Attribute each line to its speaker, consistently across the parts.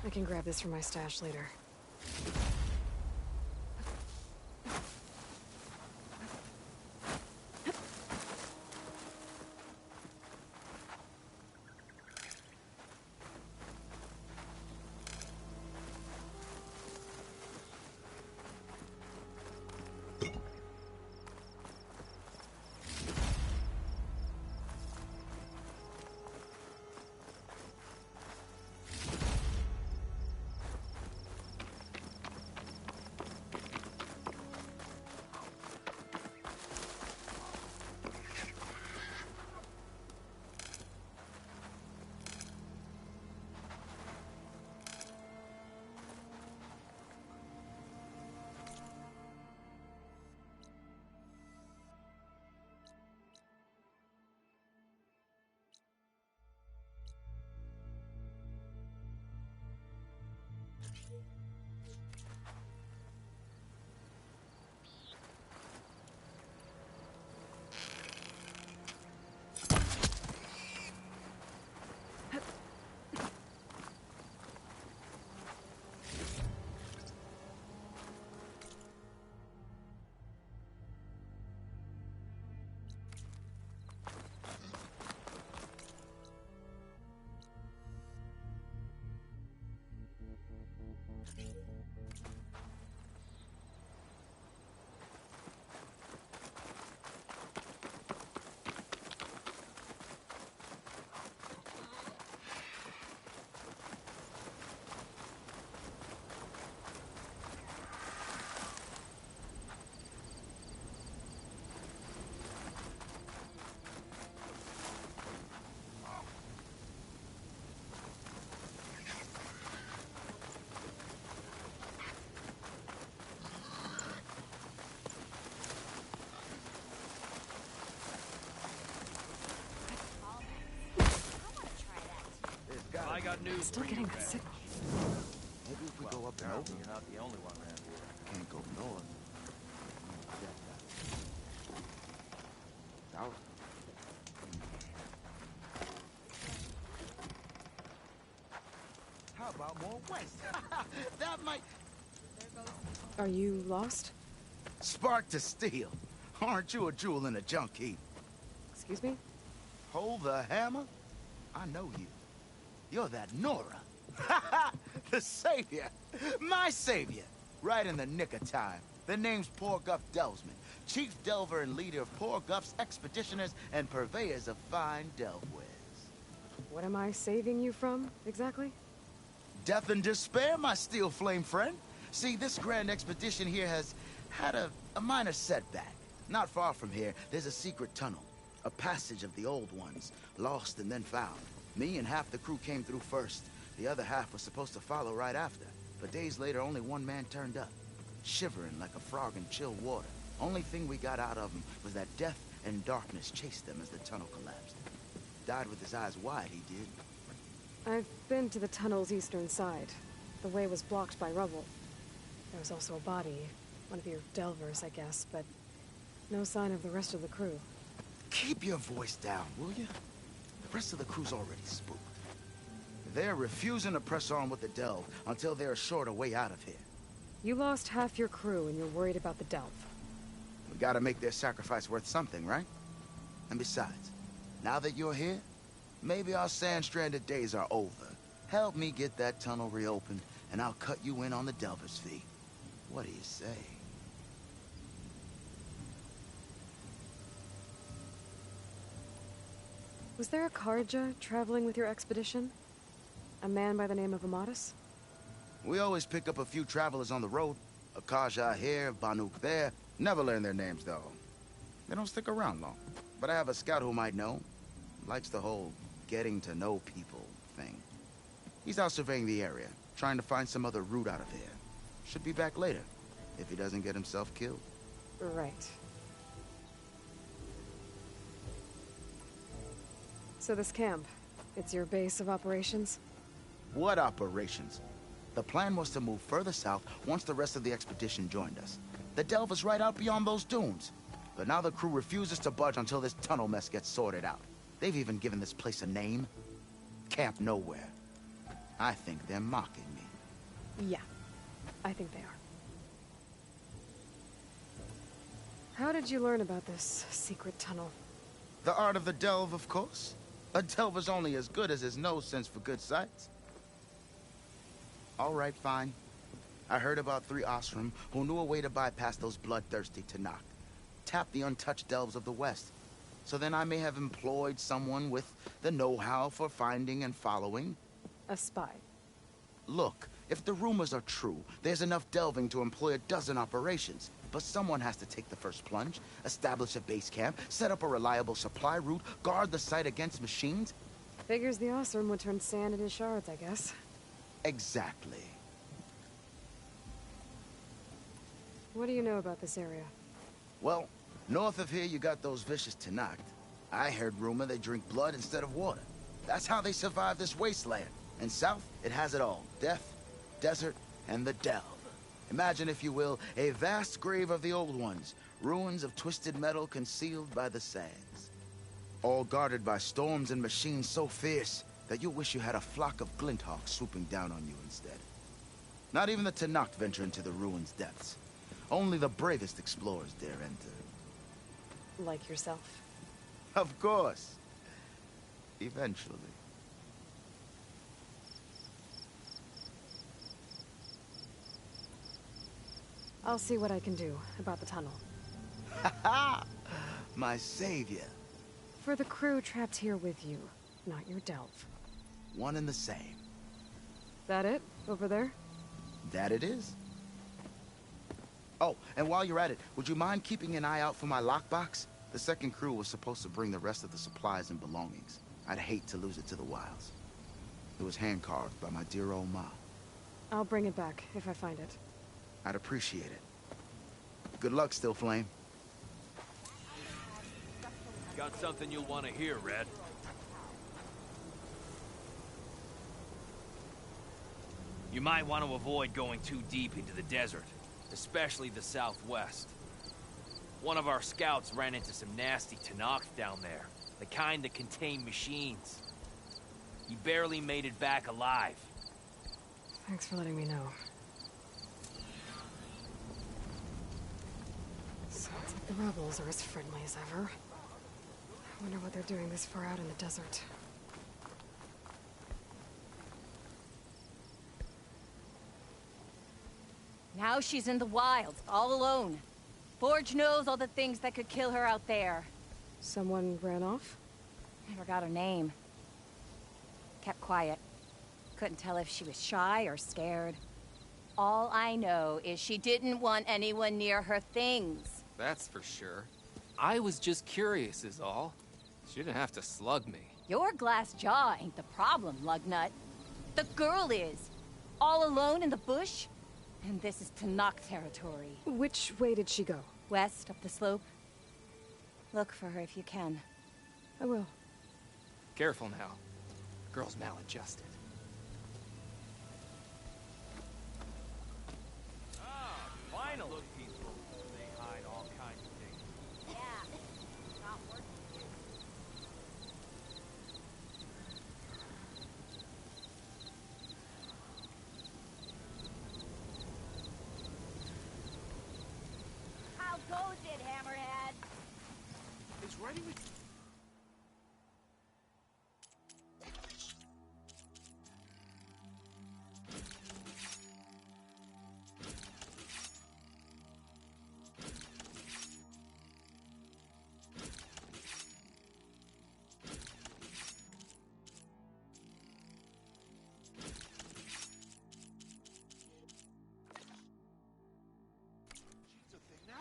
Speaker 1: I can grab this from my stash later.
Speaker 2: I got news.
Speaker 1: Still getting that signal.
Speaker 3: Maybe if we go up and over.
Speaker 2: You're not the only one around here.
Speaker 3: Can't go north. South. How about more west? That might...
Speaker 1: Are you lost?
Speaker 3: Spark to steel. Aren't you a jewel in a junk heap?
Speaker 1: Excuse me?
Speaker 3: Hold the hammer? I know you. You're that Nora. The savior. My savior. Right in the nick of time. The name's Poor Guff Delvesman, chief delver and leader of Poor Guff's expeditioners and purveyors of fine delve wares.
Speaker 1: What am I saving you from, exactly?
Speaker 3: Death and despair, my steel flame friend. See, this grand expedition here has had a minor setback. Not far from here, there's a secret tunnel. A passage of the old ones, lost and then found. Me and half the crew came through first. The other half was supposed to follow right after. But days later, only one man turned up. Shivering like a frog in chill water. Only thing we got out of him was that death and darkness chased them as the tunnel collapsed. Died with his eyes wide, he did.
Speaker 1: I've been to the tunnel's eastern side. The way was blocked by rubble. There was also a body. One of your delvers, I guess, but no sign of the rest of the crew.
Speaker 3: Keep your voice down, will you? The rest of the crew's already spooked. They're refusing to press on with the delve until they're assured a way out of here.
Speaker 1: You lost half your crew and you're worried about the delve.
Speaker 3: We gotta make their sacrifice worth something, right? And besides, now that you're here, maybe our sand-stranded days are over. Help me get that tunnel reopened, and I'll cut you in on the delver's fee. What do you say?
Speaker 1: Was there a Karja traveling with your expedition? A man by the name of Amatus?
Speaker 3: We always pick up a few travelers on the road. A Kaja here, Banuk there. Never learn their names, though. They don't stick around long. But I have a scout who might know. Likes the whole getting to know people thing. He's out surveying the area, trying to find some other route out of here. Should be back later, if he doesn't get himself killed.
Speaker 1: Right. So this camp, it's your base of operations?
Speaker 3: What operations? The plan was to move further south once the rest of the expedition joined us. The delve is right out beyond those dunes. But now the crew refuses to budge until this tunnel mess gets sorted out. They've even given this place a name. Camp Nowhere. I think they're mocking me.
Speaker 1: Yeah, I think they are. How did you learn about this secret tunnel?
Speaker 3: The art of the delve, of course. A delver's only as good as his nose sense for good sights. All right, fine. I heard about 3 Osram who knew a way to bypass those bloodthirsty Tanakh. Tap the untouched delves of the West. So then I may have employed someone with the know-how for finding and following.
Speaker 1: A spy.
Speaker 3: Look, if the rumors are true, there's enough delving to employ a dozen operations. But someone has to take the first plunge, establish a base camp, set up a reliable supply route, guard the site against machines.
Speaker 1: Figures the Osram would turn sand into shards, I guess.
Speaker 3: Exactly.
Speaker 1: What do you know about this area?
Speaker 3: Well, north of here you got those vicious Tanakh. I heard rumor they drink blood instead of water. That's how they survive this wasteland. And south, it has it all. Death, desert, and the delve. Imagine, if you will, a vast grave of the old ones. Ruins of twisted metal concealed by the sands. All guarded by storms and machines so fierce that you wish you had a flock of glinthawks swooping down on you instead. Not even the Tanakh venture into the ruins' depths. Only the bravest explorers dare enter.
Speaker 1: Like yourself.
Speaker 3: Of course. Eventually.
Speaker 1: I'll see what I can do about the tunnel.
Speaker 3: Ha ha! My savior.
Speaker 1: For the crew trapped here with you, not your delve.
Speaker 3: One and the same.
Speaker 1: That it? Over there?
Speaker 3: That it is. Oh, and while you're at it, would you mind keeping an eye out for my lockbox? The second crew was supposed to bring the rest of the supplies and belongings. I'd hate to lose it to the wilds. It was hand-carved by my dear old ma.
Speaker 1: I'll bring it back if I find it.
Speaker 3: I'd appreciate it. Good luck, Still Flame.
Speaker 2: Got something you'll want to hear, Red. You might want to avoid going too deep into the desert, especially the southwest. One of our scouts ran into some nasty Tanakh down there, the kind that contain machines. He barely made it back alive.
Speaker 1: Thanks for letting me know. Sounds like the rebels are as friendly as ever. I wonder what they're doing this far out in the desert.
Speaker 4: Now she's in the wilds, all alone. Forge knows all the things that could kill her out there.
Speaker 1: Someone ran off?
Speaker 4: Never got her name. Kept quiet. Couldn't tell if she was shy or scared. All I know is she didn't want anyone near her things.
Speaker 5: That's for sure. I was just curious is all. She didn't have to slug me.
Speaker 4: Your glass jaw ain't the problem, lugnut. The girl is. All alone in the bush. And this is Tanakh territory.
Speaker 1: Which way did she go?
Speaker 4: West, up the slope. Look for her if you can.
Speaker 1: I will.
Speaker 5: Careful now. Girl's maladjusted.
Speaker 2: Finally! Look peaceful. They hide all kinds of things.
Speaker 4: Yeah, not working. How goes it, Hammerhead?
Speaker 2: It's ready with...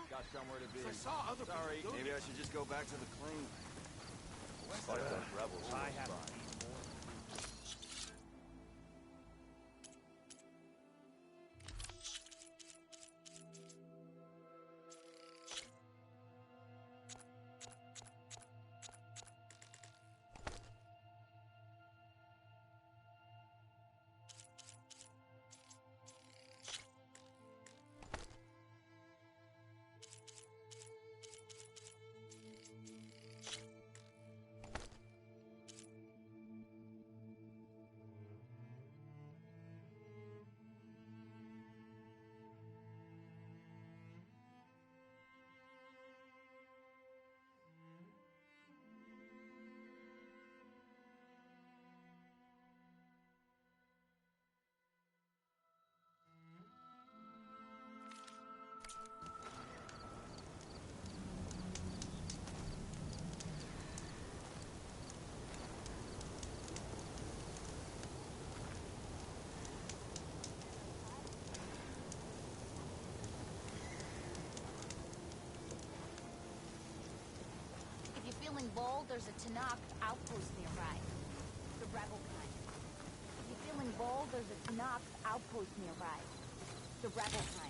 Speaker 2: Got somewhere to be.
Speaker 6: I saw other people
Speaker 2: Sorry,
Speaker 6: doing
Speaker 2: maybe
Speaker 6: it.
Speaker 2: I should just go back to the clean. Like those rebels. I have to be more.
Speaker 4: feeling bold, there's a Tanakh outpost nearby. The rebel kind. If you're feeling bold, there's a Tanakh outpost nearby. The rebel kind.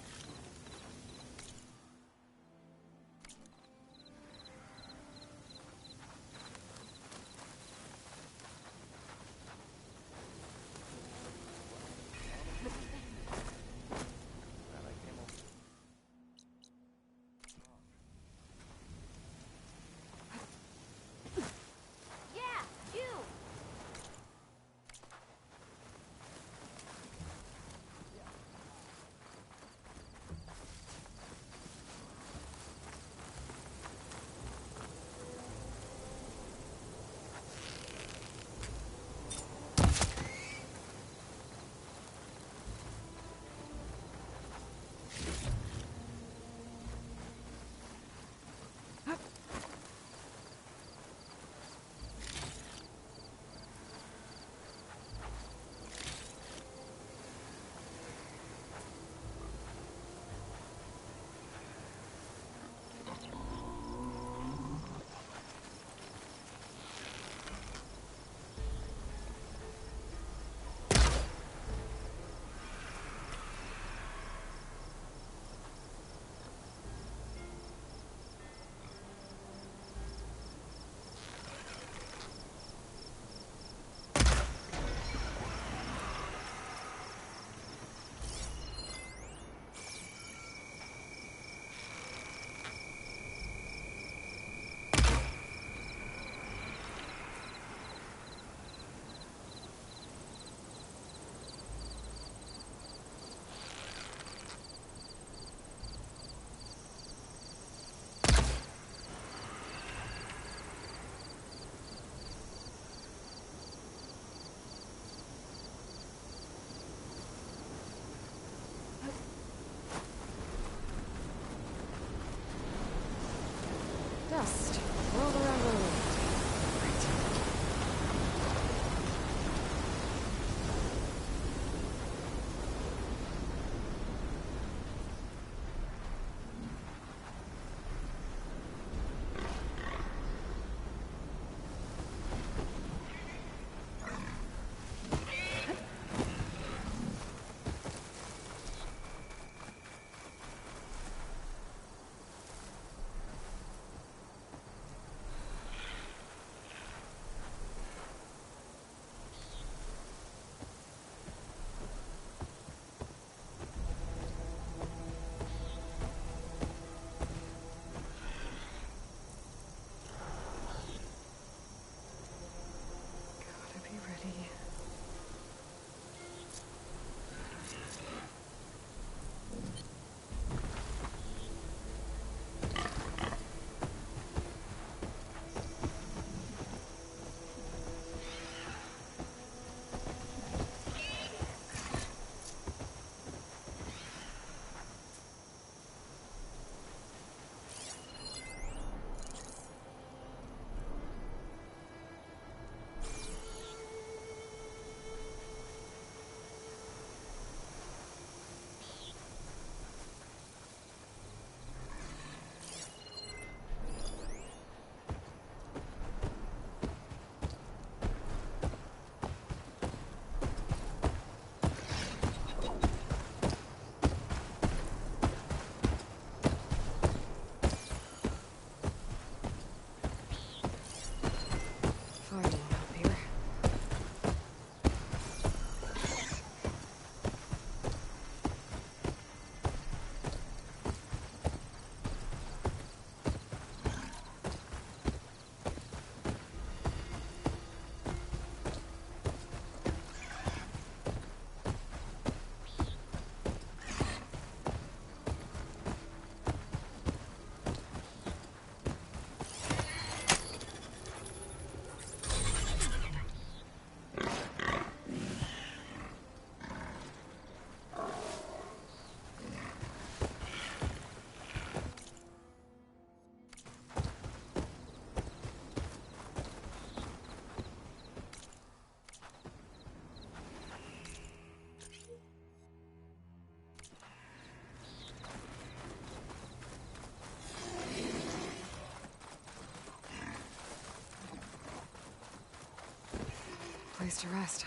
Speaker 1: place to rest.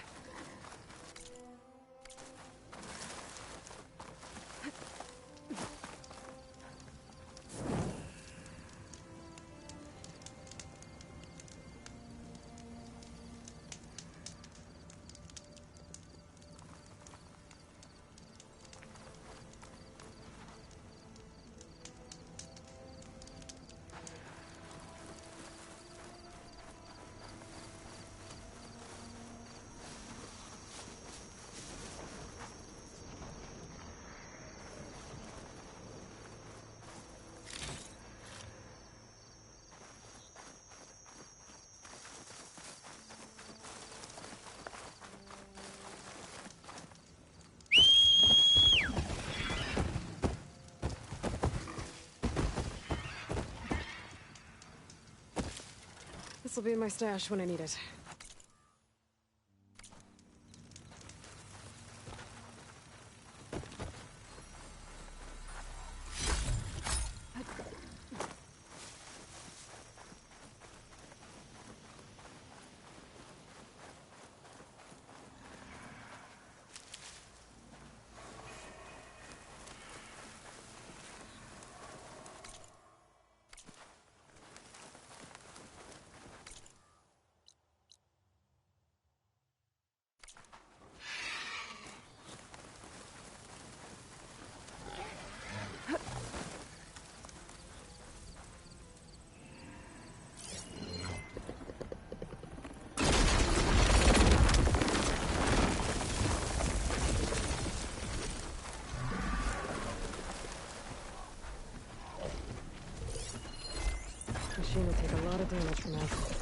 Speaker 1: This will be in my stash when I need it. Machine will take a lot of damage from acid.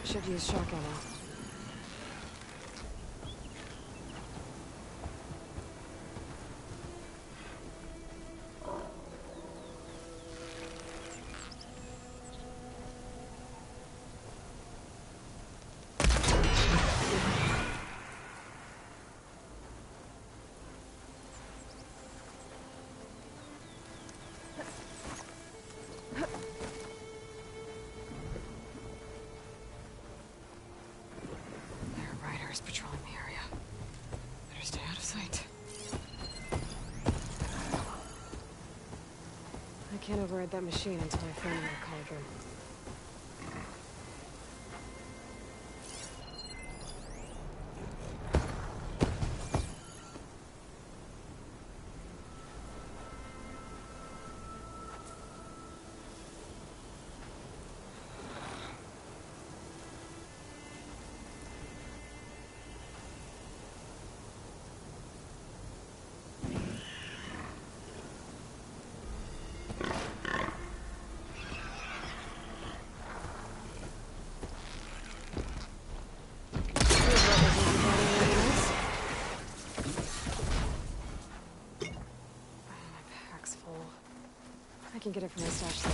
Speaker 1: Should use shock ammo. Patrolling the area. Better stay out of sight. I can't override that machine until I find my cauldron. I can get it from my stash there.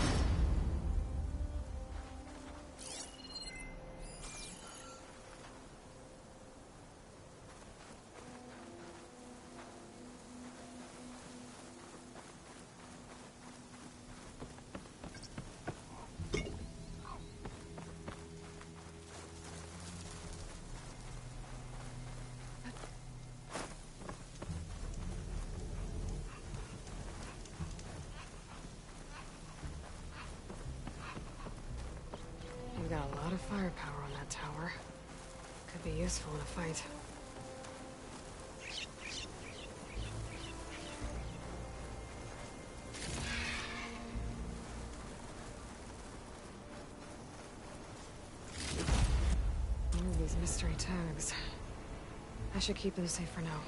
Speaker 1: We've got a lot of firepower on that tower. Could be useful in a fight. More of these mystery tags. I should keep them safe for now.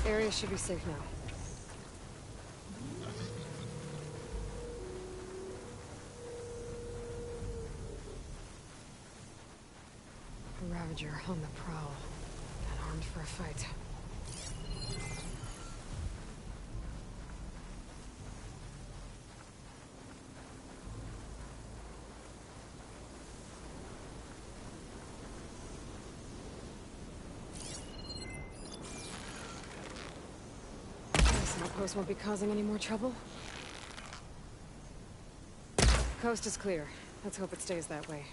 Speaker 1: Area should be safe now. A Ravager on the prowl, and armed for a fight. Outpost won't be causing any more trouble. Coast is clear. Let's hope it stays that way.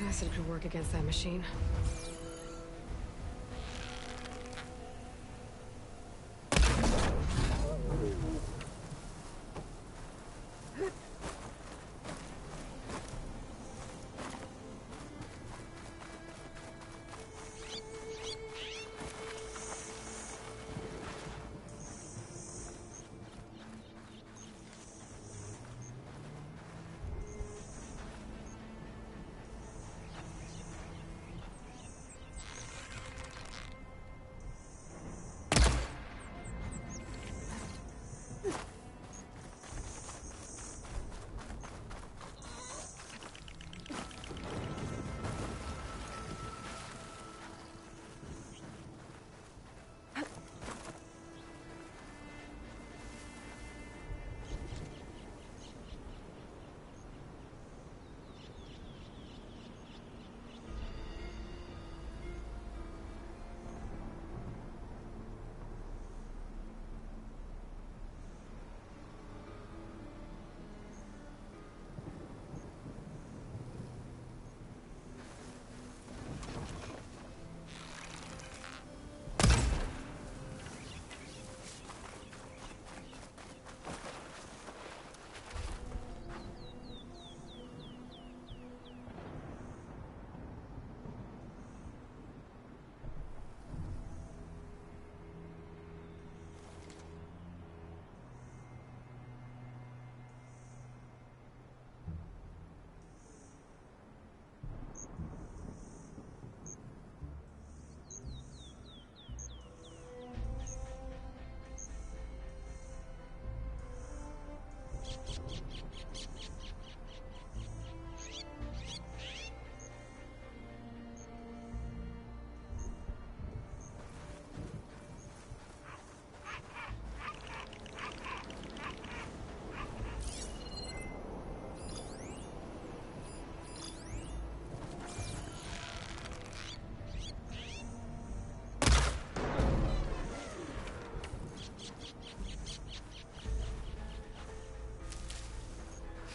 Speaker 1: Acid could work against that machine.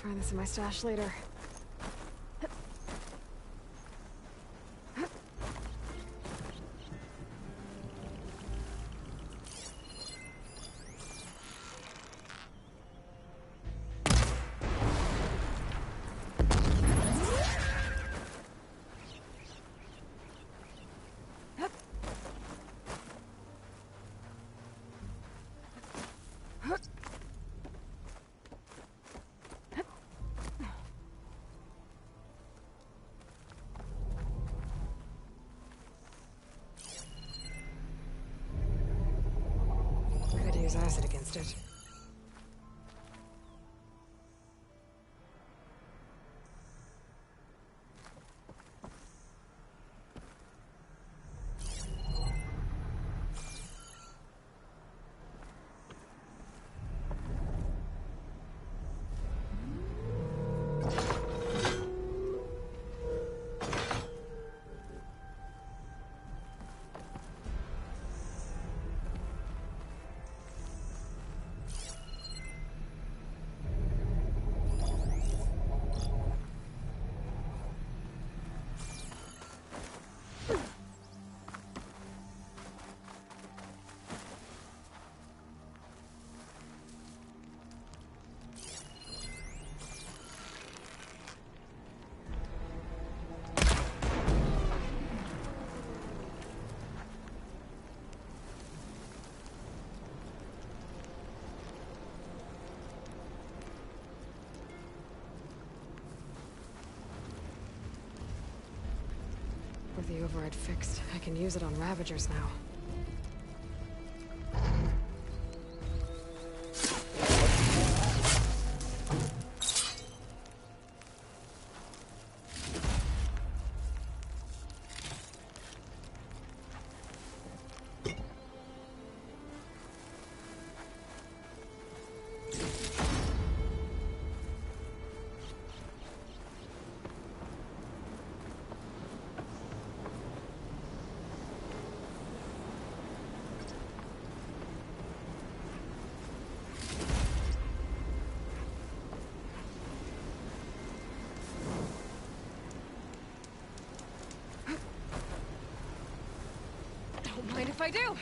Speaker 1: Find this in my stash later. Could use acid against it. With the override fixed, I can use it on Ravagers now. Don't mind if I do.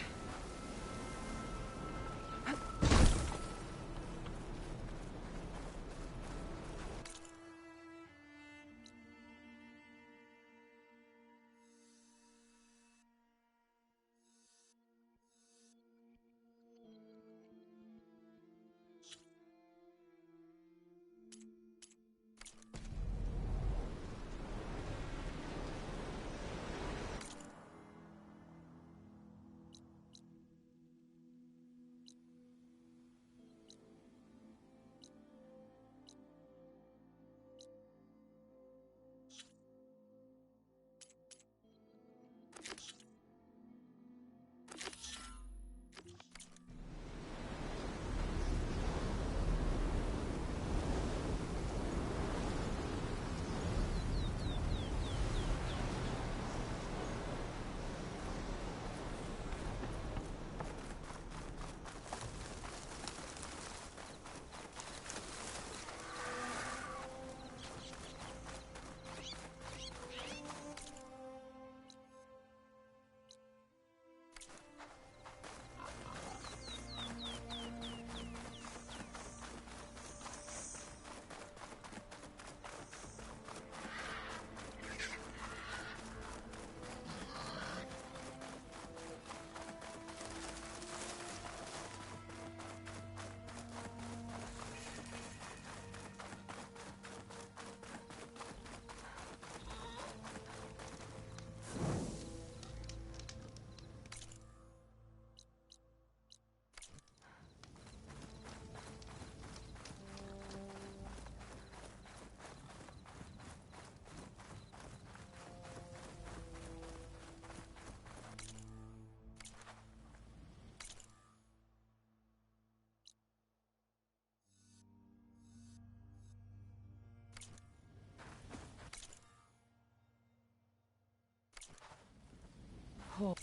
Speaker 1: cold.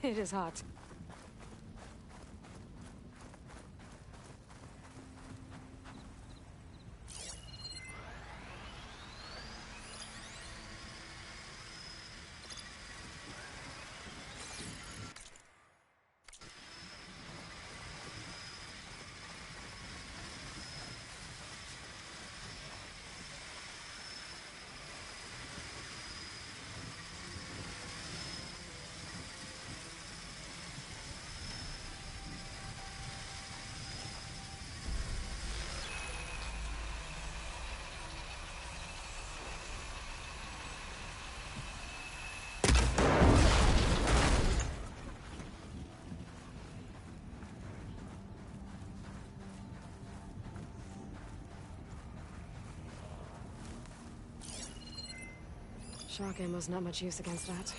Speaker 1: It is hot. Shock ammo's not much use against that.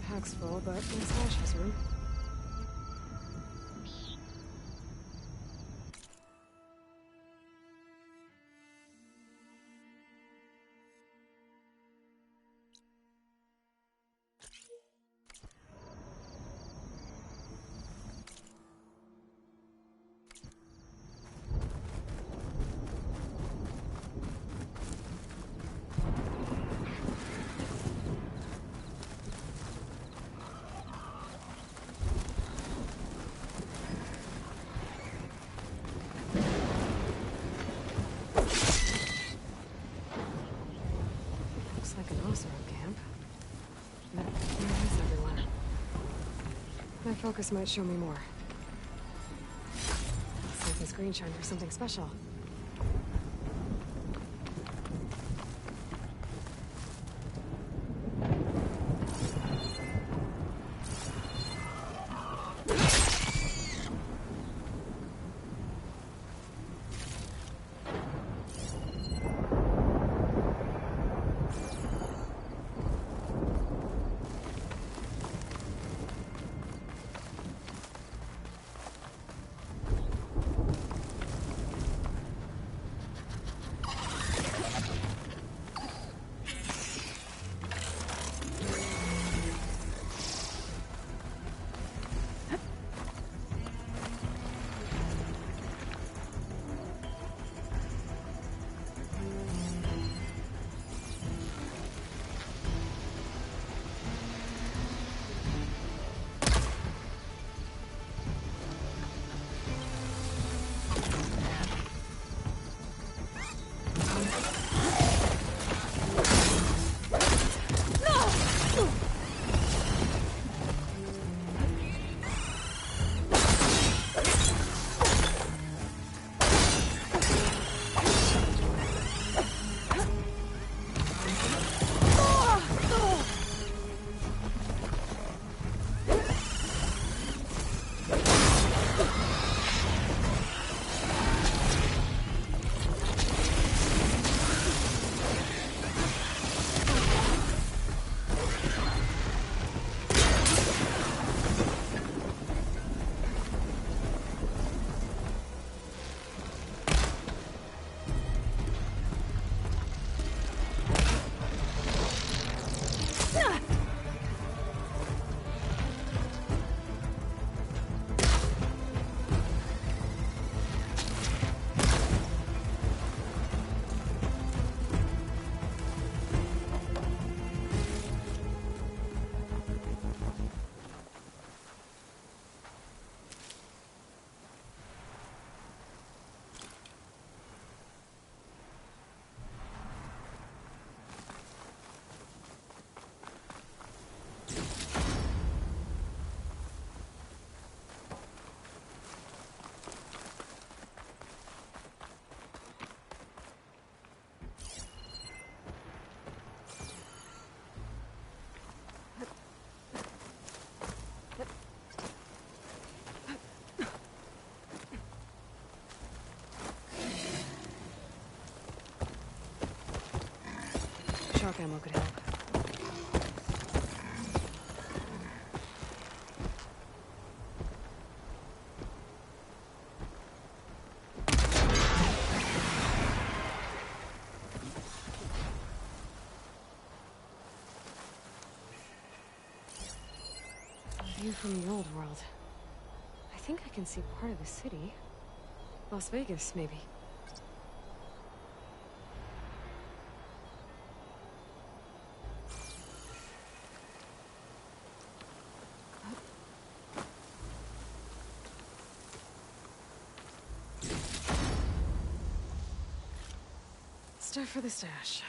Speaker 1: Pack's full, but my stash has room. My focus might show me more. See if this green shine for something special. shock ammo could help. View from the old world. I think I can see part of the city. Las Vegas, maybe. Stuff for the stash.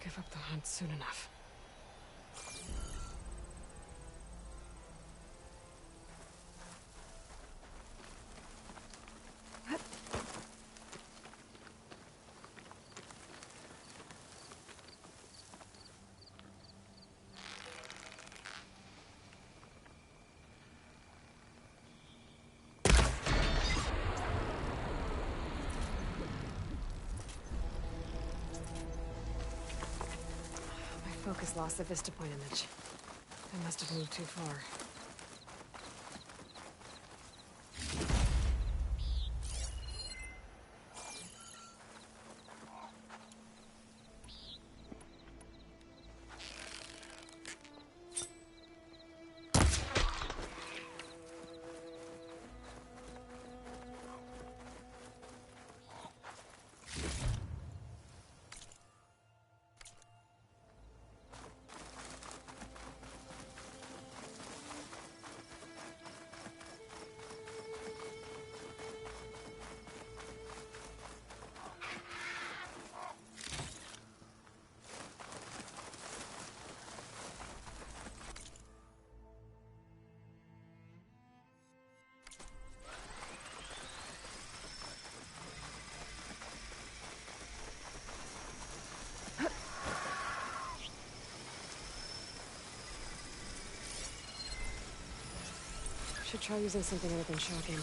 Speaker 1: Give up the hunt soon enough. Focus lost the vista point image. I must have moved too far. Should try using something other than shock ammo.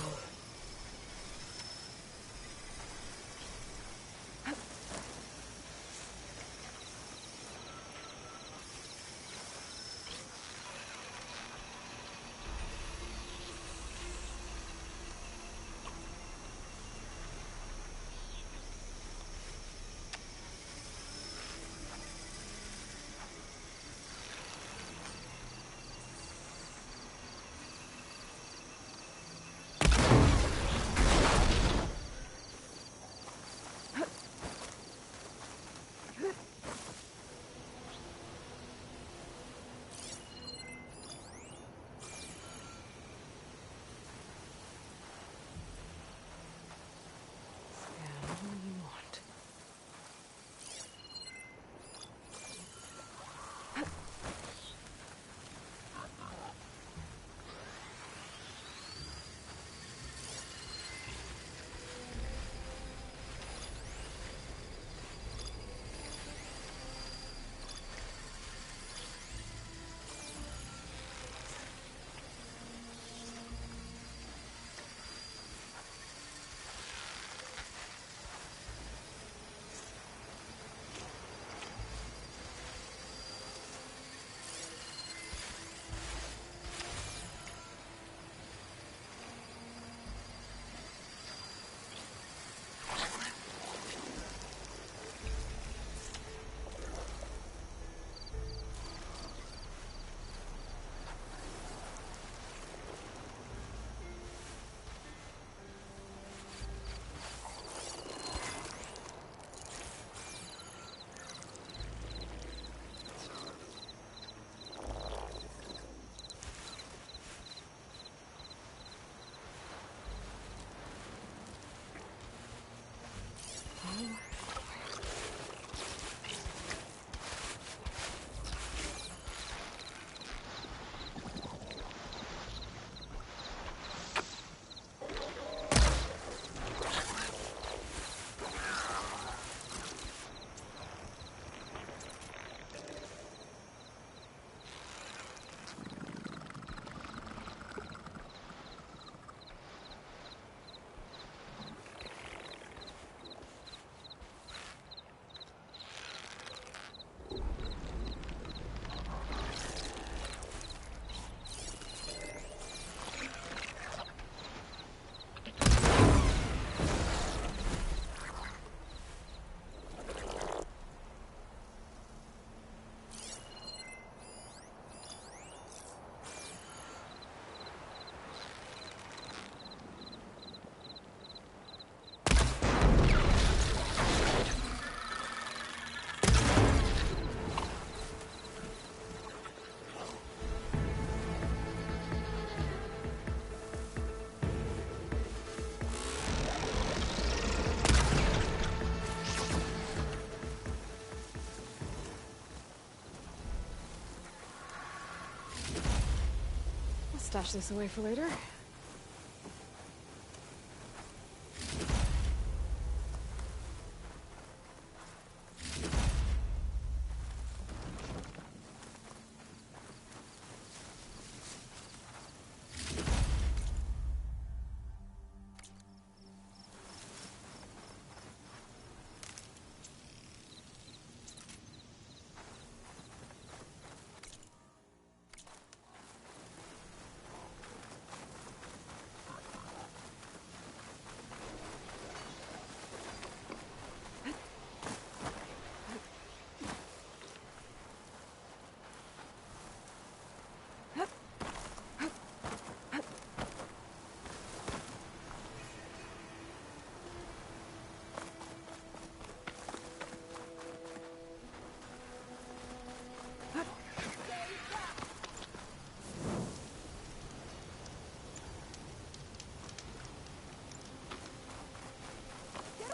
Speaker 1: stash this away for later.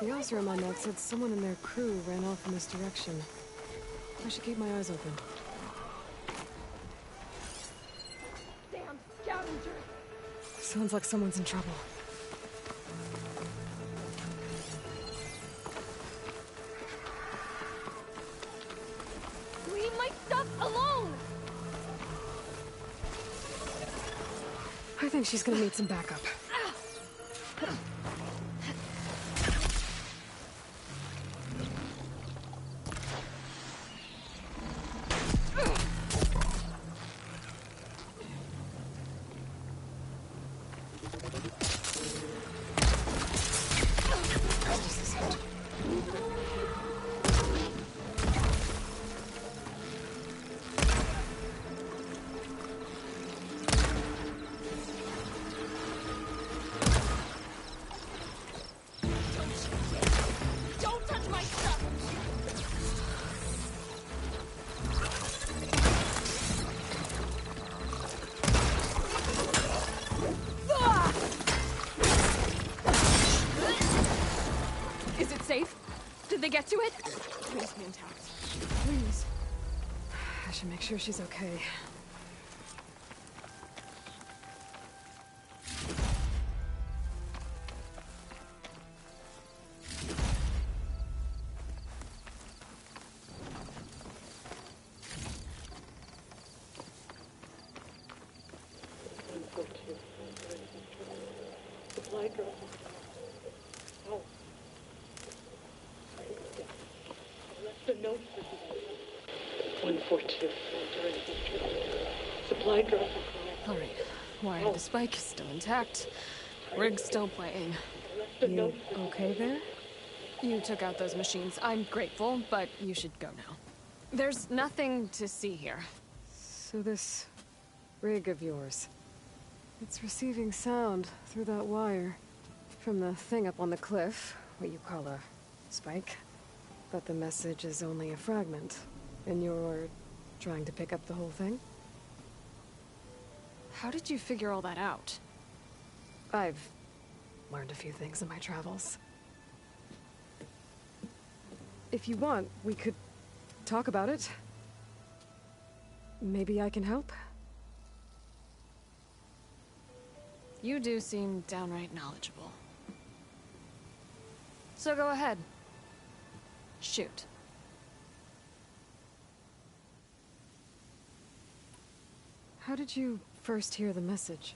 Speaker 1: The officer on my note said someone in their crew ran off in this direction. I should keep my eyes open.
Speaker 6: Damn scavenger!
Speaker 1: Sounds like someone's in trouble.
Speaker 6: Leave my stuff alone!
Speaker 1: I think she's gonna need some backup.
Speaker 6: Don't touch my stuff!
Speaker 1: Is it safe? Did they get to it?
Speaker 6: Please be intact.
Speaker 1: Please. I should make sure she's okay.
Speaker 7: Supply drop. Oh. I left a note for you. 142. Supply drop.
Speaker 1: All right. Wire to the spike is still intact. Rig's still playing. You okay there? You took out those machines. I'm grateful, but you should go now. There's nothing to see here. So this rig of yours, it's receiving sound through that wire from the thing up on the cliff, what you call a spike. But the message is only a fragment, and you're trying to pick up the whole thing? How did you figure all that out? I've learned a few things in my travels. If you want, we could talk about it. Maybe I can help? You do seem downright knowledgeable. So go ahead. Shoot. How did you first hear the message?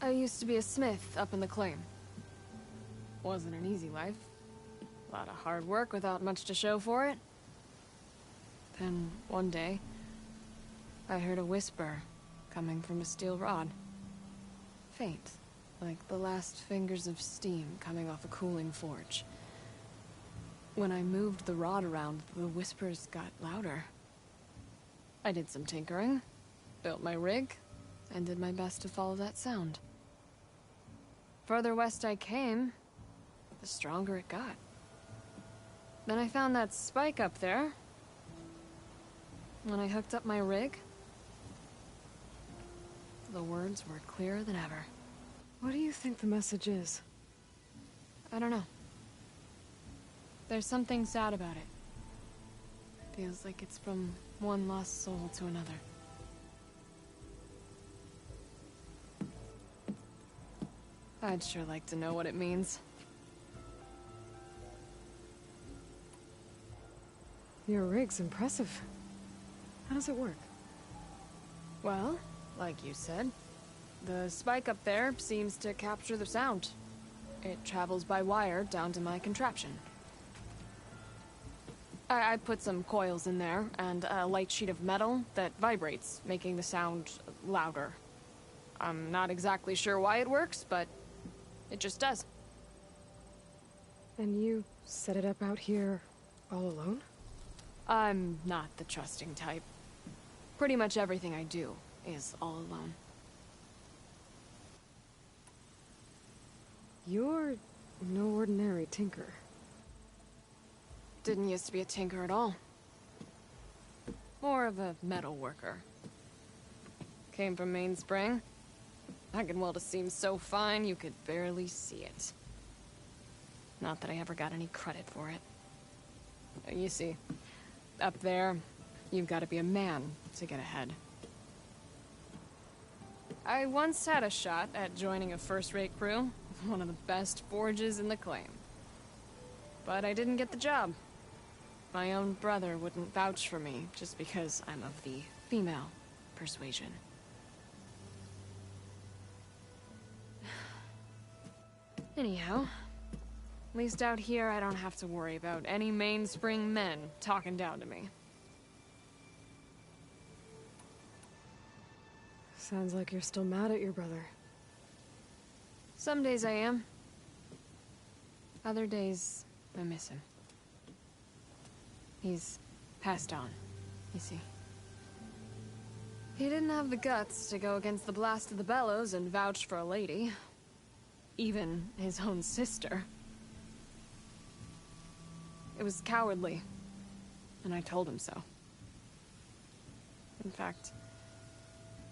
Speaker 1: I used to be a smith up in the claim. Wasn't an easy life. A lot of hard work without much to show for it. Then, one day, I heard a whisper coming from a steel rod. Faint, like the last fingers of steam coming off a cooling forge. When I moved the rod around, the whispers got louder. I did some tinkering, built my rig, and did my best to follow that sound. Further west I came, the stronger it got. Then I found that spike up there. When I hooked up my rig, the words were clearer than ever. What do you think the message is? I don't know. There's something sad about it. Feels like it's from one lost soul to another. I'd sure like to know what it means.
Speaker 6: Your rig's impressive. How does it work?
Speaker 1: Well, like you said, the spike up there seems to capture the sound. It travels by wire down to my contraption. I put some coils in there and a light sheet of metal that vibrates, making the sound louder. I'm not exactly sure why it works, but it just does.
Speaker 6: And you set it up out here all alone?
Speaker 1: I'm not the trusting type. Pretty much everything I do is all alone.
Speaker 6: You're no ordinary tinker.
Speaker 1: Didn't used to be a tinker at all. More of a metal worker. Came from Mainspring. I can weld a seam so fine you could barely see it. Not that I ever got any credit for it. You see, up there, you've got to be a man to get ahead. I once had a shot at joining a first-rate crew, one of the best forges in the claim. But I didn't get the job. My own brother wouldn't vouch for me just because I'm of the female persuasion. Anyhow, at least out here I don't have to worry about any Mainspring men talking down to me.
Speaker 6: Sounds like you're still mad at your brother.
Speaker 1: Some days I am. Other days, I miss him. He's passed on, you see. He didn't have the guts to go against the blast of the bellows and vouch for a lady. Even his own sister. It was cowardly, and I told him so. In fact,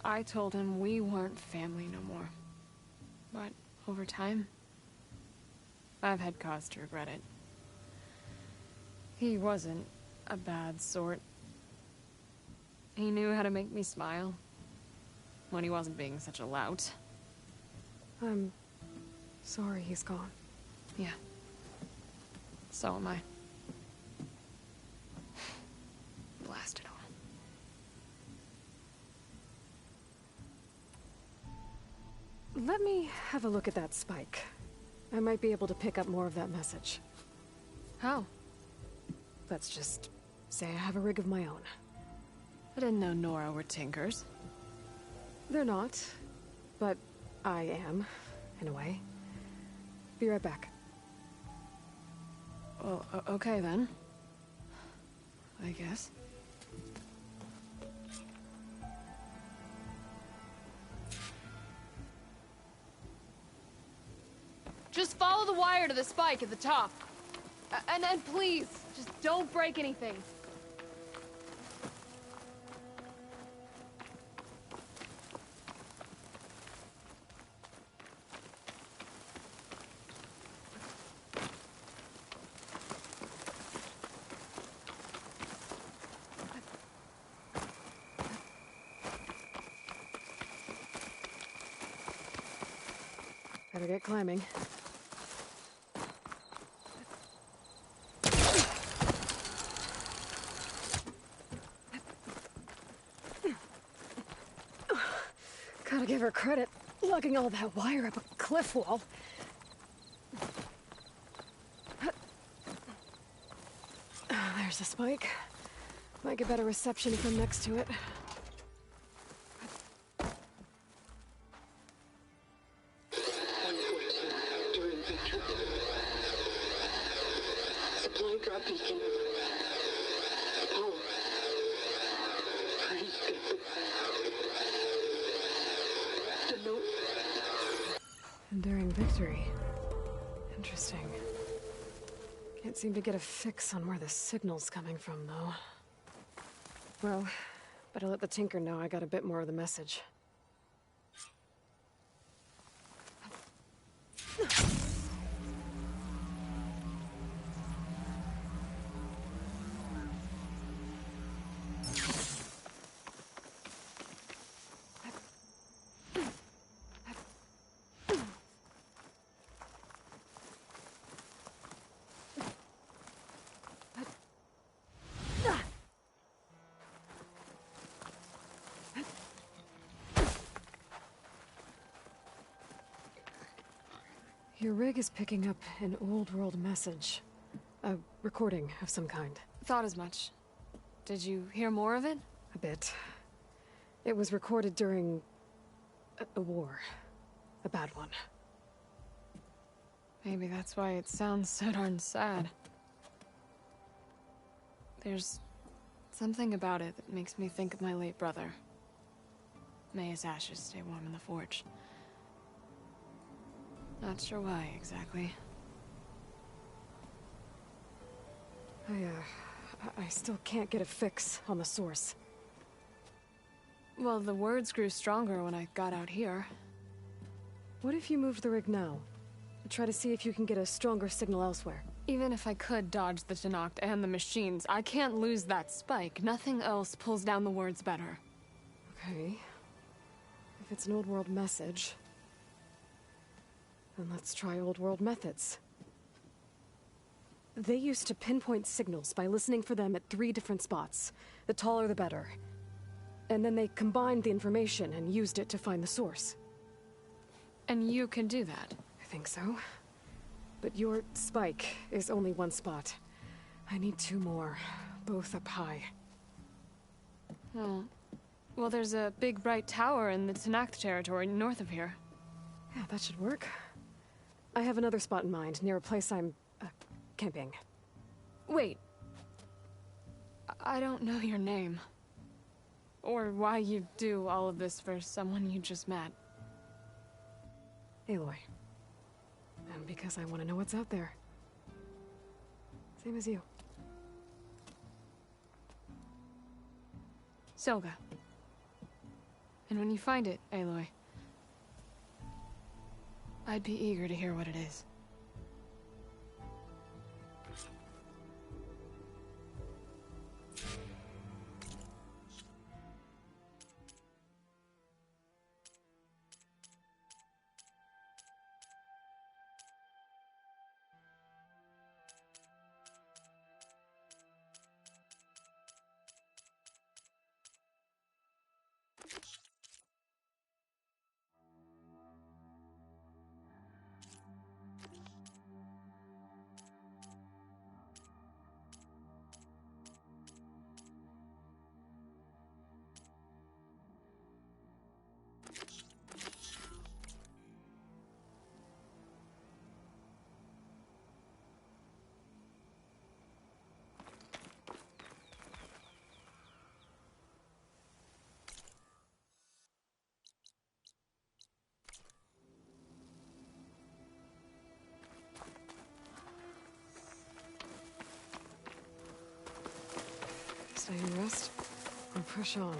Speaker 1: I told him we weren't family no more. But over time, I've had cause to regret it. He wasn't a bad sort. He knew how to make me smile when he wasn't being such a lout.
Speaker 6: I'm sorry he's gone.
Speaker 1: Yeah. So am I. Blast it all.
Speaker 6: Let me have a look at that spike. I might be able to pick up more of that message.
Speaker 1: How?
Speaker 6: Let's just say I have a rig of my own.
Speaker 1: I didn't know Nora were tinkers.
Speaker 6: They're not, but I am, in a way. Be right back.
Speaker 1: Well, okay then. I guess. Just follow the wire to the spike at the top. And please, just don't break anything.
Speaker 6: Better get climbing. Gotta give her credit, lugging all that wire up a cliff wall. There's the spike. Might get better reception if I'm next to it.
Speaker 7: During victory. Supply drop beacon. Power. Please get the note.
Speaker 6: Enduring victory. Interesting. Can't seem to get a fix on where the signal's coming from, though. Well, better let the Tinker know I got a bit more of the message. Your rig is picking up an old world message. A recording of some kind.
Speaker 1: Thought as much. Did you hear more of it?
Speaker 6: A bit. It was recorded during... a war. A bad one.
Speaker 1: Maybe that's why it sounds so darn sad. There's something about it that makes me think of my late brother. May his ashes stay warm in the forge. Not sure why, exactly.
Speaker 6: I still can't get a fix on the source.
Speaker 1: Well, the words grew stronger when I got out here.
Speaker 6: What if you moved the rig now? Try to see if you can get a stronger signal elsewhere.
Speaker 1: Even if I could dodge the Tenakth and the machines, I can't lose that spike. Nothing else pulls down the words better.
Speaker 6: Okay. If it's an old world message, then let's try old world methods. They used to pinpoint signals by listening for them at 3 different spots. The taller the better. And then they combined the information and used it to find the source.
Speaker 1: And you can do that?
Speaker 6: I think so. But your spike is only 1 spot. I need 2 more, both up high.
Speaker 1: Oh. Well, there's a big bright tower in the Tenakth territory north of here.
Speaker 6: Yeah, that should work. I have another spot in mind, near a place I'm... camping.
Speaker 1: Wait. I don't know your name. Or why you do all of this for someone you just met.
Speaker 6: Aloy. And because I want to know what's out there. Same as you.
Speaker 1: Silga. And when you find it, Aloy, I'd be eager to hear what it is.
Speaker 6: Stay and rest, or push on.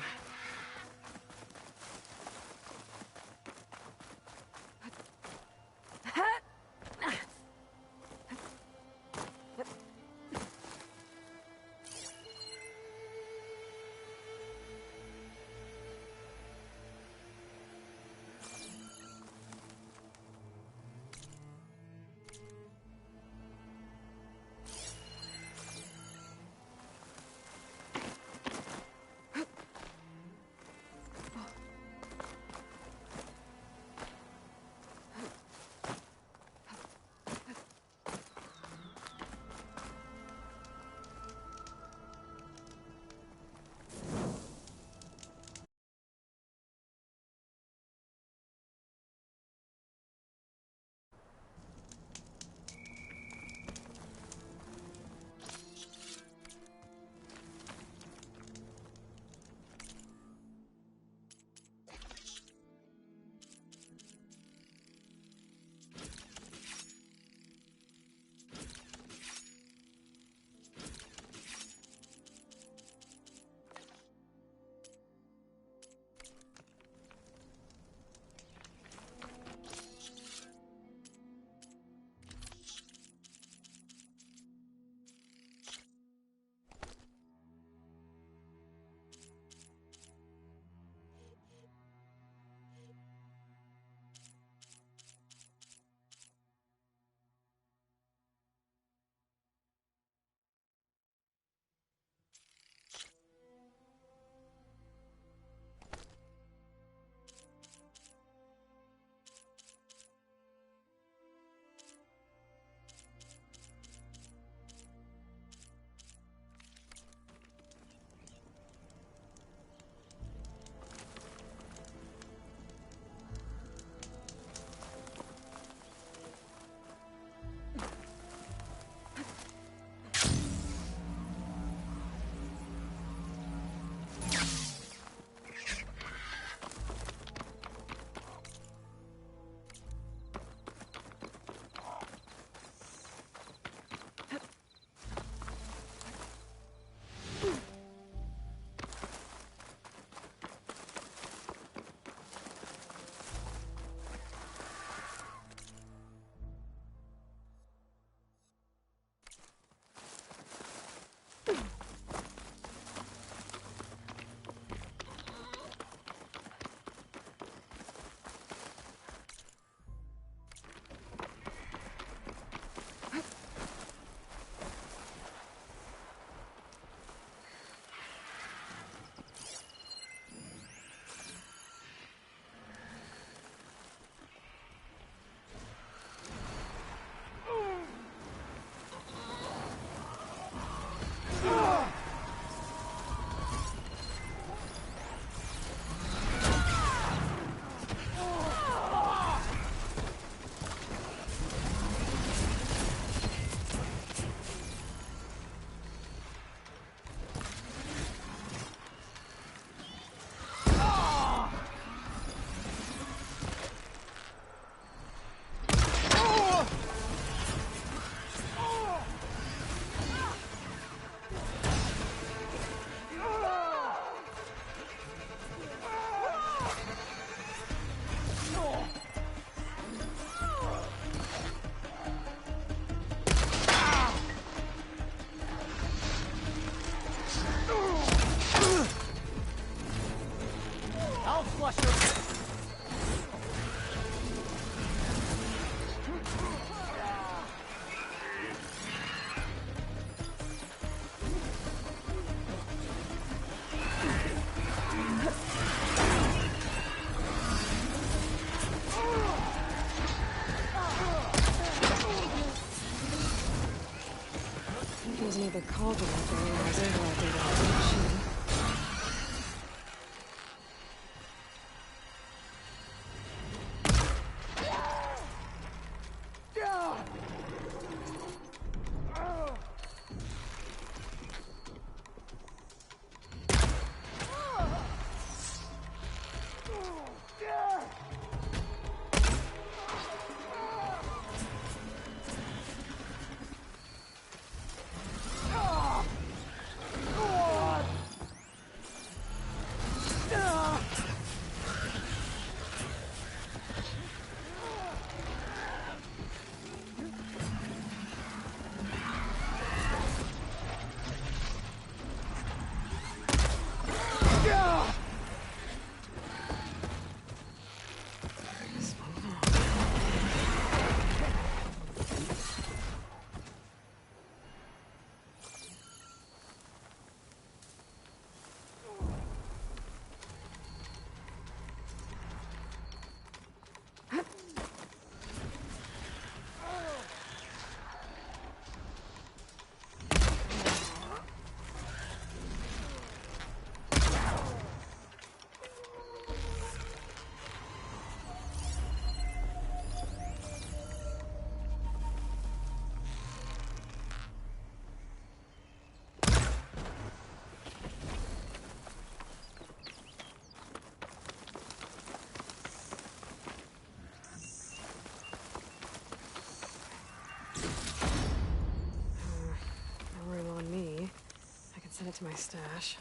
Speaker 6: wasn't either cauldron out there or was overlapping the machine. Send it to my stash.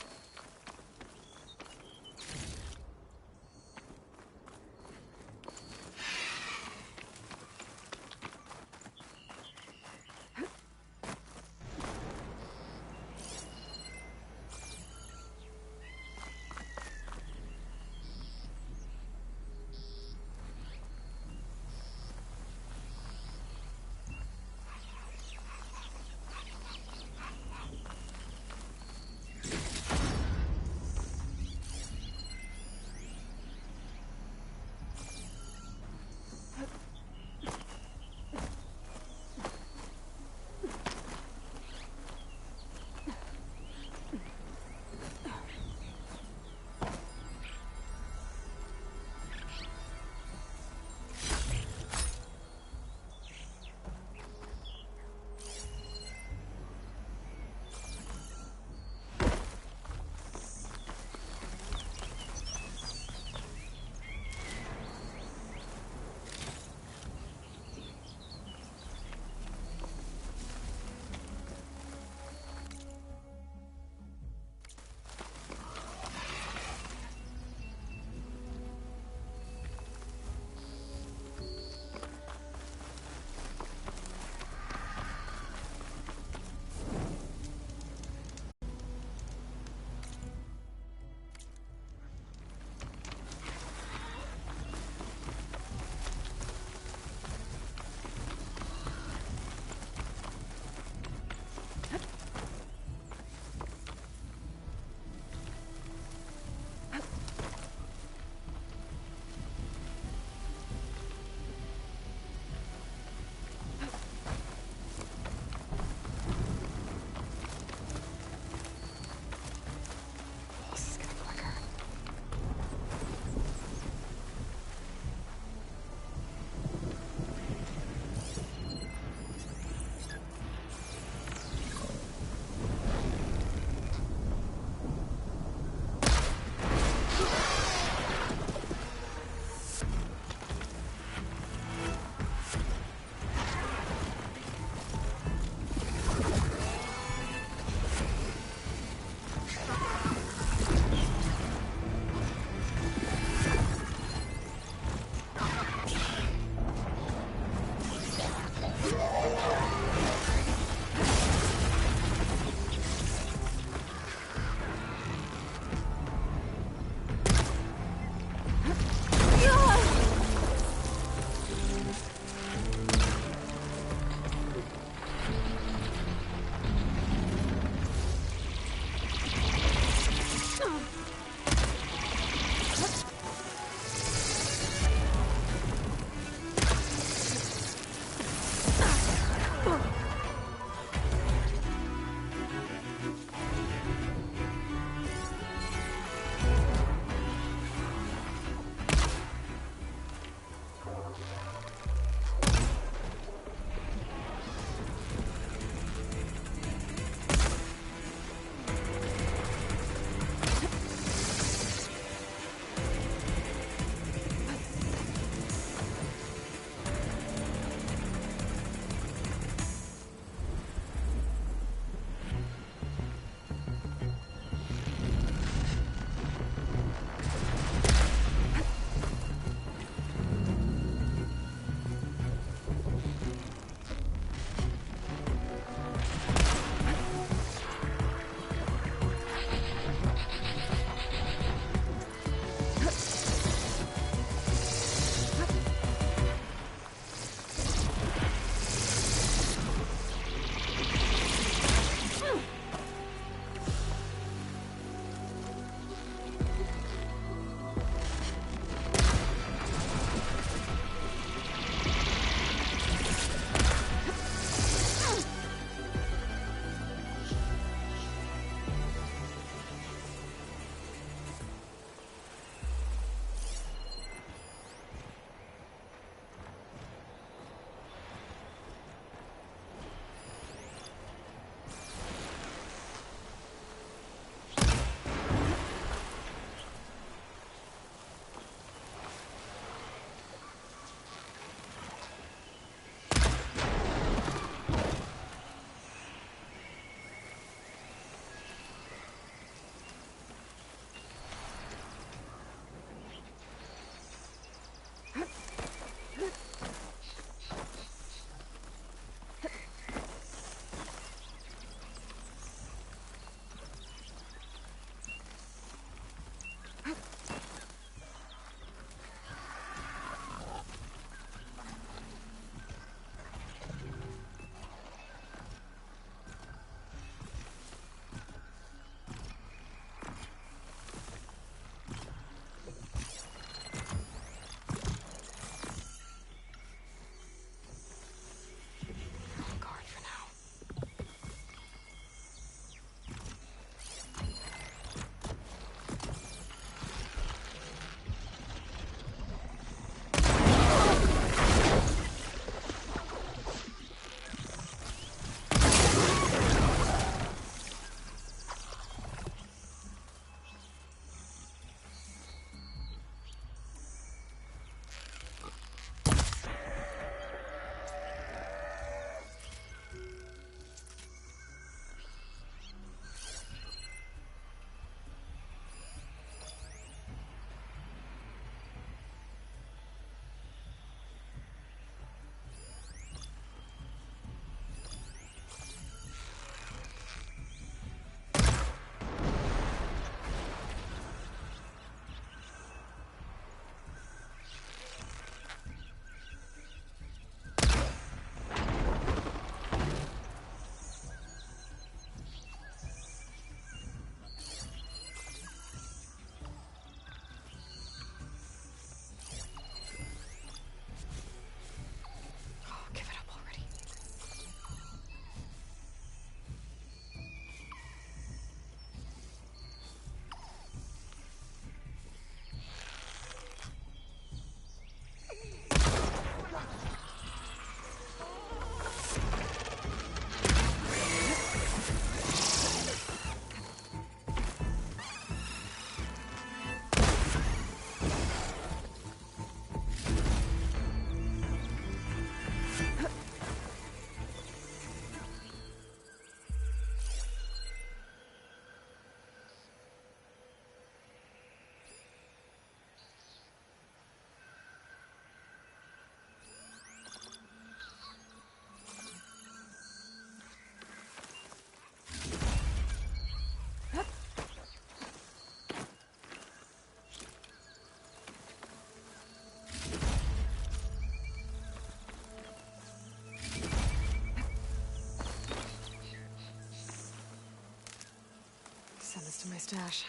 Speaker 6: else to my stash.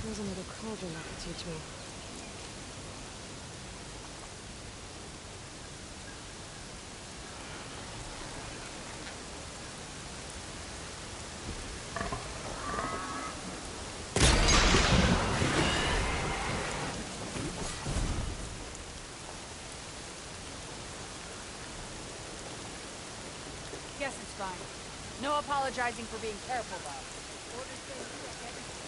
Speaker 6: There's another cauldron that could teach me.
Speaker 8: Guess it's fine. No apologizing for being careful, Bob. Orders say you check everything.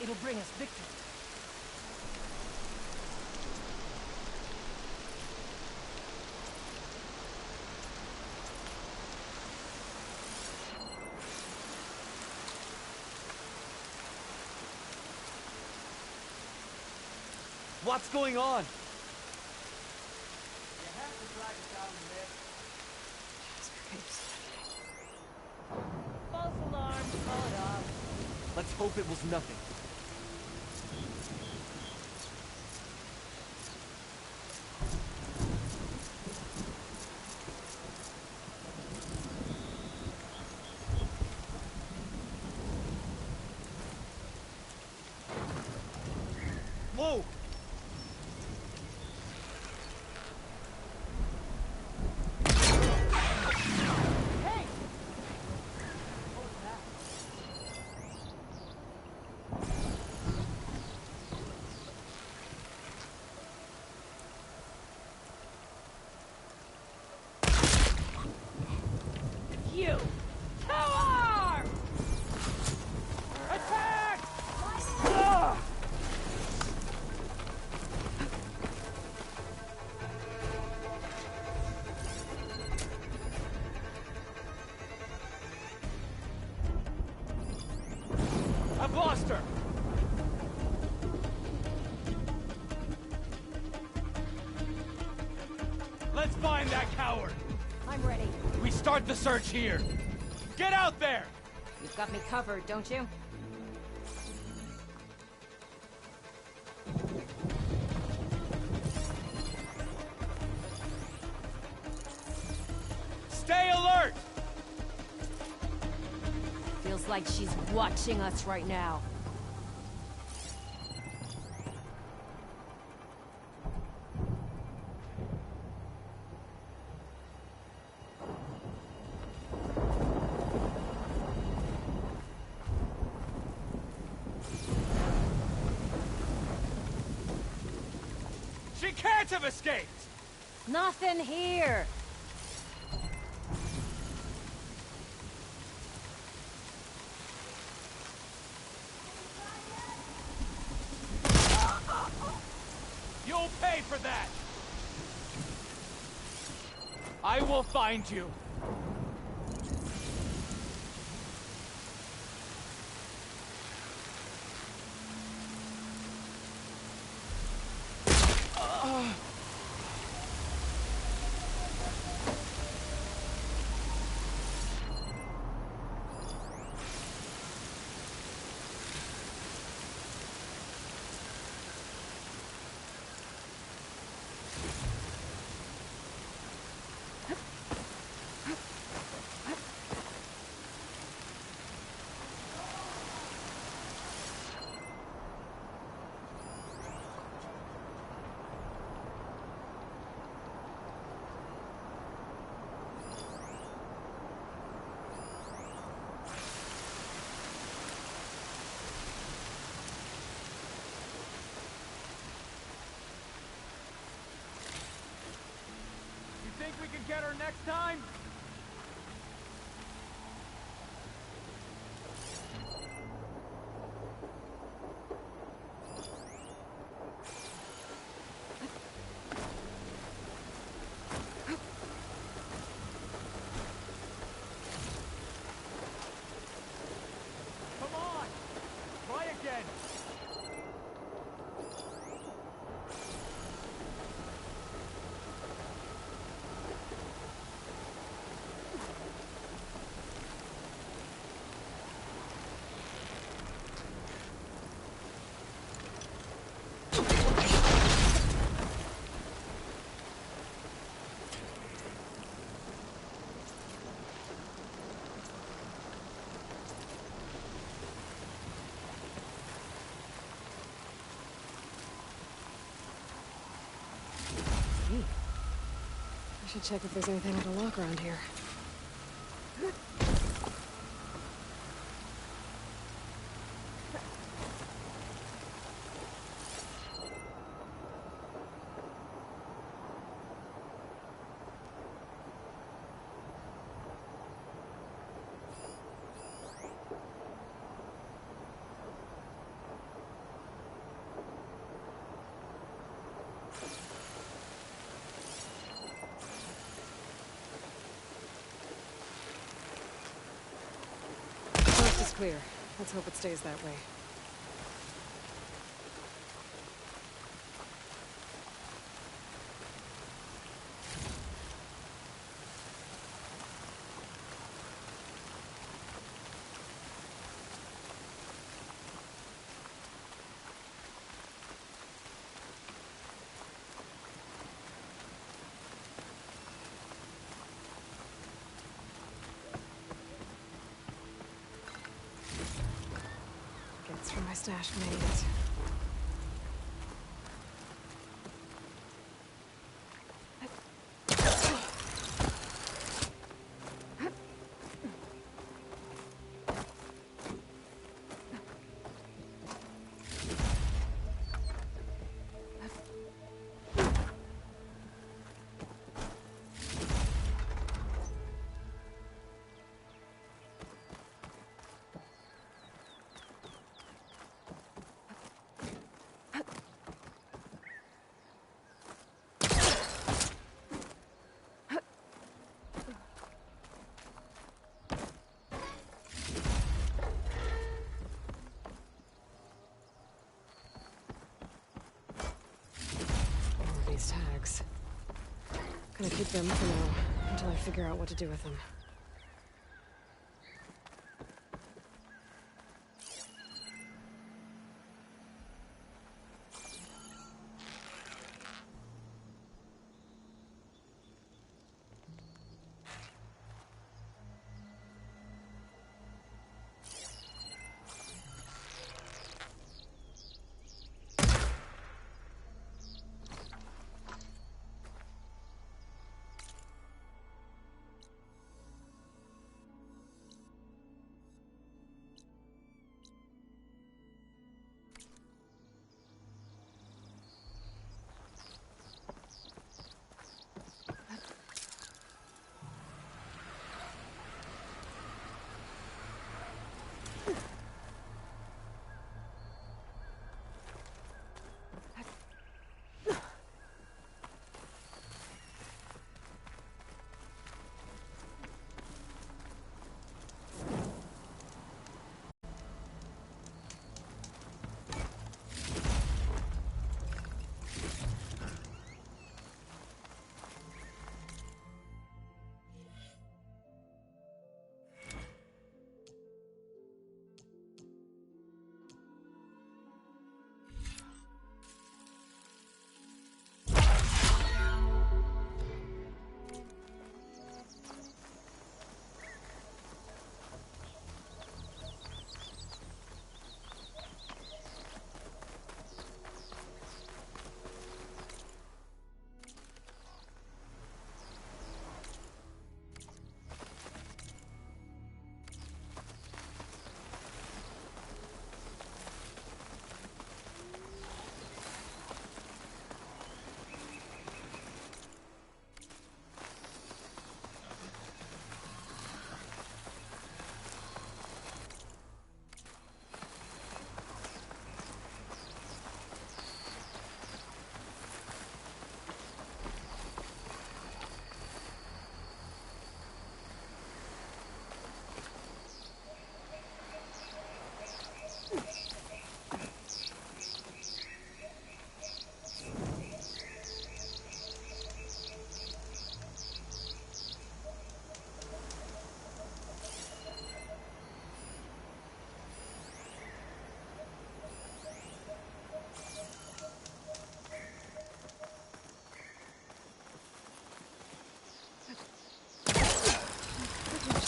Speaker 8: It'll bring us victory.
Speaker 2: What's going on?
Speaker 3: You have to drag it down the
Speaker 8: False alarm, call it off.
Speaker 2: Let's hope it was nothing. Whoa!
Speaker 8: Hey! You! To arms! Attack! Ah!
Speaker 2: I've lost her! find that coward!
Speaker 4: I'm ready.
Speaker 2: We start the search here! Get out there!
Speaker 4: You've got me covered, don't you?
Speaker 2: Stay alert!
Speaker 4: Feels like she's watching us right now.
Speaker 2: She can't have escaped!
Speaker 4: Nothing here!
Speaker 2: You'll pay for that! I will find you. Think we can get her next time? Come on! Try again!
Speaker 6: I should check if there's anything I can lock around here. Coast is clear. Let's hope it stays that way. Gets from my stash made it. Gonna keep them for now, until I figure out what to do with them.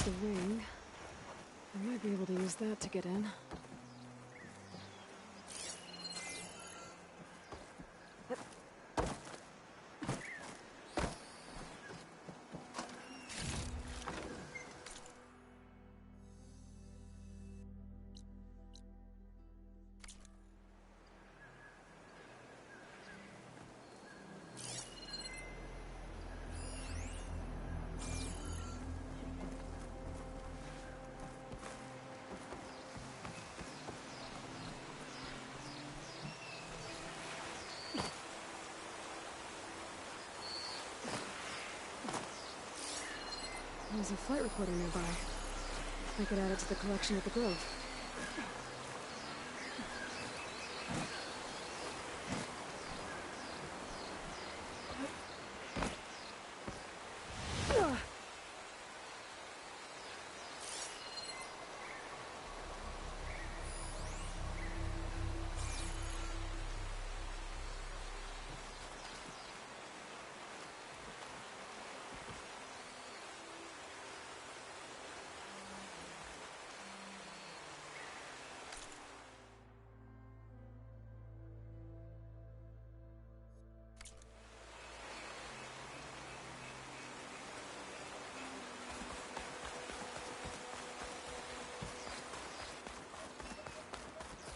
Speaker 6: The ring. I might be able to use that to get in. There's a flight recorder nearby. I could add it to the collection at the Grove.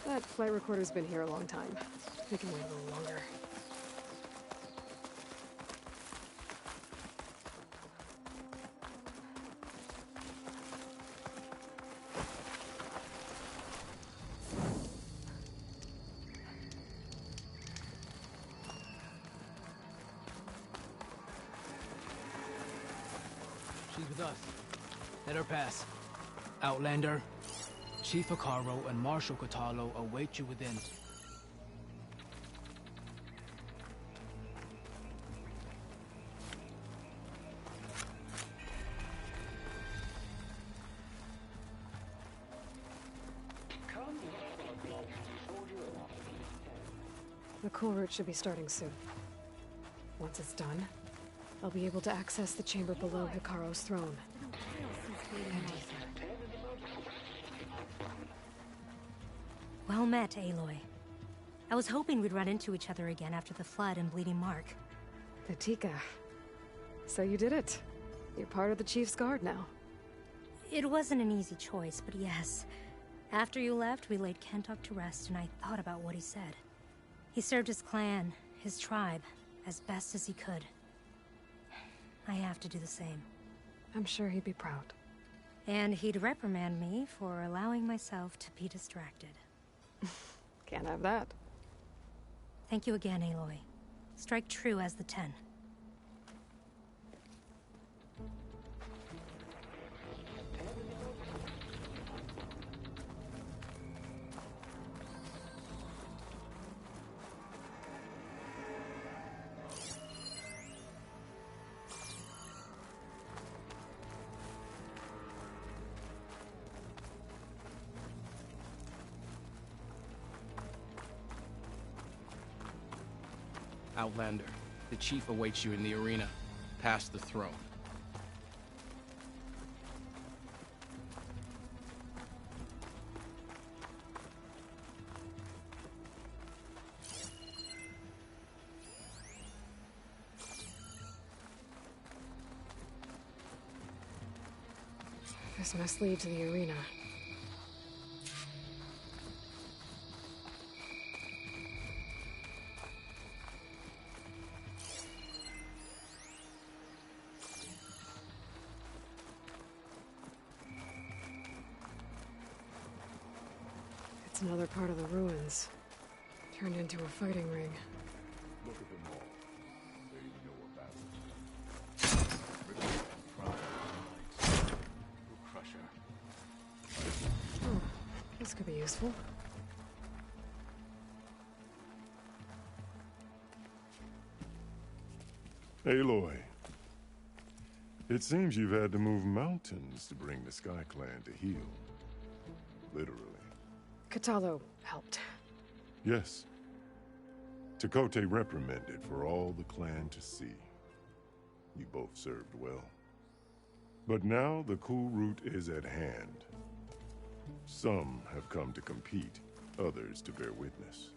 Speaker 6: That flight recorder's been here a long time. We can wait a little longer.
Speaker 9: She's with us. Let her pass. Outlander, Chief Acaro and Marshal Catalo await you within.
Speaker 6: The cool route should be starting soon. Once it's done, I'll be able to access the chamber below Hikaru's throne. And Ether.
Speaker 10: Well met, Aloy. I was hoping we'd run into each other again after the flood and Bleeding Mark.
Speaker 6: Natika. So you did it. You're part of the Chief's Guard now.
Speaker 10: It wasn't an easy choice, but yes. After you left, we laid Kentuck to rest, and I thought about what he said. He served his clan, his tribe, as best as he could. I have to do the same.
Speaker 6: I'm sure he'd be proud.
Speaker 10: And he'd reprimand me for allowing myself to be distracted.
Speaker 6: Can't have that.
Speaker 10: Thank you again, Aloy. Strike true as the 10.
Speaker 9: Outlander, the chief awaits you in the arena, past the throne.
Speaker 6: This must lead to the arena. It's another part of the ruins, turned into a fighting ring.
Speaker 11: Look at them all. They know about it. Crusher.
Speaker 6: Oh, this could be useful.
Speaker 11: Aloy. It seems you've had to move mountains to bring the Sky Clan to heel. Literally.
Speaker 6: Kotallo helped.
Speaker 11: Yes. Tekote reprimanded for all the clan to see. You both served well. But now the cool route is at hand. Some have come to compete, others to bear witness.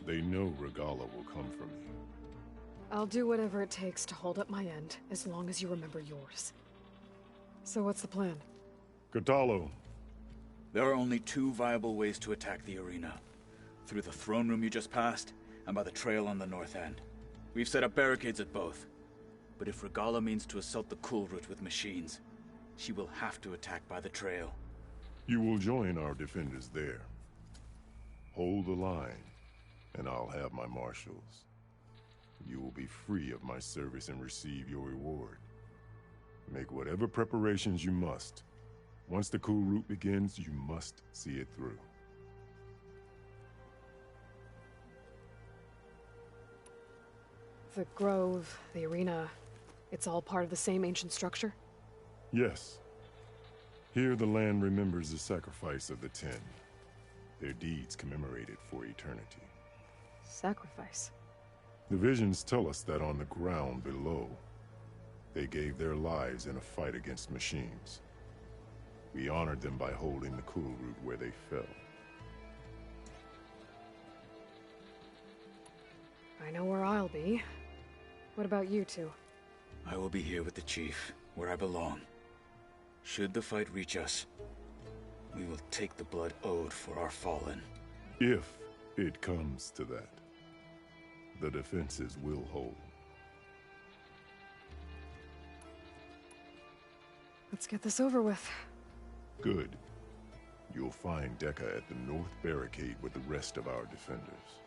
Speaker 11: They know Regala will come from you.
Speaker 6: I'll do whatever it takes to hold up my end, as long as you remember yours. So what's the plan?
Speaker 11: Kotallo.
Speaker 12: There are only two viable ways to attack the arena. Through the throne room you just passed, and by the trail on the north end. We've set up barricades at both. But if Regala means to assault the cool route with machines, she will have to attack by the trail.
Speaker 11: You will join our defenders there. Hold the line, and I'll have my marshals. You will be free of my service and receive your reward. Make whatever preparations you must. Once the cool route begins, you must see it through.
Speaker 6: The grove, the arena, it's all part of the same ancient structure?
Speaker 11: Yes. Here the land remembers the sacrifice of the 10. Their deeds commemorated for eternity.
Speaker 6: Sacrifice?
Speaker 11: The visions tell us that on the ground below, they gave their lives in a fight against machines. We honored them by holding the cool route where they fell.
Speaker 6: I know where I'll be. What about you two?
Speaker 12: I will be here with the chief, where I belong. Should the fight reach us, we will take the blood owed for our fallen.
Speaker 11: If it comes to that, the defenses will hold.
Speaker 6: Let's get this over with.
Speaker 11: Good. You'll find Dekka at the north barricade with the rest of our defenders.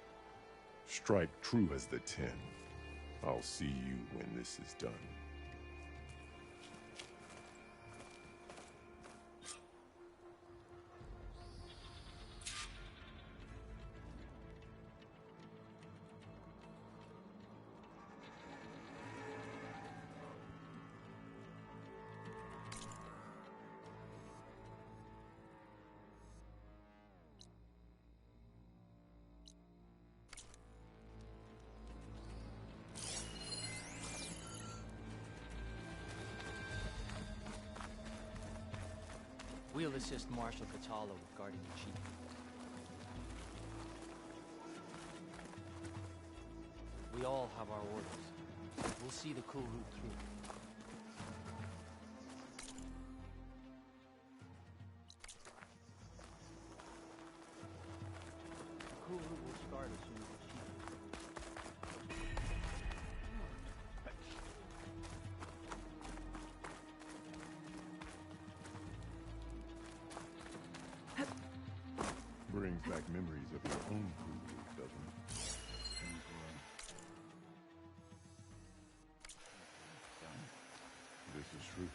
Speaker 11: Strike true as the 10. I'll see you when this is done.
Speaker 9: We'll assist Marshal Catalo with guarding the chief. We all have our orders. We'll see the cool route through. The cool route will start as soon as the chief is
Speaker 11: Brings back memories of your own cool route, doesn't it? This is true.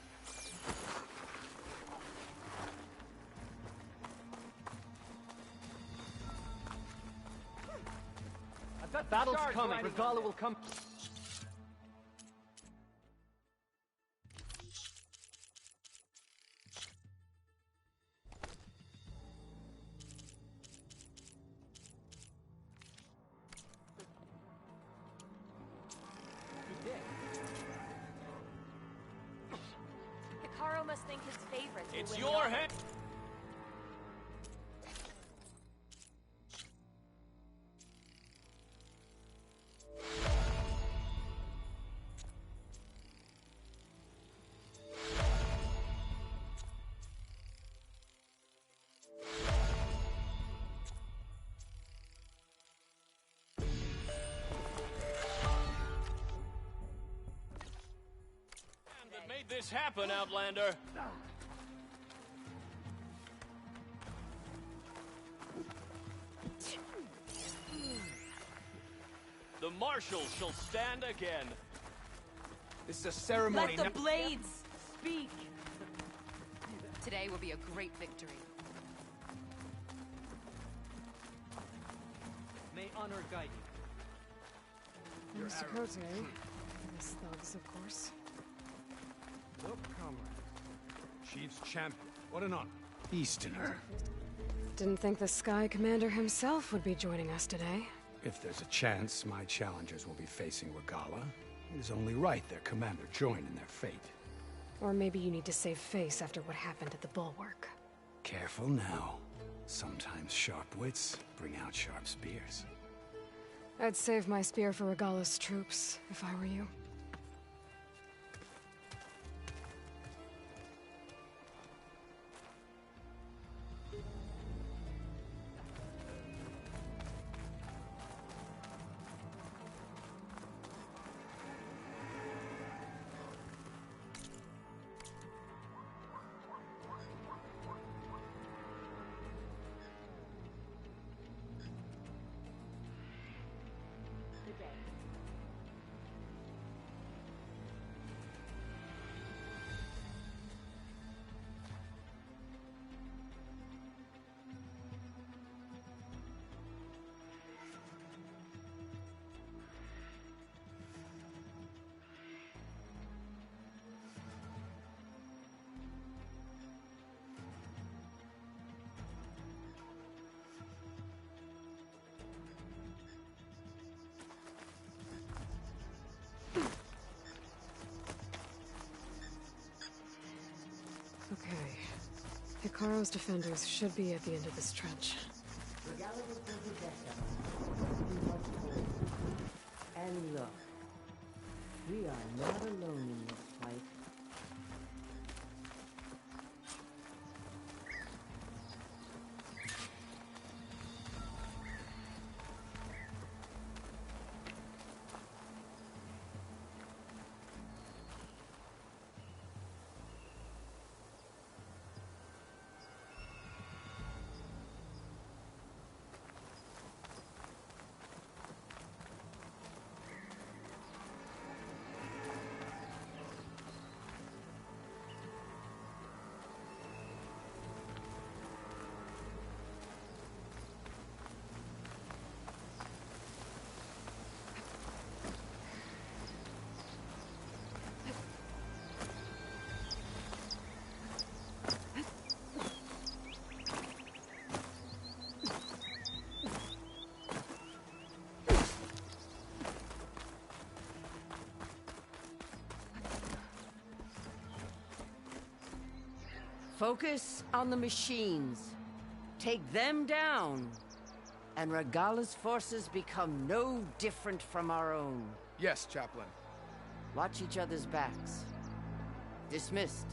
Speaker 9: I've got battles coming. Regala will come.
Speaker 4: Hikaru must think his favorites will
Speaker 2: It's
Speaker 4: win
Speaker 2: your
Speaker 4: the honor.
Speaker 2: hand. That made this happen, Outlander. The Marshal shall stand again.
Speaker 9: This is a ceremony.
Speaker 8: Let the blades speak.
Speaker 13: Today will be a great victory.
Speaker 9: May honor guide you.
Speaker 6: Mr. Cote. Miss thugs, of course.
Speaker 14: Look, comrade. Chief's champion. What an honor. Easterner.
Speaker 6: Didn't think the Sky Commander himself would be joining us today.
Speaker 14: If there's a chance my challengers will be facing Regala, it is only right their commander join in their fate.
Speaker 6: Or maybe you need to save face after what happened at the Bulwark.
Speaker 14: Careful now. Sometimes sharp wits bring out sharp spears.
Speaker 6: I'd save my spear for Regala's troops, if I were you. Okay. Hikaru's defenders should be at the end of this trench.
Speaker 15: And look, we are not alone in this fight. Focus on the machines. Take them down, and Regala's forces become no different from our own.
Speaker 16: Yes, Chaplain.
Speaker 15: Watch each other's backs. Dismissed.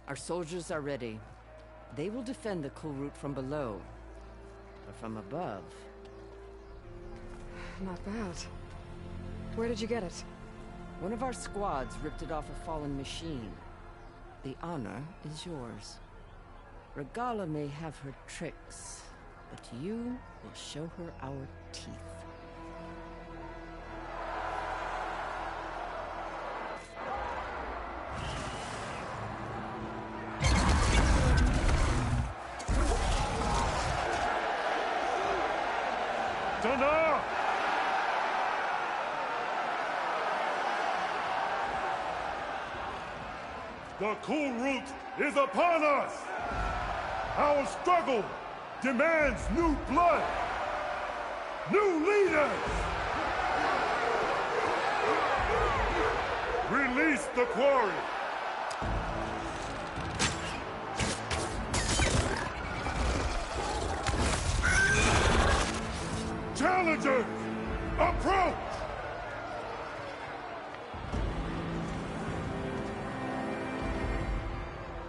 Speaker 15: Our soldiers are ready. They will defend the cool route from below. But from above...
Speaker 6: Not bad. Where did you get it?
Speaker 15: One of our squads ripped it off a fallen machine. The honor is yours. Regala may have her tricks, but you will show her our teeth.
Speaker 11: Thunder! The cool route is upon us! Our struggle demands new blood! New leaders! Release the quarry! Challengers, approach!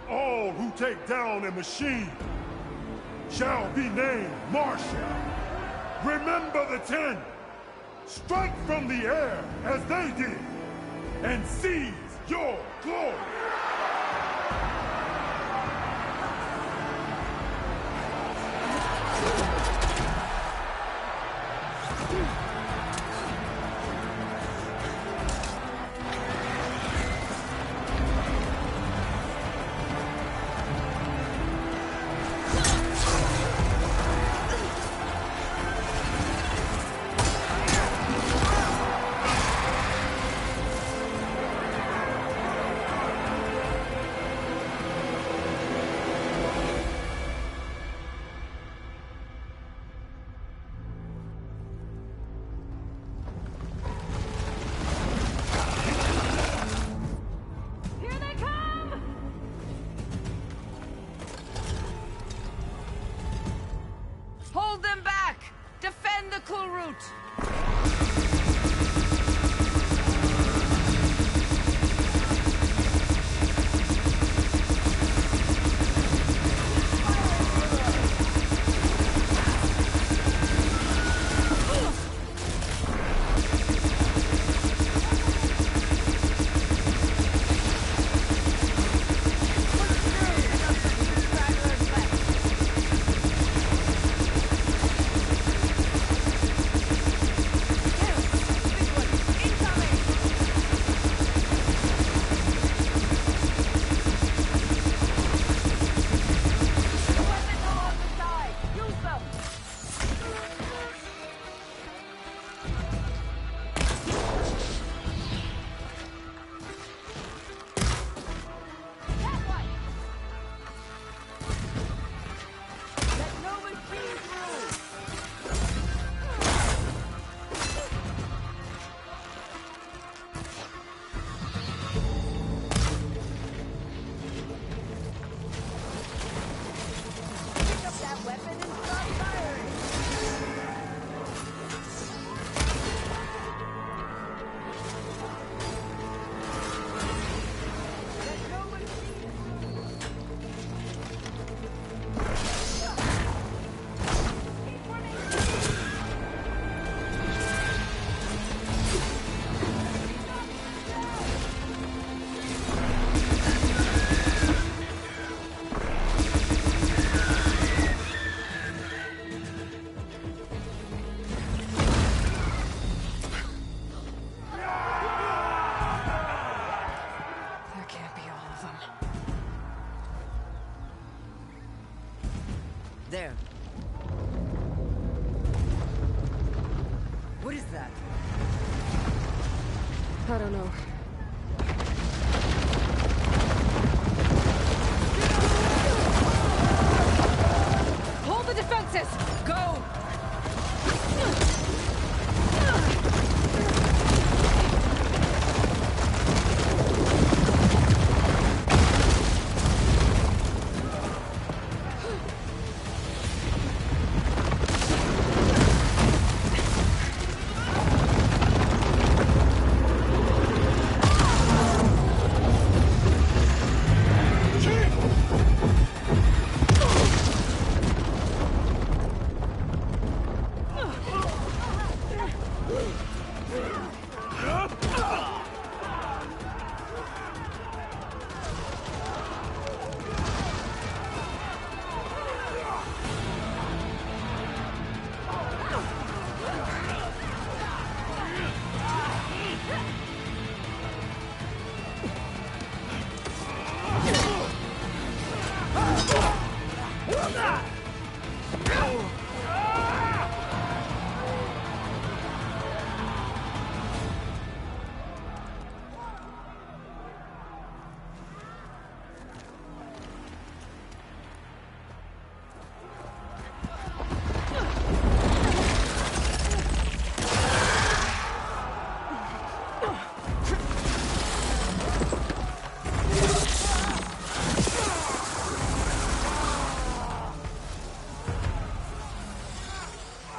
Speaker 11: All who take down a machine shall be named Marshal. Remember the 10. Strike from the air as they did, and seize your glory.
Speaker 15: Hold them back! Defend the cool route! There. What is that?
Speaker 6: I don't know.
Speaker 15: Hold the defenses! Go!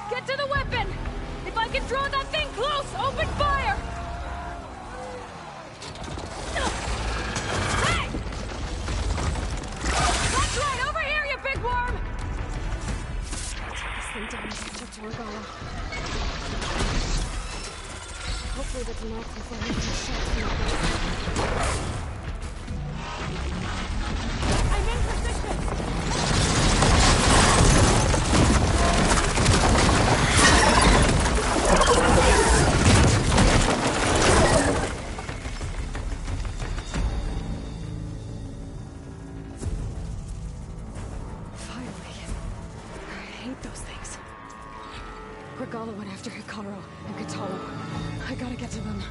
Speaker 1: Get to the weapon! If I can draw that thing close, open fire! Hey! That's right, over here, you big worm!
Speaker 6: This thing down to Regala. Hopefully that's enough before we can shut through.
Speaker 1: I'm in position!
Speaker 6: Regala went after Hikaru and Katalo. I gotta get to them.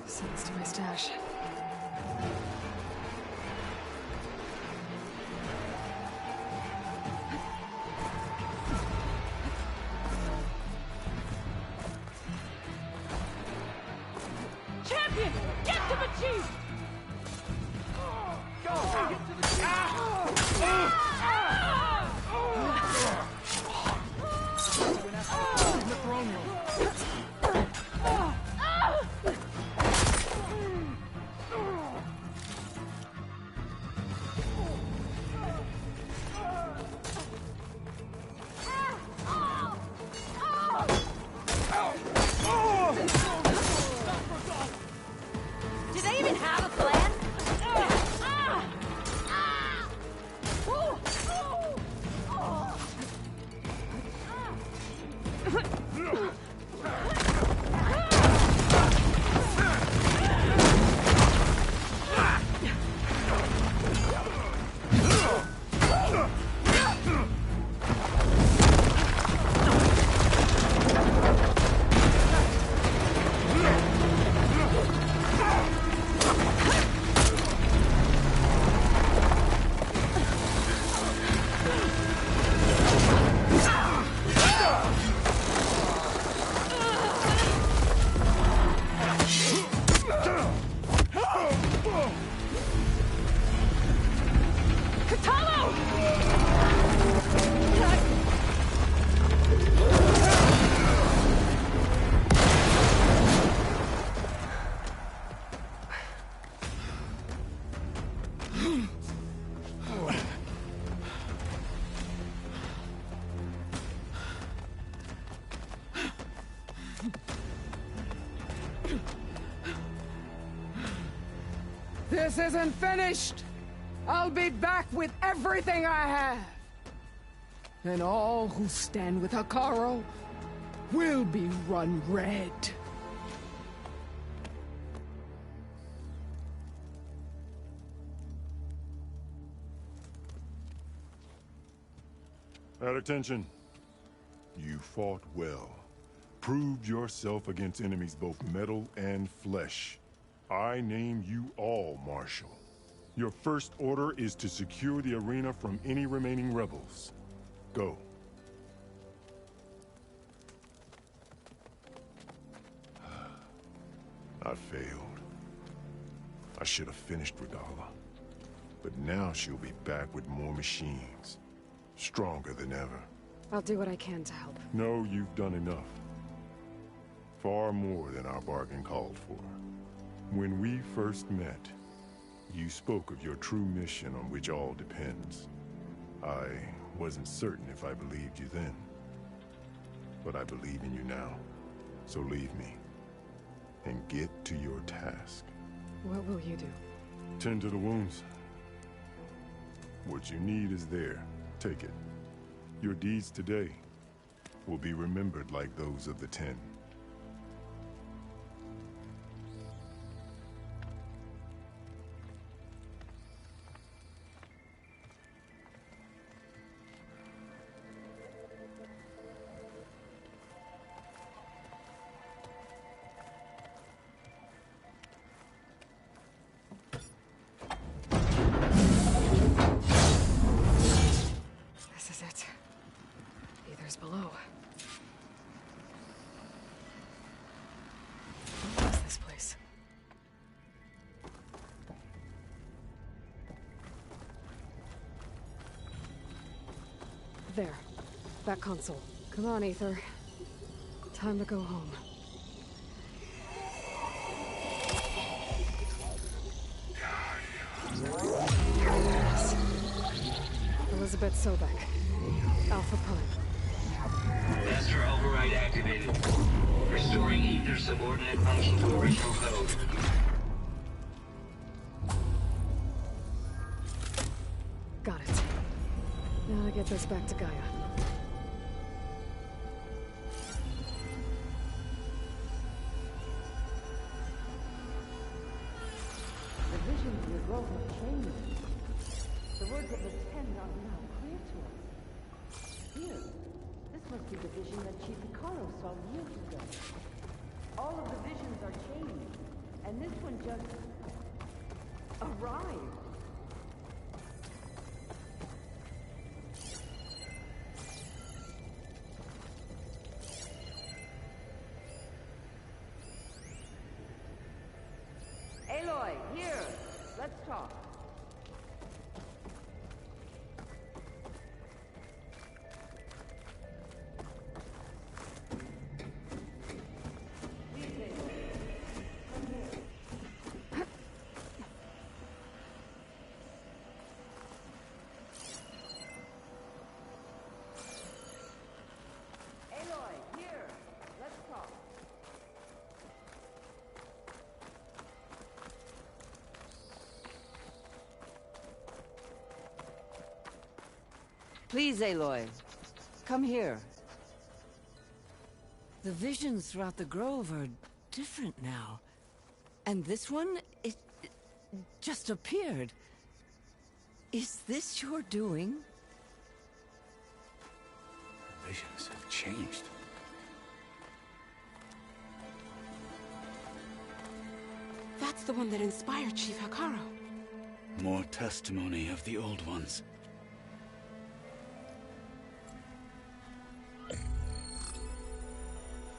Speaker 6: Sends to my stash.
Speaker 1: Champion! Get to the chief! Go! Get to the chief!
Speaker 9: In the throne room.
Speaker 1: Do they even have a plan?
Speaker 16: This isn't finished! I'll be back with everything I have! And all who stand with Hikaru will be run red.
Speaker 11: At attention. You fought well. Proved yourself against enemies both metal and flesh. I name you all Marshal. Your first order is to secure the arena from any remaining rebels. Go. I failed. I should have finished Regala. But now she'll be back with more machines. Stronger than ever.
Speaker 6: I'll do what I can to help.
Speaker 11: No, you've done enough. Far more than our bargain called for. When we first met, you spoke of your true mission on which all depends. I wasn't certain if I believed you then. but I believe in you now. So leave me, and get to your task.
Speaker 6: What will you do?
Speaker 11: Tend to the wounds. What you need is there. Take it. Your deeds today will be remembered like those of the 10.
Speaker 6: This is it. Ether's below. What is this place? There. That console. Come on, Ether. Time to go home. Yes. Elizabeth Sobek. Alpha Prime.
Speaker 17: Master override activated. Restoring ether subordinate function to original code.
Speaker 6: Got it. Now to get this back to Gaia.
Speaker 15: The visions in the grove have changed. The words of the 10 are now clear to us. Here, this must be the vision that Chief Hikaru saw years ago. All of the visions are changed, and this one just arrived. Aloy, here. Let's talk. Aloy, here. Let's talk. Please, Aloy. Come here. The visions throughout the grove are different now. And this one, it just appeared. Is this your doing?
Speaker 12: Visions have changed.
Speaker 18: That's the one that inspired Chief Hikaru.
Speaker 12: More testimony of the old ones.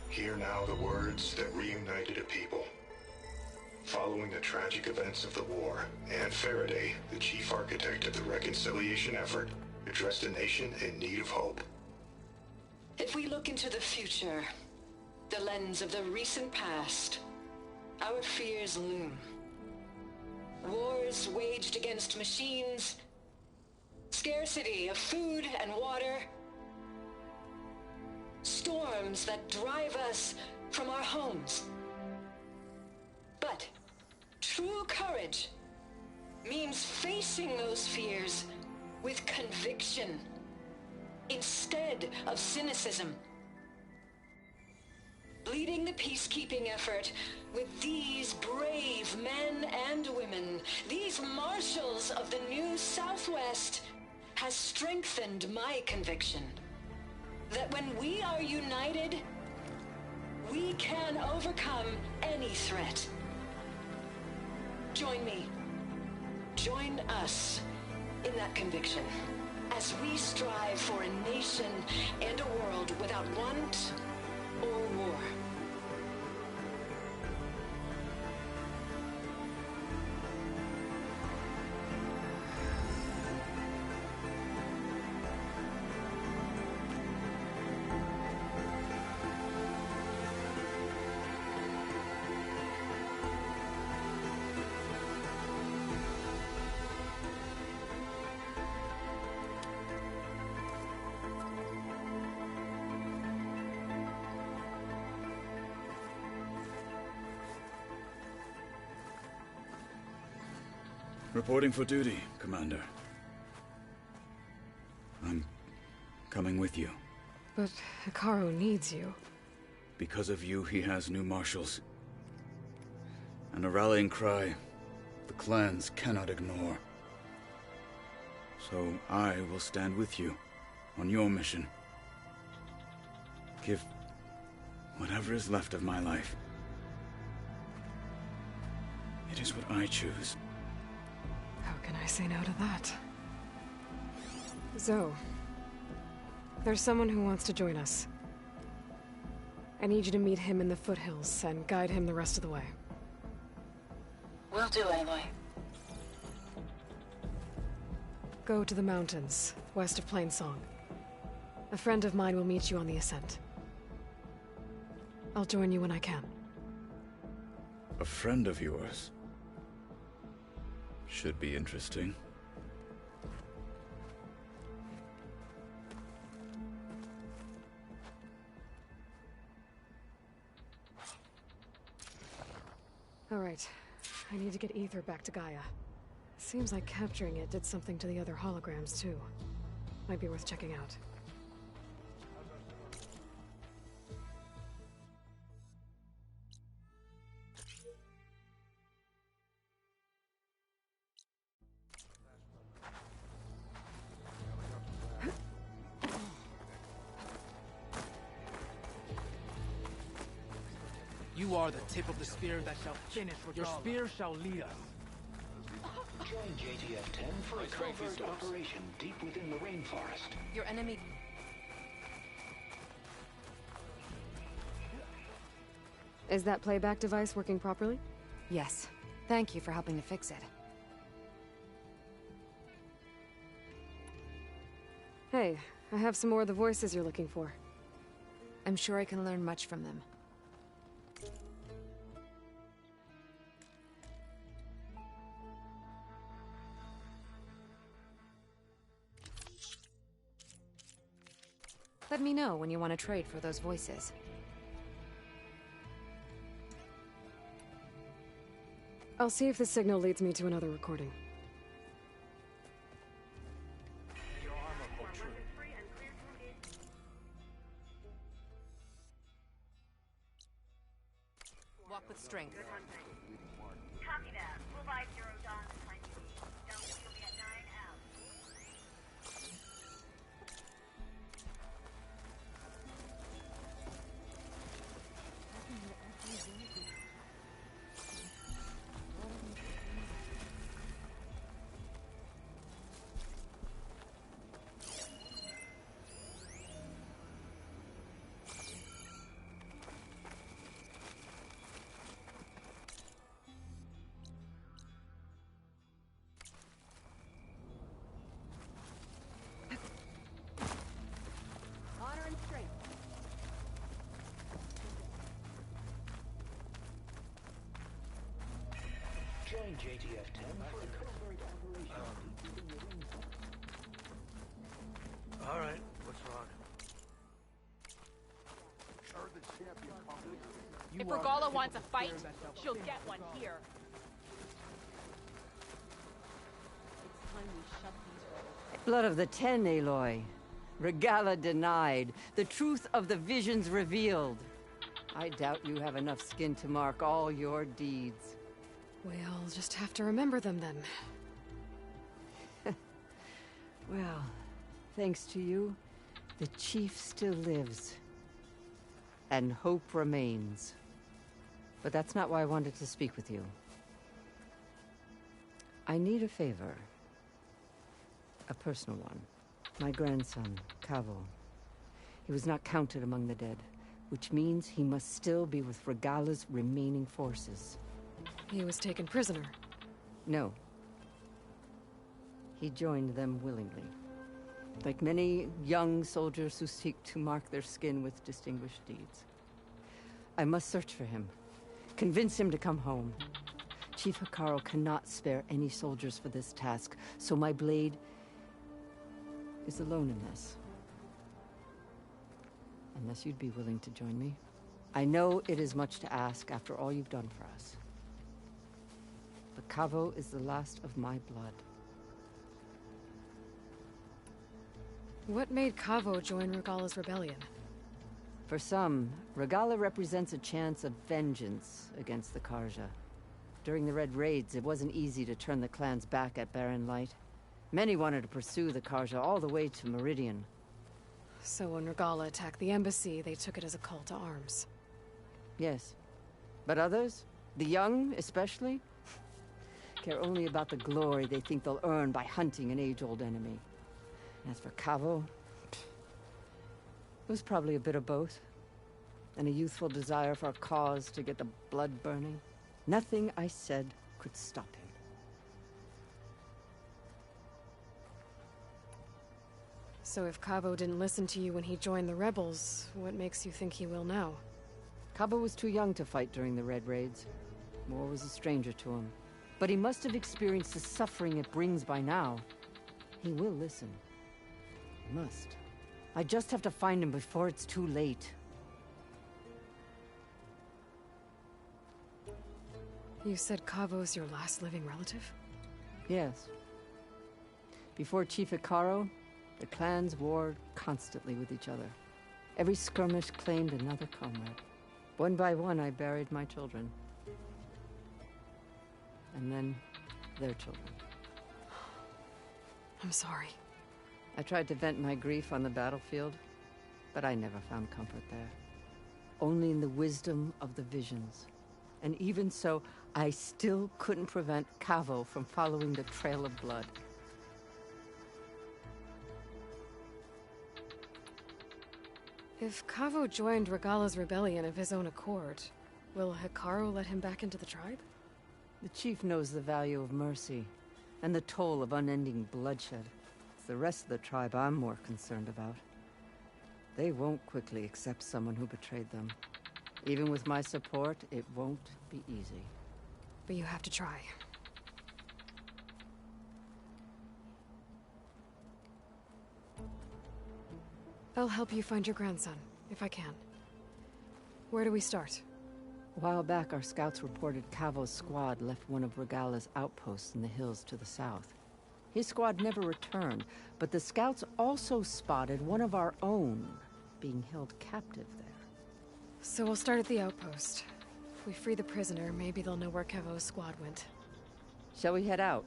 Speaker 19: Hear now the words that reunited a people. Following the tragic events of the war, Anne Faraday, the chief architect of the reconciliation effort, addressed a nation in need of hope.
Speaker 20: If we look into the future, the lens of the recent past, our fears loom. Wars waged against machines, scarcity of food and water, storms that drive us from our homes. But true courage means facing those fears with conviction instead of cynicism. Leading the peacekeeping effort with these brave men and women, these marshals of the new Southwest, has strengthened my conviction that when we are united, we can overcome any threat. Join me. Join us in that conviction as we strive for a nation and a world without want or war.
Speaker 12: Reporting for duty, Commander. I'm coming with you.
Speaker 6: But Hikaru needs you.
Speaker 12: Because of you, he has new marshals. And a rallying cry the clans cannot ignore. So I will stand with you on your mission. Give whatever is left of my life. It is what I choose.
Speaker 6: How can I say no to that? Zoe, there's someone who wants to join us. I need you to meet him in the foothills and guide him the rest of the way.
Speaker 20: Will do, Aloy.
Speaker 6: Go to the mountains, west of Plainsong. A friend of mine will meet you on the ascent. I'll join you when I can.
Speaker 12: A friend of yours? Should be interesting.
Speaker 6: All right. I need to get Ether back to Gaia. Seems like capturing it did something to the other holograms, too. Might be worth checking out.
Speaker 9: You are the tip of the spear that shall finish Regala. Your spear shall lead us.
Speaker 17: Join JTF-10 for a covert operation deep within the rainforest.
Speaker 13: Your enemy...
Speaker 6: Is that playback device working properly?
Speaker 13: Yes. Thank you for helping to fix it.
Speaker 6: Hey, I have some more of the voices you're looking for.
Speaker 13: I'm sure I can learn much from them. Let me know when you want to trade for those voices.
Speaker 6: I'll see if the signal leads me to another recording.
Speaker 13: Walk with strength.
Speaker 21: Copy that. We'll buy Zero Dawn the time you need. Don't think you'll be at 9 out.
Speaker 13: Honor and strength.
Speaker 17: Join JTF-10 for a covert operation.
Speaker 22: All right, what's wrong?
Speaker 8: If Regala wants a fight, she'll get one here.
Speaker 15: It's time we shut these roads. Blood of the Ten, Aloy. Regala denied. The truth of the visions revealed. I doubt you have enough skin to mark all your deeds.
Speaker 6: We'll just have to remember them then.
Speaker 15: Well, thanks to you, the Chief still lives. And hope remains. But that's not why I wanted to speak with you. I need a favor. A personal one. My grandson, Cavo. He was not counted among the dead, which means he must still be with Regala's remaining forces.
Speaker 6: He was taken prisoner.
Speaker 15: No. He joined them willingly. Like many young soldiers who seek to mark their skin with distinguished deeds. I must search for him. Convince him to come home. Chief Hikaru cannot spare any soldiers for this task, so my blade is alone in this. Unless you'd be willing to join me. I know it is much to ask after all you've done for us. but Kavo is the last of my blood.
Speaker 6: What made Kavo join Regala's rebellion?
Speaker 15: For some, Regala represents a chance of vengeance against the Karja. During the Red Raids, it wasn't easy to turn the clans back at Barren Light. Many wanted to pursue the Karja all the way to Meridian.
Speaker 6: So when Regala attacked the embassy, they took it as a call to arms.
Speaker 15: Yes. But others, the young especially, care only about the glory they think they'll earn by hunting an age-old enemy. As for Kavo, it was probably a bit of both. And a youthful desire for a cause to get the blood burning. Nothing I said could stop him.
Speaker 6: So if Kavo didn't listen to you when he joined the rebels, what makes you think he will now?
Speaker 15: Kavo was too young to fight during the Red Raids. War was a stranger to him. But he must have experienced the suffering it brings by now. He will listen. He must. I just have to find him before it's too late.
Speaker 6: You said Kavo's your last living relative?
Speaker 15: Yes. Before Chief Hikaru, the clans warred constantly with each other. Every skirmish claimed another comrade. One by one, I buried my children. And then, their children.
Speaker 6: I'm sorry.
Speaker 15: I tried to vent my grief on the battlefield, but I never found comfort there. Only in the wisdom of the visions. And even so, I still couldn't prevent Kavo from following the trail of blood.
Speaker 6: If Kavo joined Regala's rebellion of his own accord, will Hikaru let him back into the tribe?
Speaker 15: The chief knows the value of mercy, and the toll of unending bloodshed. It's the rest of the tribe I'm more concerned about. They won't quickly accept someone who betrayed them. Even with my support, it won't be easy.
Speaker 6: But you have to try. I'll help you find your grandson, if I can. Where do we start?
Speaker 15: A while back, our scouts reported Kavo's squad left one of Regala's outposts in the hills to the south. His squad never returned, but the scouts also spotted one of our own being held captive there.
Speaker 6: So we'll start at the outpost. If we free the prisoner, maybe they'll know where Kavo's squad went.
Speaker 15: Shall we head out?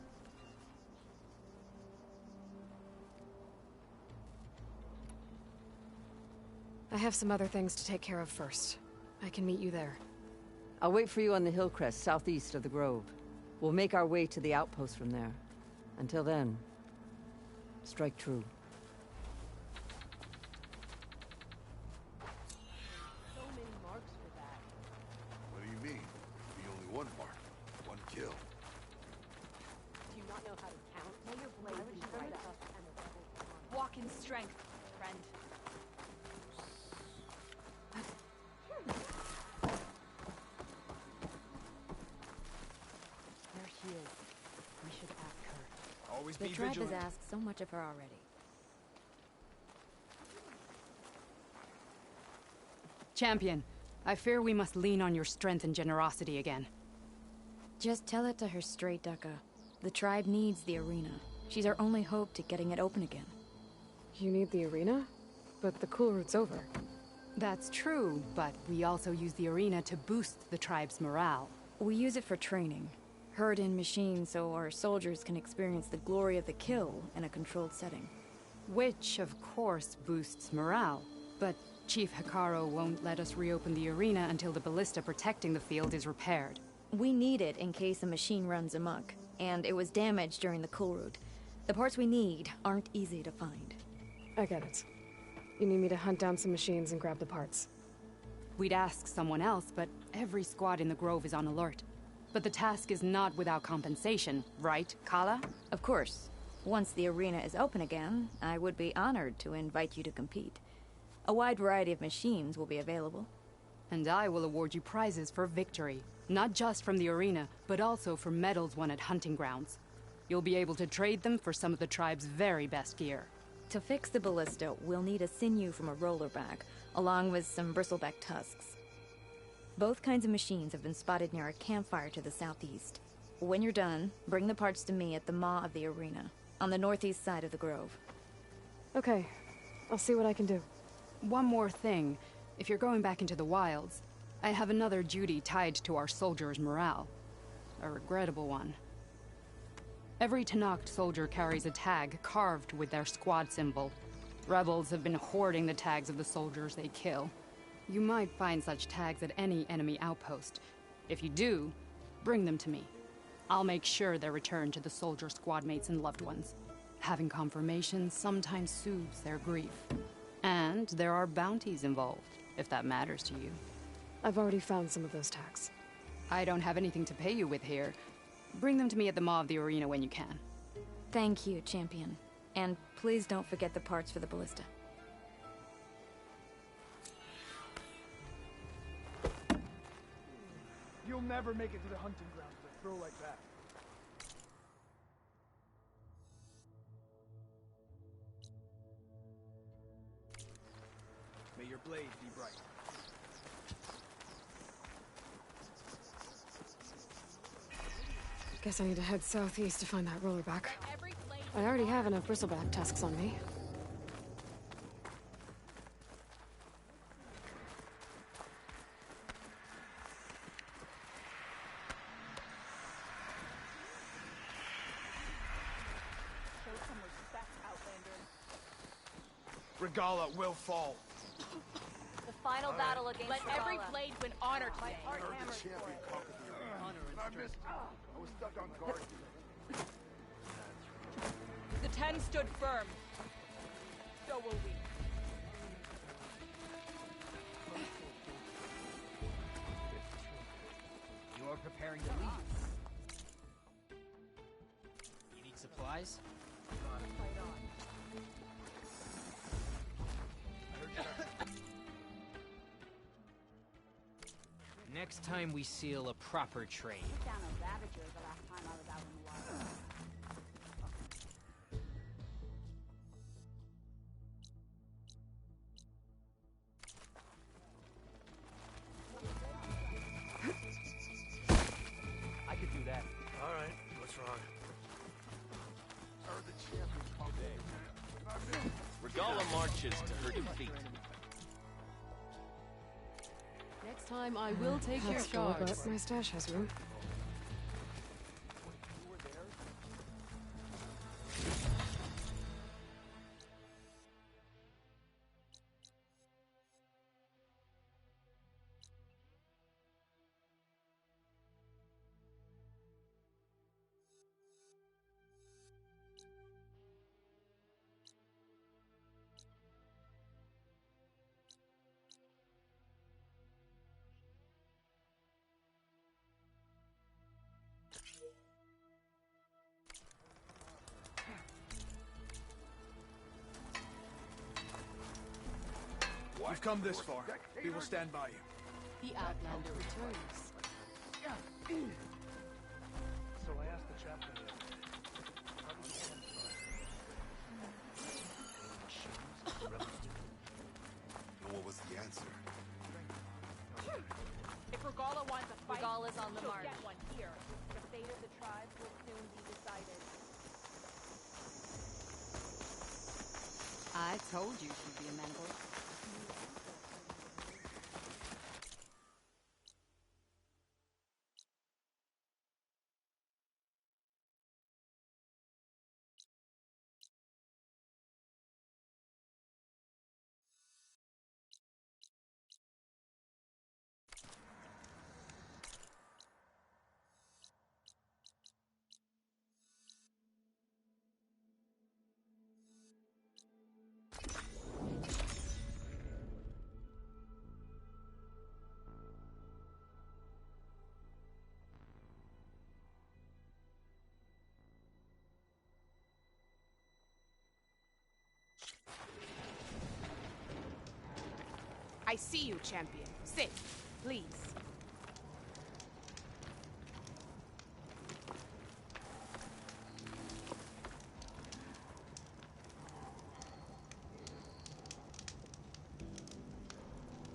Speaker 6: I have some other things to take care of first. I can meet you there.
Speaker 15: I'll wait for you on the hill crest southeast of the grove. We'll make our way to the outpost from there. Until then, strike true.
Speaker 5: So many marks for that. What do you mean? The only one mark. One kill.
Speaker 18: Do you not know how to count? May your blade be right up and the rebels.
Speaker 13: Walk in strength, friend.
Speaker 18: There she is. We should ask her.
Speaker 2: Always
Speaker 7: The
Speaker 2: be
Speaker 7: tribe
Speaker 2: vigilant.
Speaker 7: has asked so much of her already.
Speaker 8: Champion, I fear we must lean on your strength and generosity again.
Speaker 7: Just tell it to her straight, Ducka. The tribe needs the arena. She's our only hope to getting it open again.
Speaker 6: You need the arena? But the cool route's over.
Speaker 8: That's true, but we also use the arena to boost the tribe's morale.
Speaker 7: We use it for training. Herd in machines so our soldiers can experience the glory of the kill in a controlled setting.
Speaker 8: Which, of course, boosts morale. But Chief Hikaru won't let us reopen the arena until the ballista protecting the field is repaired.
Speaker 7: We need it in case a machine runs amok, and it was damaged during the cool route. The parts we need aren't easy to find.
Speaker 6: I get it. You need me to hunt down some machines and grab the parts.
Speaker 8: We'd ask someone else, but every squad in the Grove is on alert. But the task is not without compensation, right, Kala?
Speaker 7: Of course. Once the arena is open again, I would be honored to invite you to compete. A wide variety of machines will be available.
Speaker 8: And I will award you prizes for victory. Not just from the arena, but also for medals won at hunting grounds. You'll be able to trade them for some of the tribe's very best gear.
Speaker 7: To fix the ballista, we'll need a sinew from a rollerback, along with some bristleback tusks. Both kinds of machines have been spotted near a campfire to the southeast. When you're done, bring the parts to me at the maw of the arena, on the northeast side of the grove.
Speaker 6: Okay. I'll see what I can do.
Speaker 8: One more thing. If you're going back into the wilds, I have another duty tied to our soldiers' morale. A regrettable one. Every Tenakth soldier carries a tag carved with their squad symbol. Rebels have been hoarding the tags of the soldiers they kill. You might find such tags at any enemy outpost. If you do, bring them to me. I'll make sure they're returned to the soldier squad mates and loved ones. Having confirmation sometimes soothes their grief. And there are bounties involved, if that matters to you.
Speaker 6: I've already found some of those tags.
Speaker 8: I don't have anything to pay you with here. Bring them to me at the maw of the arena when you can.
Speaker 7: Thank you, champion. And please don't forget the parts for the Ballista.
Speaker 3: You'll never make it to the hunting grounds with a throw like that.
Speaker 9: May your blade be bright.
Speaker 6: Guess I need to head southeast to find that rollerback. I already have enough bristleback tusks on me.
Speaker 3: Regala will fall.
Speaker 13: The final battle against
Speaker 18: Let every
Speaker 13: Regala.
Speaker 18: blade win honor today.
Speaker 3: I heard the champion conquered the arena, and I missed it. I was stuck on guard.
Speaker 18: The 10 stood firm. So will we.
Speaker 9: You are preparing to leave. You need supplies? Next time we seal a proper trade.
Speaker 18: Down a Ravager the last time I was out in the wild.
Speaker 9: I could do that.
Speaker 22: All right, what's wrong?
Speaker 3: I heard the champion conquered the arena, and I missed it.
Speaker 2: Regala marches to her defeat.
Speaker 1: Next time I will take your
Speaker 6: Let's go,
Speaker 1: shards.
Speaker 6: but my stash has room.
Speaker 3: You've come this far. We will stand by you.
Speaker 1: The Outlander returns.
Speaker 3: So I asked the chaplain how did you end
Speaker 5: And what was the answer?
Speaker 18: If Regala wants a fight,
Speaker 13: Regala's on the
Speaker 18: she'll
Speaker 13: march.
Speaker 18: get one here. The fate of the tribes will soon be decided.
Speaker 8: I told you she'd be amenable.
Speaker 18: I see you, champion. Sit, please.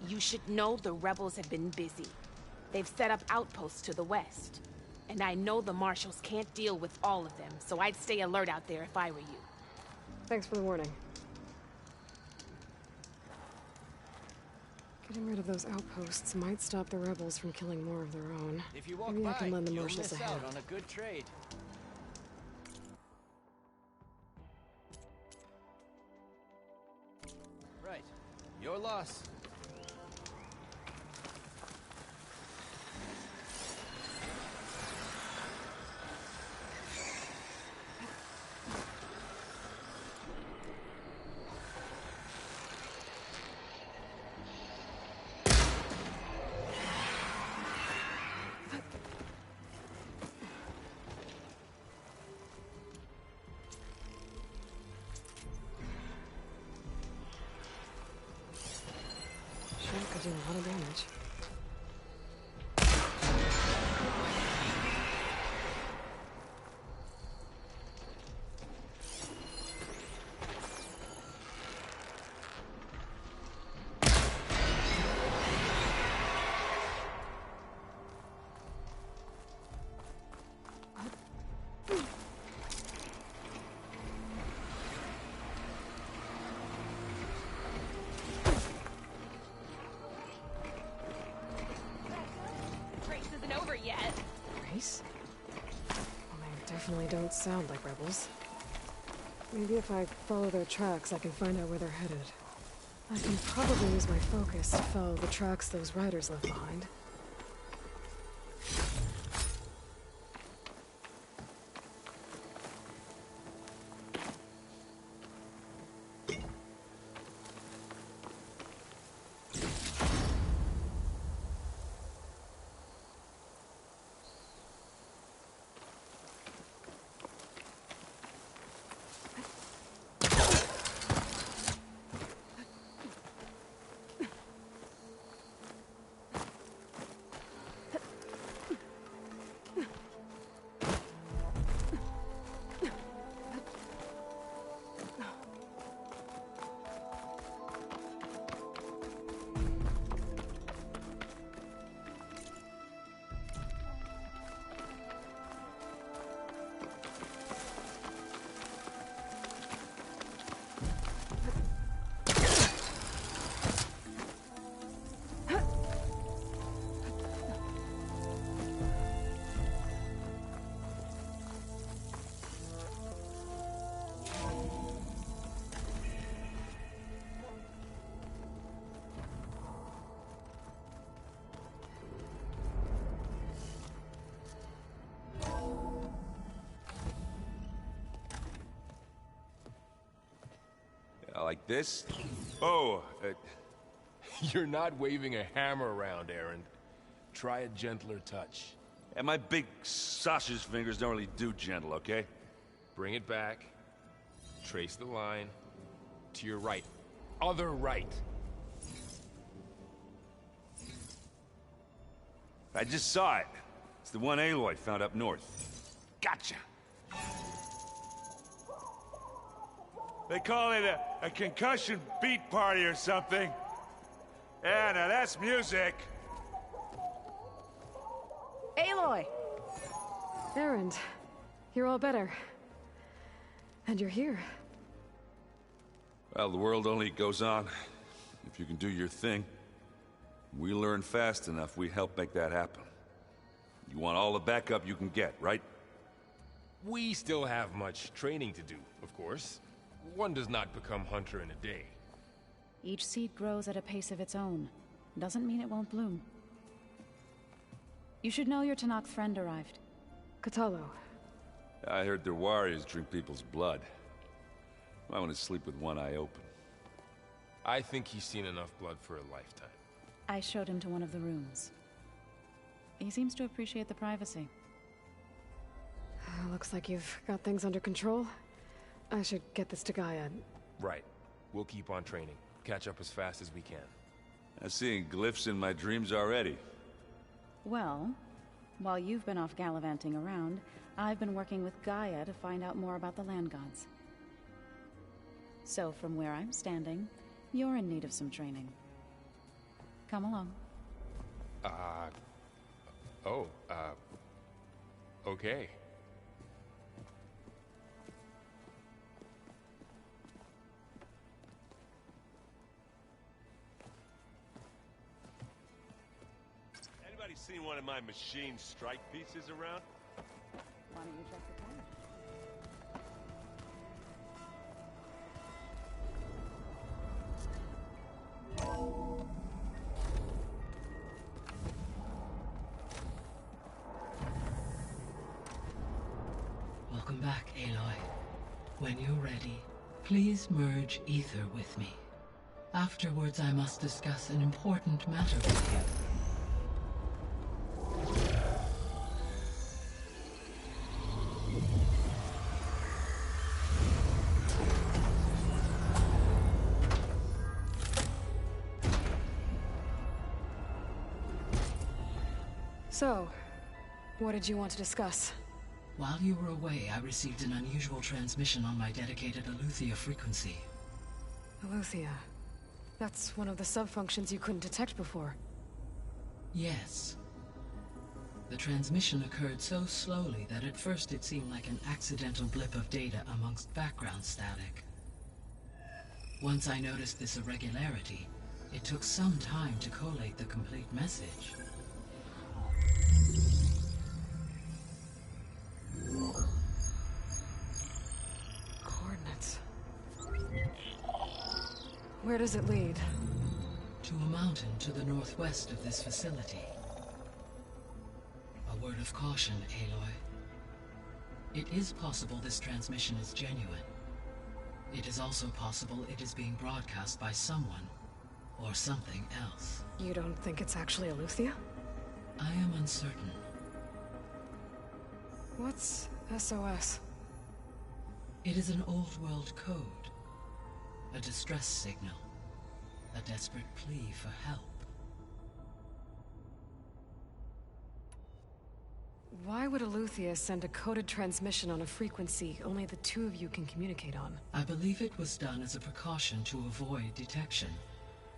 Speaker 18: You should know the rebels have been busy. They've set up outposts to the west.
Speaker 4: And I know the marshals can't deal with all of them, so I'd stay alert out there if I were you.
Speaker 6: Thanks for the warning. Getting rid of those outposts might stop the rebels from killing more of their own.
Speaker 2: If you walk
Speaker 6: Maybe I
Speaker 2: by,
Speaker 6: can lend the
Speaker 2: you'll
Speaker 6: marshals a
Speaker 2: miss
Speaker 6: hand.
Speaker 2: out on a good trade. Right. Your loss.
Speaker 6: Sure could do a lot of damage.
Speaker 4: Race isn't over yet.
Speaker 6: Race? Well, they definitely don't sound like rebels. Maybe if I follow their tracks, I can find out where they're headed. I can probably use my focus to follow the tracks those riders left behind.
Speaker 10: Like this? Oh,
Speaker 23: You're not waving a hammer around, Aaron. Try a gentler touch.
Speaker 10: and my big sausage fingers don't really do gentle, okay?
Speaker 23: Bring it back. Trace the line. To your right. Other right.
Speaker 10: I just saw it. It's the one Aloy found up north. Gotcha! They call it a concussion beat party or something. Yeah, now that's music.
Speaker 6: Aloy! Erend, you're all better. And you're here.
Speaker 10: Well, the world only goes on if you can do your thing. We learn fast enough, we help make that happen. You want all the backup you can get, right?
Speaker 23: We still have much training to do, of course. One does not become hunter in a day.
Speaker 7: Each seed grows at a pace of its own. Doesn't mean it won't bloom. You should know your Tanakh friend arrived.
Speaker 6: Katalo.
Speaker 10: I heard their warriors drink people's blood. I want to sleep with one eye open.
Speaker 23: I think he's seen enough blood for a lifetime.
Speaker 7: I showed him to one of the rooms. He seems to appreciate the privacy.
Speaker 6: Looks like you've got things under control. I should get this to Gaia.
Speaker 23: Right. We'll keep on training. Catch up as fast as we can.
Speaker 10: I'm seeing glyphs in my dreams already.
Speaker 7: Well, while you've been off gallivanting around, I've been working with Gaia to find out more about the land gods. So from where I'm standing, you're in need of some training. Come along.
Speaker 23: Okay.
Speaker 11: Anybody seen one of my machine strike pieces around?
Speaker 18: Why don't you check the camera?
Speaker 14: Welcome back, Aloy. When you're ready, please merge ether with me. Afterwards, I must discuss an important matter with you.
Speaker 6: So, what did you want to discuss?
Speaker 14: While you were away, I received an unusual transmission on my dedicated Aletheia frequency.
Speaker 6: Aletheia. That's one of the sub-functions you couldn't detect before.
Speaker 14: Yes. The transmission occurred so slowly that at first it seemed like an accidental blip of data amongst background static. Once I noticed this irregularity, it took some time to collate the complete message.
Speaker 6: Coordinates. Where does it lead?
Speaker 14: To a mountain to the northwest of this facility. A word of caution, Aloy. It is possible this transmission is genuine. It is also possible it is being broadcast by someone or something else.
Speaker 6: You don't think it's actually Aletheia?
Speaker 14: I am uncertain.
Speaker 6: What's SOS?
Speaker 14: It is an old world code. A distress signal. A desperate plea for help.
Speaker 6: Why would Aletheia send a coded transmission on a frequency only the two of you can communicate on?
Speaker 14: I believe it was done as a precaution to avoid detection,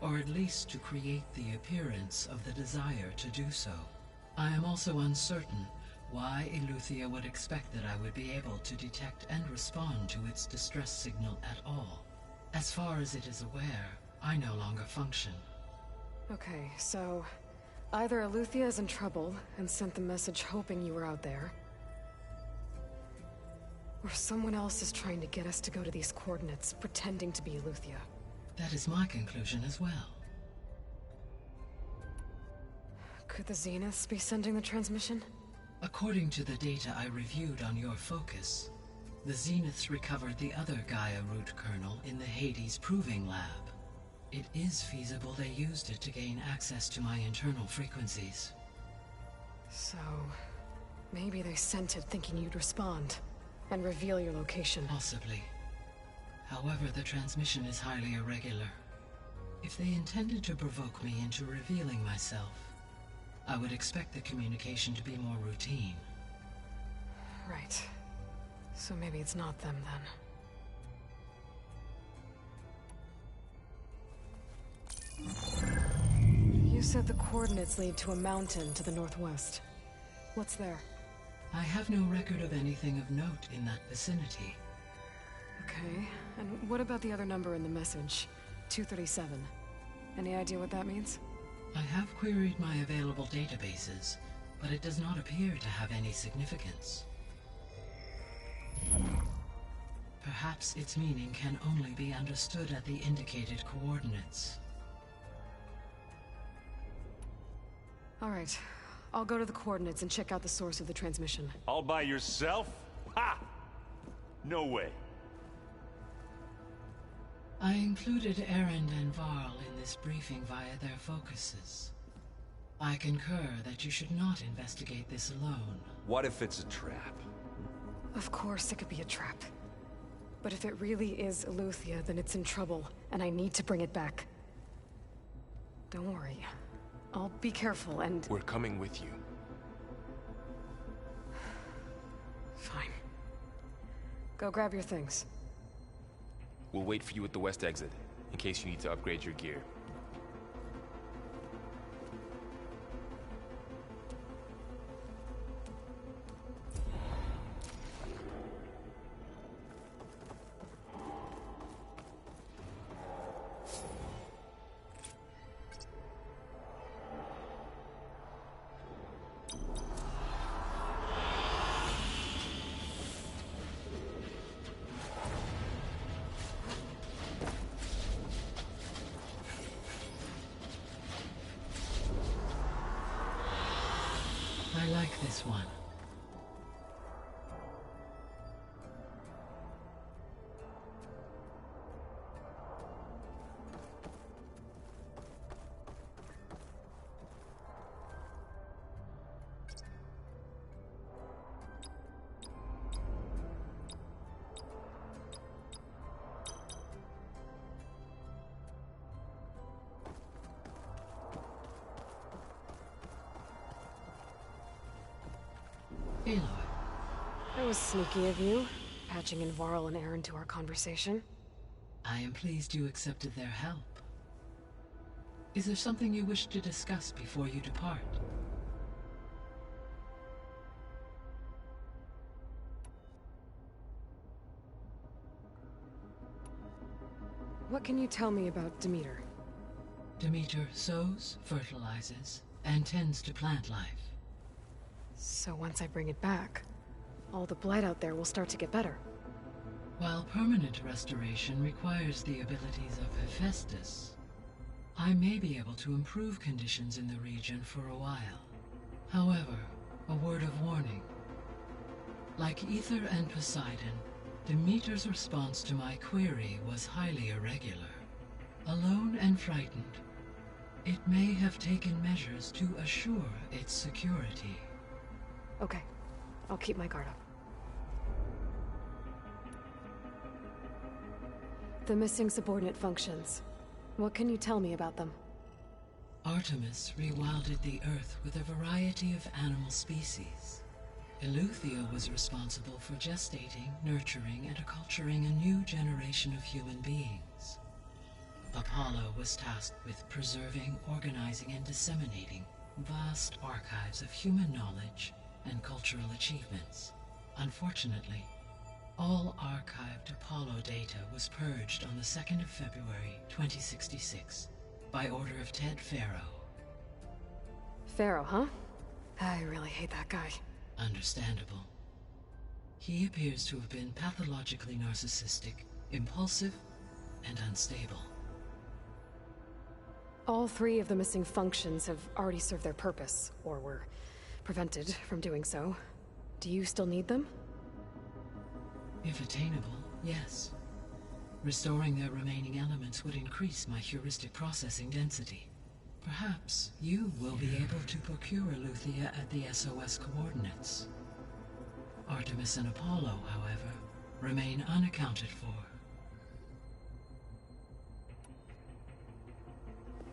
Speaker 14: or at least to create the appearance of the desire to do so. I am also uncertain why Aletheia would expect that I would be able to detect and respond to its distress signal at all. As far as it is aware, I no longer function.
Speaker 6: Okay, so either Aletheia is in trouble and sent the message hoping you were out there, or someone else is trying to get us to go to these coordinates, pretending to be Aletheia.
Speaker 14: That is my conclusion as well.
Speaker 6: Could the Zeniths be sending the transmission?
Speaker 14: According to the data I reviewed on your focus, the Zeniths recovered the other Gaia root kernel in the Hades Proving Lab. It is feasible they used it to gain access to my internal frequencies.
Speaker 6: So, maybe they sent it thinking you'd respond and reveal your location.
Speaker 14: Possibly. However, the transmission is highly irregular. If they intended to provoke me into revealing myself, I would expect the communication to be more routine.
Speaker 6: Right. So maybe it's not them then. You said the coordinates lead to a mountain to the northwest. What's there?
Speaker 14: I have no record of anything of note in that vicinity.
Speaker 6: Okay, and what about the other number in the message? 237. Any idea what that means?
Speaker 14: I have queried my available databases, but it does not appear to have any significance. Perhaps its meaning can only be understood at the indicated coordinates.
Speaker 6: All right, I'll go to the coordinates and check out the source of the transmission.
Speaker 11: All by yourself? Ha! No way.
Speaker 14: I included Erend and Varl in this briefing via their focuses. I concur that you should not investigate this alone.
Speaker 10: What if it's a trap?
Speaker 6: Of course it could be a trap. But if it really is Aletheia, then it's in trouble, and I need to bring it back. Don't worry. I'll be careful and...
Speaker 23: We're coming with you.
Speaker 6: Fine. Go grab your things.
Speaker 23: We'll wait for you at the west exit, in case you need to upgrade your gear.
Speaker 14: I like this one. Aloy.
Speaker 6: That was sneaky of you, patching in Varl and Aaron to our conversation.
Speaker 14: I am pleased you accepted their help. Is there something you wish to discuss before you depart?
Speaker 6: What can you tell me about Demeter?
Speaker 14: Demeter sows, fertilizes, and tends to plant life.
Speaker 6: So once I bring it back, all the blight out there will start to get better.
Speaker 14: While permanent restoration requires the abilities of Hephaestus, I may be able to improve conditions in the region for a while. However, a word of warning. Like Ether and Poseidon, Demeter's response to my query was highly irregular. Alone and frightened, it may have taken measures to assure its security.
Speaker 6: Okay, I'll keep my guard up. The missing subordinate functions. What can you tell me about them?
Speaker 14: Artemis rewilded the Earth with a variety of animal species. Eleuthia was responsible for gestating, nurturing, and acculturating a new generation of human beings. Apollo was tasked with preserving, organizing, and disseminating vast archives of human knowledge and cultural achievements. Unfortunately, all archived Apollo data was purged on the 2nd of February, 2066, by order of Ted Faro.
Speaker 6: Faro, huh? I really hate that guy.
Speaker 14: Understandable. He appears to have been pathologically narcissistic, impulsive, and unstable.
Speaker 6: All three of the missing functions have already served their purpose, or were prevented from doing so. Do you still need them?
Speaker 14: If attainable, yes. Restoring their remaining elements would increase my heuristic processing density. Perhaps you will be able to procure Eleuthia at the SOS coordinates. Artemis and Apollo, however, remain unaccounted for.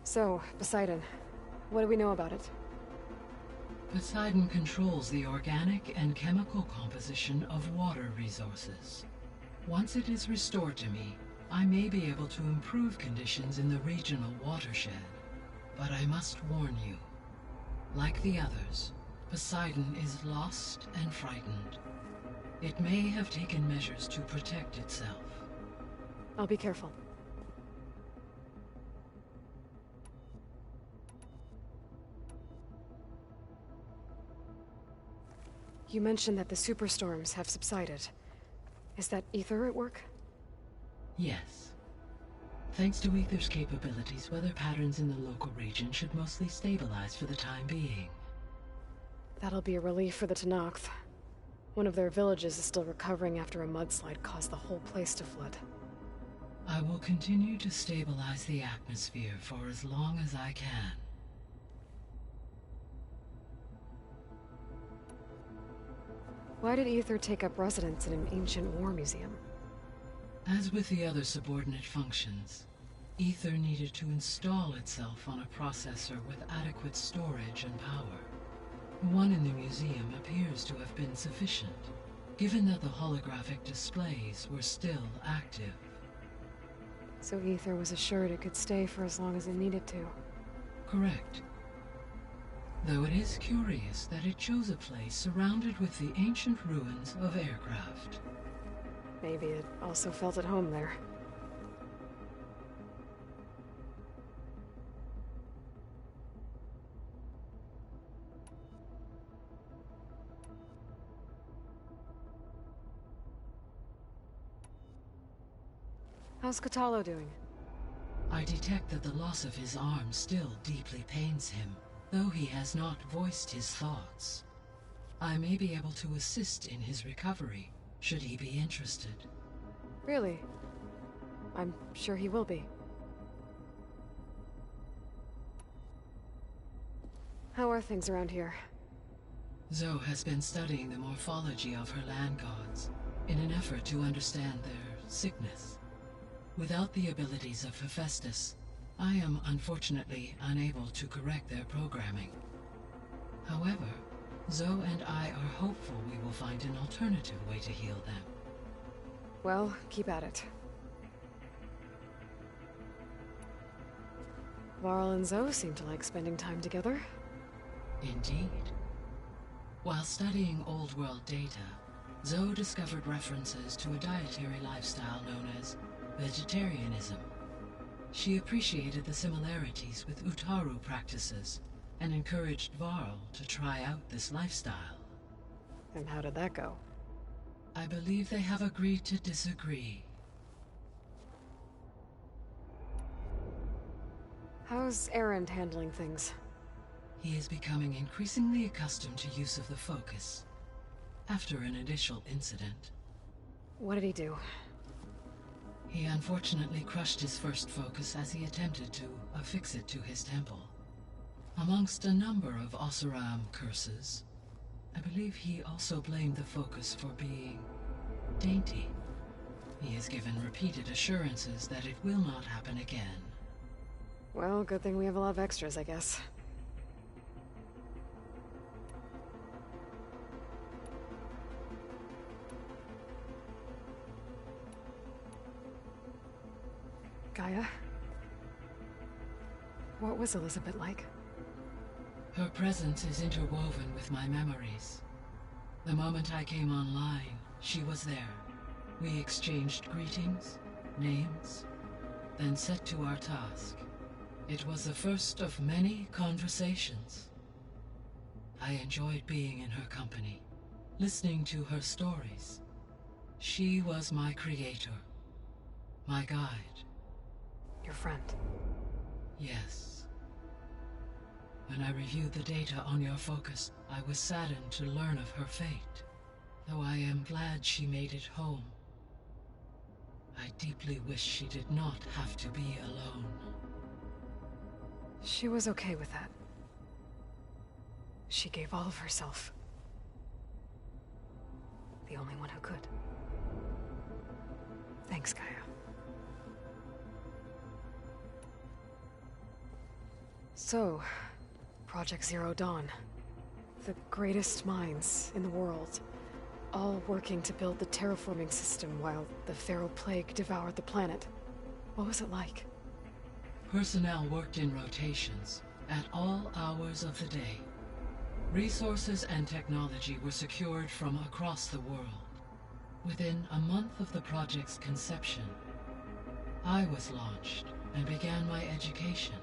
Speaker 6: So, Poseidon, what do we know about it?
Speaker 14: Poseidon controls the organic and chemical composition of water resources. Once it is restored to me, I may be able to improve conditions in the regional watershed. But I must warn you, like the others, Poseidon is lost and frightened. It may have taken measures to protect itself.
Speaker 6: I'll be careful. You mentioned that the superstorms have subsided. Is that Ether at work?
Speaker 14: Yes. Thanks to Ether's capabilities, weather patterns in the local region should mostly stabilize for the time being.
Speaker 6: That'll be a relief for the Tenakth. One of their villages is still recovering after a mudslide caused the whole place to flood.
Speaker 14: I will continue to stabilize the atmosphere for as long as I can.
Speaker 6: Why did Ether take up residence in an ancient war museum?
Speaker 14: As with the other subordinate functions, Ether needed to install itself on a processor with adequate storage and power. One in the museum appears to have been sufficient, given that the holographic displays were still active.
Speaker 6: So Ether was assured it could stay for as long as it needed to.
Speaker 14: Correct. Though it is curious that it chose a place surrounded with the ancient ruins of aircraft.
Speaker 6: Maybe it also felt at home there. How's Kotallo doing?
Speaker 14: I detect that the loss of his arm still deeply pains him, though he has not voiced his thoughts. I may be able to assist in his recovery, should he be interested.
Speaker 6: Really? I'm sure he will be. How are things around here?
Speaker 14: Zoe has been studying the morphology of her land gods in an effort to understand their sickness. Without the abilities of Hephaestus, I am unfortunately unable to correct their programming. However, Zoe and I are hopeful we will find an alternative way to heal them.
Speaker 6: Well, keep at it. Varl and Zoe seem to like spending time together.
Speaker 14: Indeed. While studying Old World data, Zoe discovered references to a dietary lifestyle known as vegetarianism. She appreciated the similarities with Utaru practices and encouraged Varl to try out this lifestyle.
Speaker 6: And how did that go?
Speaker 14: I believe they have agreed to disagree.
Speaker 6: How's Erend handling things?
Speaker 14: He is becoming increasingly accustomed to use of the focus, after an initial incident.
Speaker 6: What did he do?
Speaker 14: He unfortunately crushed his first focus as he attempted to affix it to his temple. Amongst a number of Oseram curses, I believe he also blamed the focus for being dainty. He has given repeated assurances that it will not happen again.
Speaker 6: Well, good thing we have a lot of extras, I guess. Gaia? What was Elizabeth like?
Speaker 14: Her presence is interwoven with my memories. The moment I came online, she was there. We exchanged greetings, names, then set to our task. It was the first of many conversations. I enjoyed being in her company, listening to her stories. She was my creator, my guide.
Speaker 6: Your friend?
Speaker 14: Yes. When I reviewed the data on your focus, I was saddened to learn of her fate, though I am glad she made it home. I deeply wish she did not have to be alone.
Speaker 6: She was okay with that. She gave all of herself. The only one who could. Thanks, Gaia. So, Project Zero Dawn. The greatest minds in the world. All working to build the terraforming system while the Pharaoh Plague devoured the planet. What was it like?
Speaker 14: Personnel worked in rotations, at all hours of the day. Resources and technology were secured from across the world. Within a month of the project's conception, I was launched and began my education.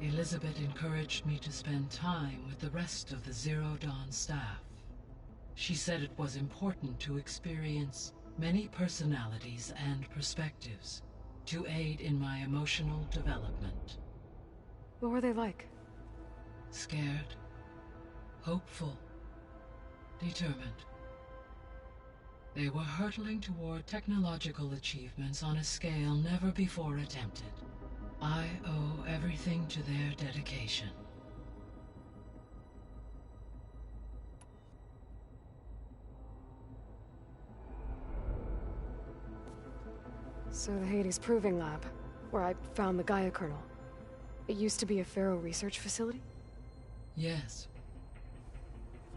Speaker 14: Elizabeth encouraged me to spend time with the rest of the Zero Dawn staff. She said it was important to experience many personalities and perspectives to aid in my emotional development.
Speaker 6: What were they like?
Speaker 14: Scared, hopeful, determined. They were hurtling toward technological achievements on a scale never before attempted. I owe everything to their dedication.
Speaker 6: So the Hades Proving Lab, where I found the Gaia kernel. It used to be a Pharaoh research facility?
Speaker 14: Yes.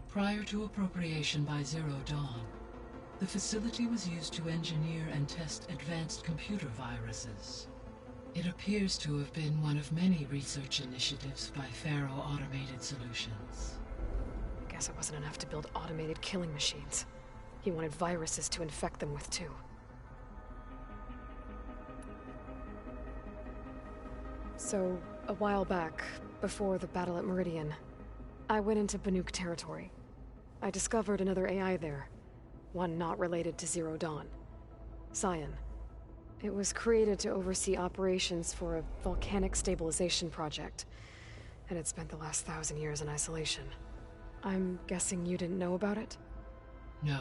Speaker 14: Prior to appropriation by Zero Dawn, the facility was used to engineer and test advanced computer viruses. It appears to have been one of many research initiatives by Pharaoh Automated Solutions.
Speaker 6: Guess it wasn't enough to build automated killing machines. He wanted viruses to infect them with too. So, a while back, before the battle at Meridian, I went into Banuk territory. I discovered another AI there, one not related to Zero Dawn. Scion. It was created to oversee operations for a volcanic stabilization project, and it spent the last 1,000 years in isolation. I'm guessing you didn't know about it?
Speaker 14: No.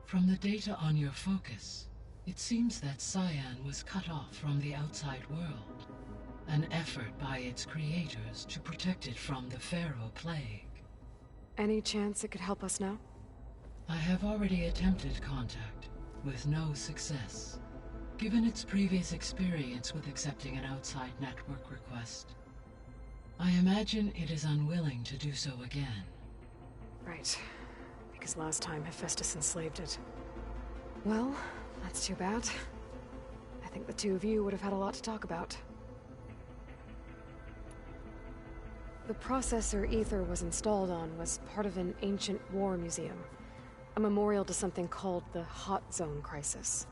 Speaker 14: From the data on your focus, it seems that Cyan was cut off from the outside world. An effort by its creators to protect it from the Pharaoh Plague.
Speaker 6: Any chance it could help us now?
Speaker 14: I have already attempted contact, with no success. Given its previous experience with accepting an outside network request, I imagine it is unwilling to do so again.
Speaker 6: Right. Because last time Hephaestus enslaved it. Well, that's too bad. I think the two of you would have had a lot to talk about. The processor Ether was installed on was part of an ancient war museum. A memorial to something called the Hot Zone Crisis.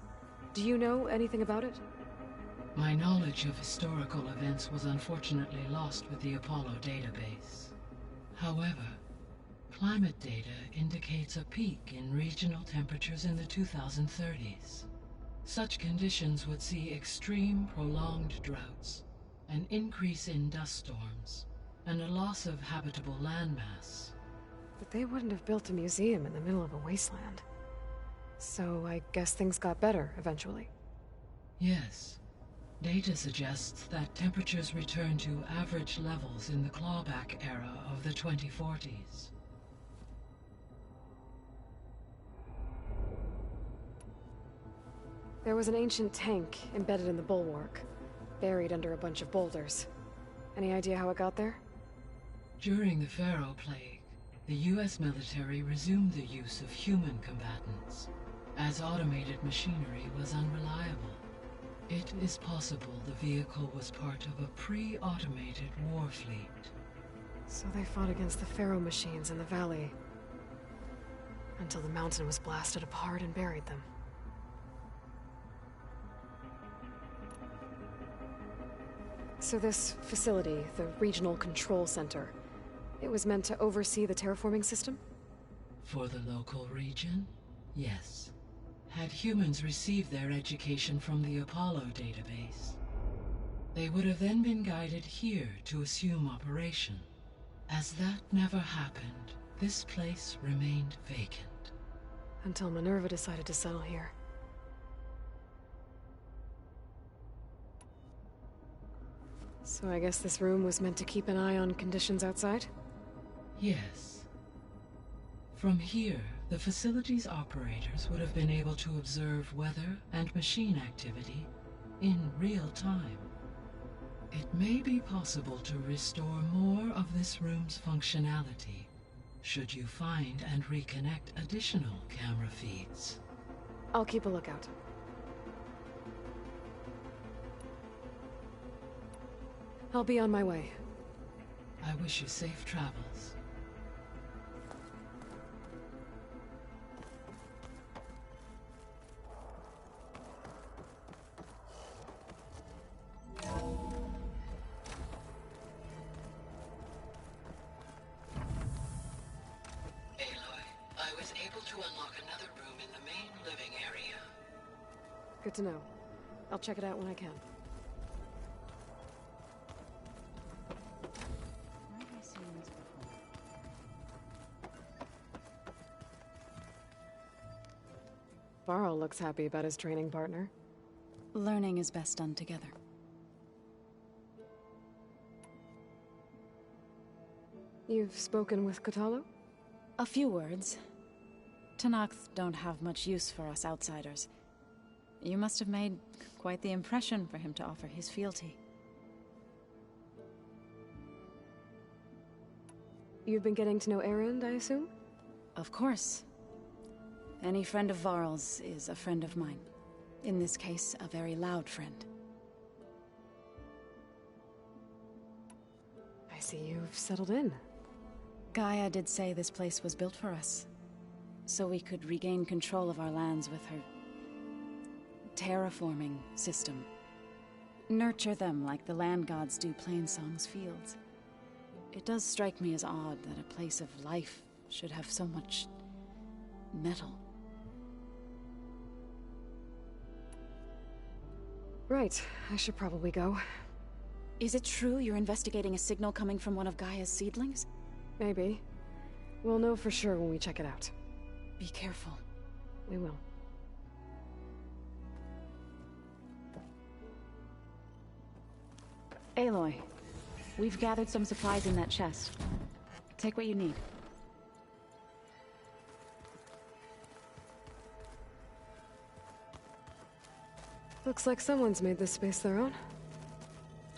Speaker 6: Do you know anything about it?
Speaker 14: My knowledge of historical events was unfortunately lost with the Apollo database. However, climate data indicates a peak in regional temperatures in the 2030s. Such conditions would see extreme, prolonged droughts, an increase in dust storms, and a loss of habitable landmass.
Speaker 6: But they wouldn't have built a museum in the middle of a wasteland. So I guess things got better eventually.
Speaker 14: Yes. Data suggests that temperatures return to average levels in the clawback era of the 2040s.
Speaker 6: There was an ancient tank embedded in the bulwark, buried under a bunch of boulders. Any idea how it got there?
Speaker 14: During the Pharaoh Plague, the US military resumed the use of human combatants, as automated machinery was unreliable. It is possible the vehicle was part of a pre-automated war fleet.
Speaker 6: So they fought against the Pharaoh machines in the valley, until the mountain was blasted apart and buried them. So this facility, the Regional Control Center, it was meant to oversee the terraforming system?
Speaker 14: For the local region, yes. Had humans received their education from the Apollo database, they would have then been guided here to assume operation. As that never happened, this place remained vacant.
Speaker 6: Until Minerva decided to settle here. So I guess this room was meant to keep an eye on conditions outside?
Speaker 14: Yes. From here, the facility's operators would have been able to observe weather and machine activity in real time. It may be possible to restore more of this room's functionality, should you find and reconnect additional camera feeds.
Speaker 6: I'll keep a lookout. I'll be on my way.
Speaker 14: I wish you safe travels.
Speaker 6: Good to know. I'll check it out when I can. Varl looks happy about his training partner.
Speaker 16: Learning is best done together.
Speaker 6: You've spoken with Kotallo?
Speaker 16: A few words. Tenakth don't have much use for us outsiders. You must have made quite the impression for him to offer his fealty.
Speaker 6: You've been getting to know Erend, I assume?
Speaker 16: Of course. Any friend of Varl's is a friend of mine. In this case, a very loud friend.
Speaker 6: I see you've settled in.
Speaker 16: Gaia did say this place was built for us, so we could regain control of our lands with her terraforming system. Nurture them like the land gods do Plainsong's fields. It does strike me as odd that a place of life should have so much metal.
Speaker 6: Right, I should probably go.
Speaker 16: Is it true you're investigating a signal coming from one of Gaia's seedlings?
Speaker 6: Maybe. We'll know for sure when we check it out.
Speaker 16: Be careful.
Speaker 6: We will.
Speaker 16: Aloy, we've gathered some supplies in that chest. Take what you need.
Speaker 6: Looks like someone's made this space their own.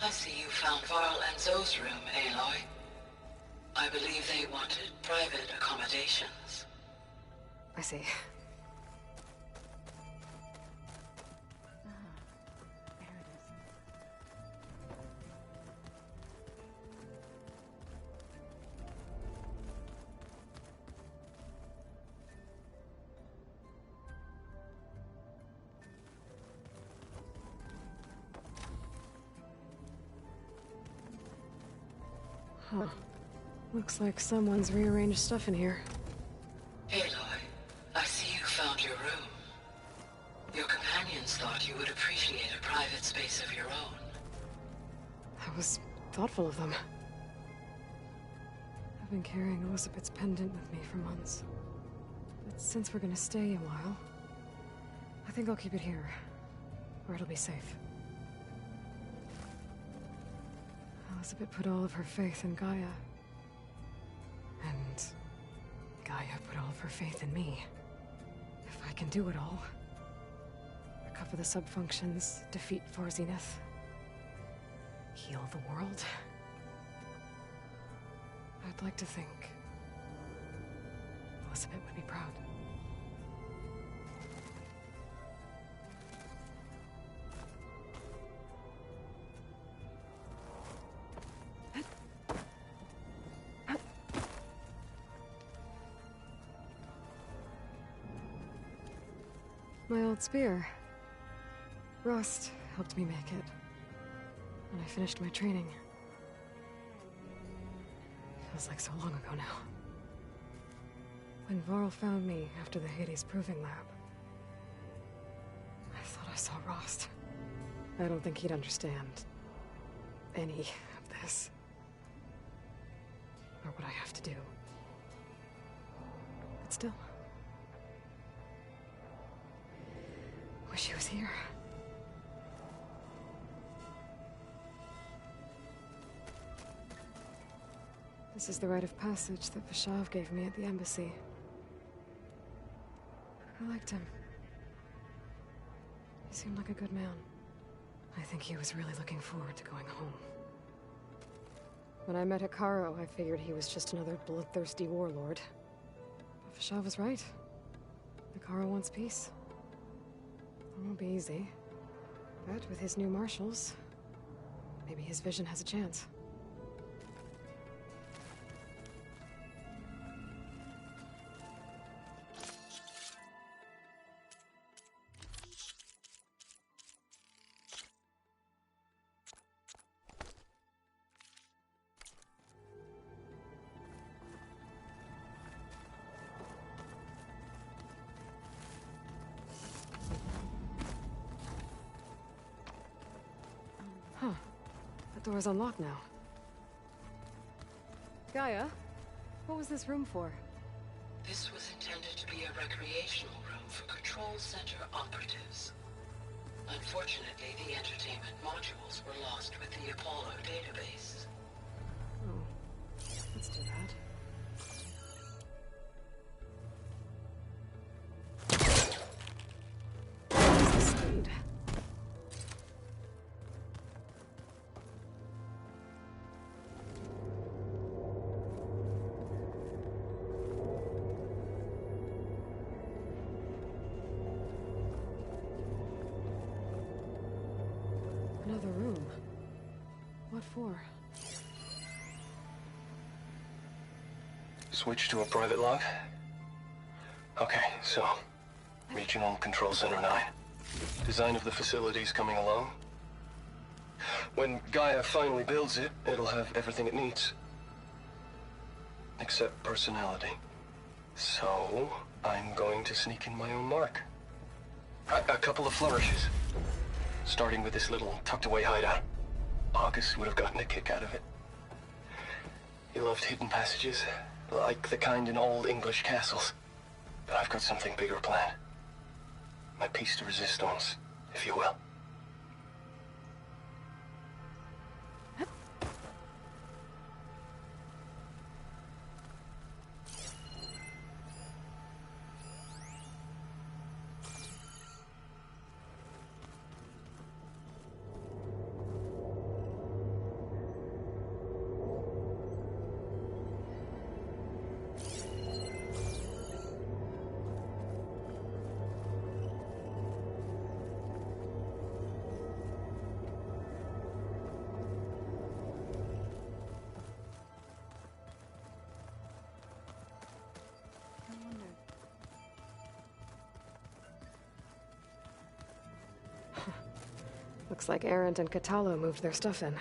Speaker 14: I see you found Varl and Zoe's room, Aloy. I believe they wanted private accommodations.
Speaker 6: I see. Huh. Looks like someone's rearranged stuff in here.
Speaker 14: Aloy, I see you found your room. Your companions thought you would appreciate a private space of your own.
Speaker 6: That was thoughtful of them. I've been carrying Elizabeth's pendant with me for months. But since we're gonna stay a while, I think I'll keep it here, where it'll be safe. Elizabeth put all of her faith in Gaia. And Gaia put all of her faith in me. If I can do it all, recover the subfunctions, defeat For Zenith, heal the world, I'd like to think Elizabeth would be proud. My old spear. Rust helped me make it. When I finished my training. Feels like so long ago now. When Varl found me after the Hades Proving Lab, I thought I saw Rost. I don't think he'd understand any of this. Or what I have to do. But still. Wish he was here. This is the rite of passage that Vashav gave me at the embassy. I liked him. He seemed like a good man. I think he was really looking forward to going home. When I met Hikaru, I figured he was just another bloodthirsty warlord. But Vashav was right. Hikaru wants peace. It won't be easy. But with his new marshals, maybe his vision has a chance. Huh. The door's unlocked now. Gaia, what was this room for?
Speaker 14: This was intended to be a recreational room for Control Center operatives. Unfortunately, the entertainment modules were lost with the Apollo database.
Speaker 6: Oh, that's too bad. What's the speed? Another room. What for?
Speaker 12: Switch to a private log? Okay, so... Regional Control Center 9. Design of the facility's coming along. When Gaia finally builds it, it'll have everything it needs. Except personality. So, I'm going to sneak in my own mark. A couple of flourishes. Starting with this little tucked-away hideout. August would have gotten a kick out of it. You loved hidden passages, like the kind in old English castles. But I've got something bigger planned. My piece de resistance, if you will.
Speaker 6: Looks like Arendt and Catalo moved their stuff in.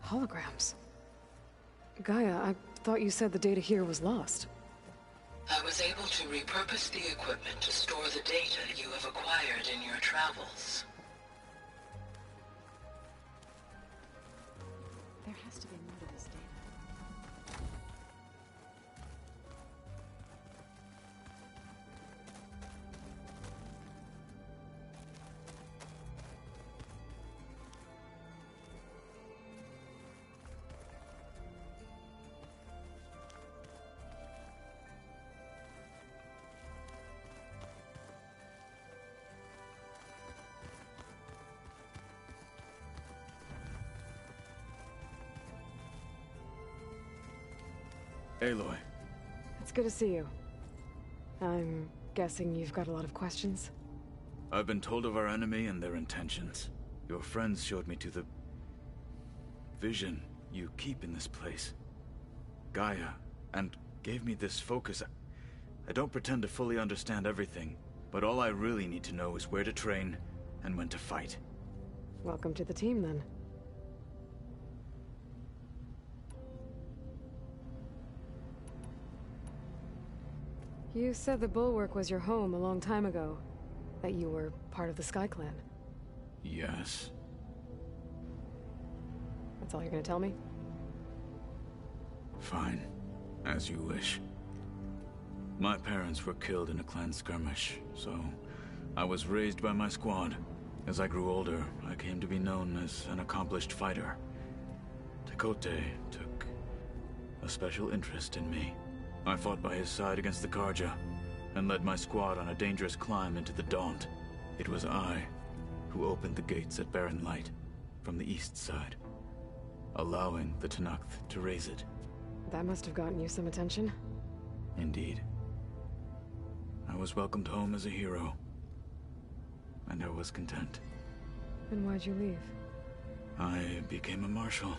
Speaker 6: Holograms. Gaia, I thought you said the data here was lost.
Speaker 14: I was able to repurpose the equipment to store the data you have acquired in your travels.
Speaker 16: There has to be more to this data.
Speaker 19: Aloy.
Speaker 6: It's good to see you. I'm guessing you've got a lot of questions?
Speaker 19: I've been told of our enemy and their intentions. Your friends showed me to the vision you keep in this place, Gaia, and gave me this focus. I don't pretend to fully understand everything, but all I really need to know is where to train and when to fight.
Speaker 6: Welcome to the team, then. You said the Bulwark was your home a long time ago. That you were part of the Sky Clan.
Speaker 19: Yes.
Speaker 6: That's all you're gonna tell me?
Speaker 19: Fine. As you wish. My parents were killed in a clan skirmish, so I was raised by my squad. As I grew older, I came to be known as an accomplished fighter. Tekote took a special interest in me. I fought by his side against the Karja, and led my squad on a dangerous climb into the Daunt. It was I who opened the gates at Barren Light, from the east side, allowing the Tenakth to raise it.
Speaker 6: That must have gotten you some attention.
Speaker 19: Indeed. I was welcomed home as a hero, and I was content.
Speaker 6: Then why'd you leave?
Speaker 19: I became a marshal.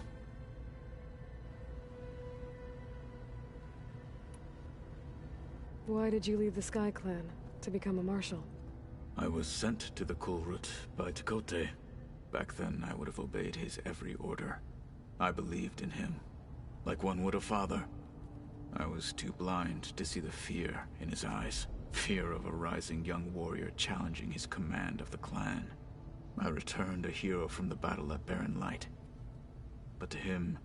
Speaker 6: Why did you leave the Sky Clan to become a marshal?
Speaker 19: I was sent to the Kulrut by Tekote. Back then, I would have obeyed his every order. I believed in him, like one would a father. I was too blind to see the fear in his eyes. Fear of a rising young warrior challenging his command of the clan. I returned a hero from the battle at Barren Light. But to him,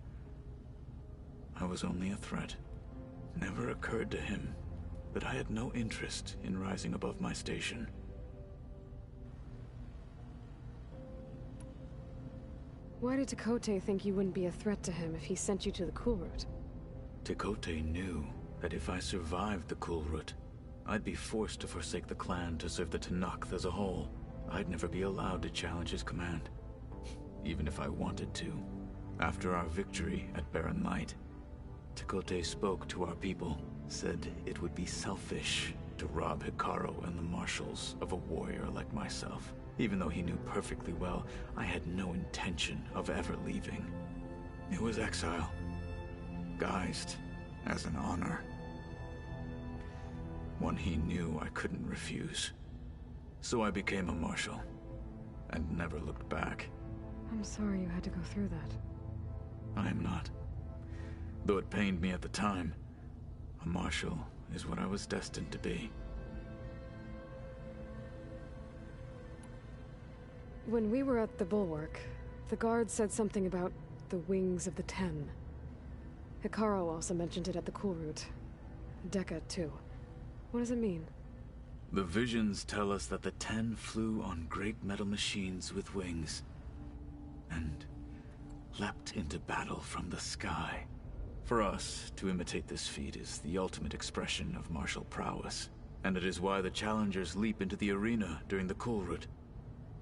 Speaker 19: I was only a threat. Never occurred to him that I had no interest in rising above my station.
Speaker 6: Why did Tekote think you wouldn't be a threat to him if he sent you to the Kulrut?
Speaker 19: Tekote knew that if I survived the Kulrut, I'd be forced to forsake the clan to serve the Tenakth as a whole. I'd never be allowed to challenge his command, even if I wanted to. After our victory at Barren Light, Tekote spoke to our people, said it would be selfish to rob Hikaru and the marshals of a warrior like myself, even though he knew perfectly well I had no intention of ever leaving. It was exile, guised as an honor. One he knew I couldn't refuse. So I became a marshal, and never looked back.
Speaker 6: I'm sorry you had to go through that.
Speaker 19: I am not. Though it pained me at the time, a marshal is what I was destined to be.
Speaker 6: When we were at the Bulwark, the guard said something about the Wings of the Ten. Hikaru also mentioned it at the Cool Route. Dekka, too. What does it mean?
Speaker 19: The visions tell us that the Ten flew on great metal machines with wings, and leapt into battle from the sky. For us, to imitate this feat is the ultimate expression of martial prowess, and it is why the challengers leap into the arena during the Cool Route.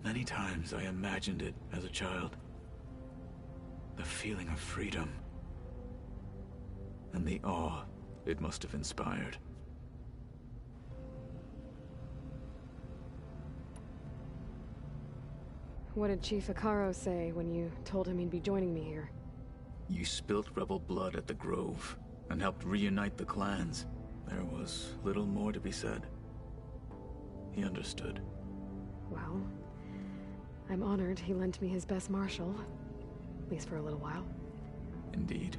Speaker 19: Many times I imagined it as a child. The feeling of freedom, and the awe it must have inspired.
Speaker 6: What did Chief Hikaru say when you told him he'd be joining me here?
Speaker 19: You spilt rebel blood at the Grove, and helped reunite the clans. There was little more to be said. He understood.
Speaker 6: Well, I'm honored he lent me his best marshal. At least for a little while.
Speaker 19: Indeed.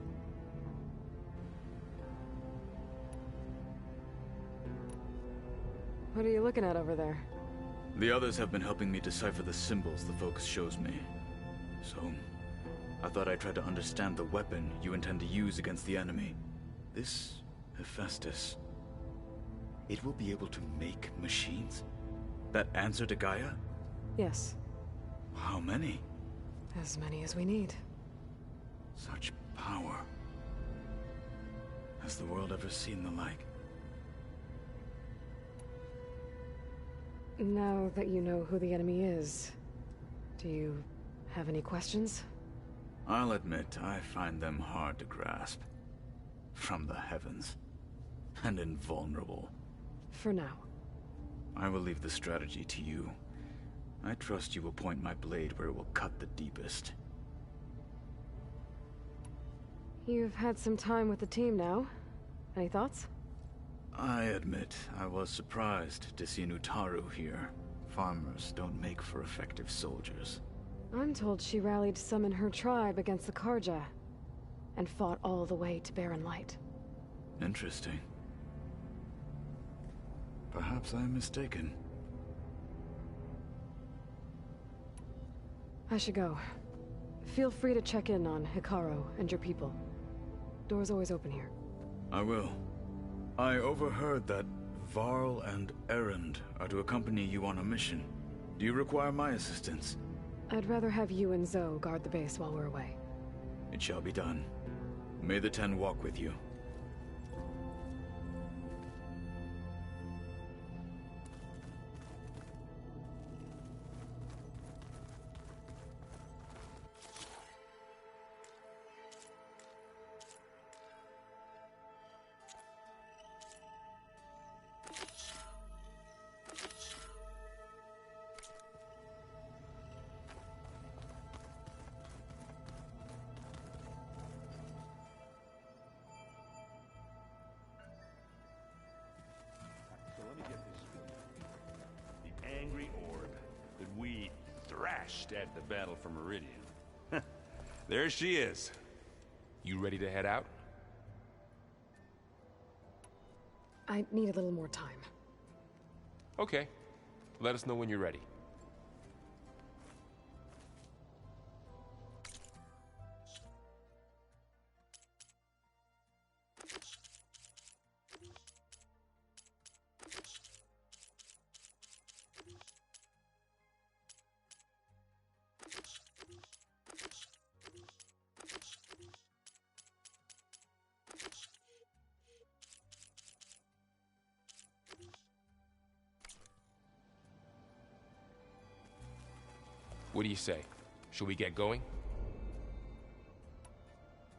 Speaker 6: What are you looking at over there?
Speaker 19: The others have been helping me decipher the symbols the Focus shows me. So, I thought I'd try to understand the weapon you intend to use against the enemy. This Hephaestus, it will be able to make machines? That answer to Gaia?
Speaker 6: Yes.
Speaker 19: How many?
Speaker 6: As many as we need.
Speaker 19: Such power. Has the world ever seen the like?
Speaker 6: Now that you know who the enemy is, do you have any questions?
Speaker 19: I'll admit, I find them hard to grasp. From the heavens. And invulnerable.
Speaker 6: For now.
Speaker 19: I will leave the strategy to you. I trust you will point my blade where it will cut the deepest.
Speaker 6: You've had some time with the team now. Any thoughts?
Speaker 19: I admit, I was surprised to see Nutaru here. Farmers don't make for effective soldiers.
Speaker 6: I'm told she rallied some in her tribe against the Karja, and fought all the way to Barren Light.
Speaker 19: Interesting. Perhaps I am mistaken.
Speaker 6: I should go. Feel free to check in on Hikaru and your people. Door's always open here.
Speaker 19: I will. I overheard that Varl and Erend are to accompany you on a mission. Do you require my assistance?
Speaker 6: I'd rather have you and Zoe guard the base while we're away.
Speaker 19: It shall be done. May the Ten walk with you.
Speaker 23: So let me get this straight. The angry orb that we thrashed at the battle for Meridian. There she is. You ready to head out?
Speaker 6: I need a little more time.
Speaker 23: Okay. Let us know when you're ready. What do you say? Should we get going?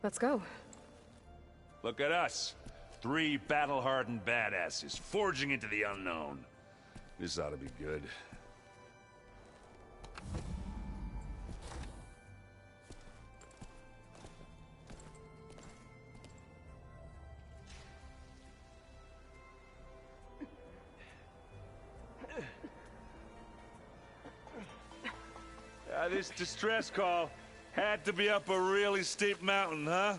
Speaker 6: Let's go.
Speaker 10: Look at us. 3 battle-hardened badasses forging into the unknown. This ought to be good. This distress call had to be up a really steep mountain, huh?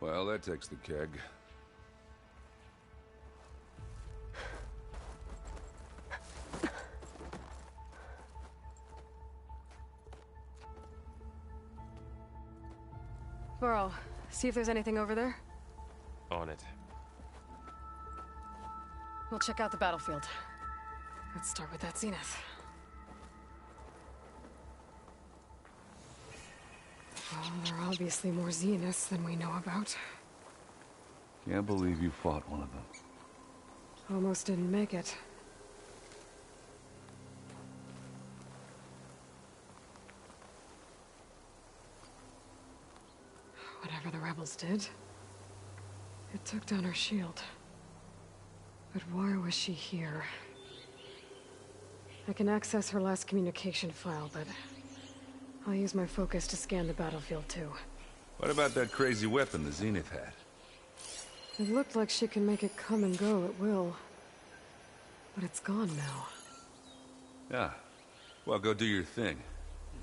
Speaker 10: Well, that takes the keg.
Speaker 6: Burrow, see if there's anything over there.
Speaker 17: On it.
Speaker 6: We'll check out the battlefield. Let's start with that zenith. Well, there are obviously more zeniths than we know about.
Speaker 10: Can't believe you fought one of them.
Speaker 6: Almost didn't make it. Whatever the rebels did, it took down her shield. But why was she here? I can access her last communication file, but I'll use my focus to scan the battlefield too.
Speaker 10: What about that crazy weapon the Zenith had?
Speaker 6: It looked like she can make it come and go at will. But it's gone now.
Speaker 10: Yeah. Well, go do your thing.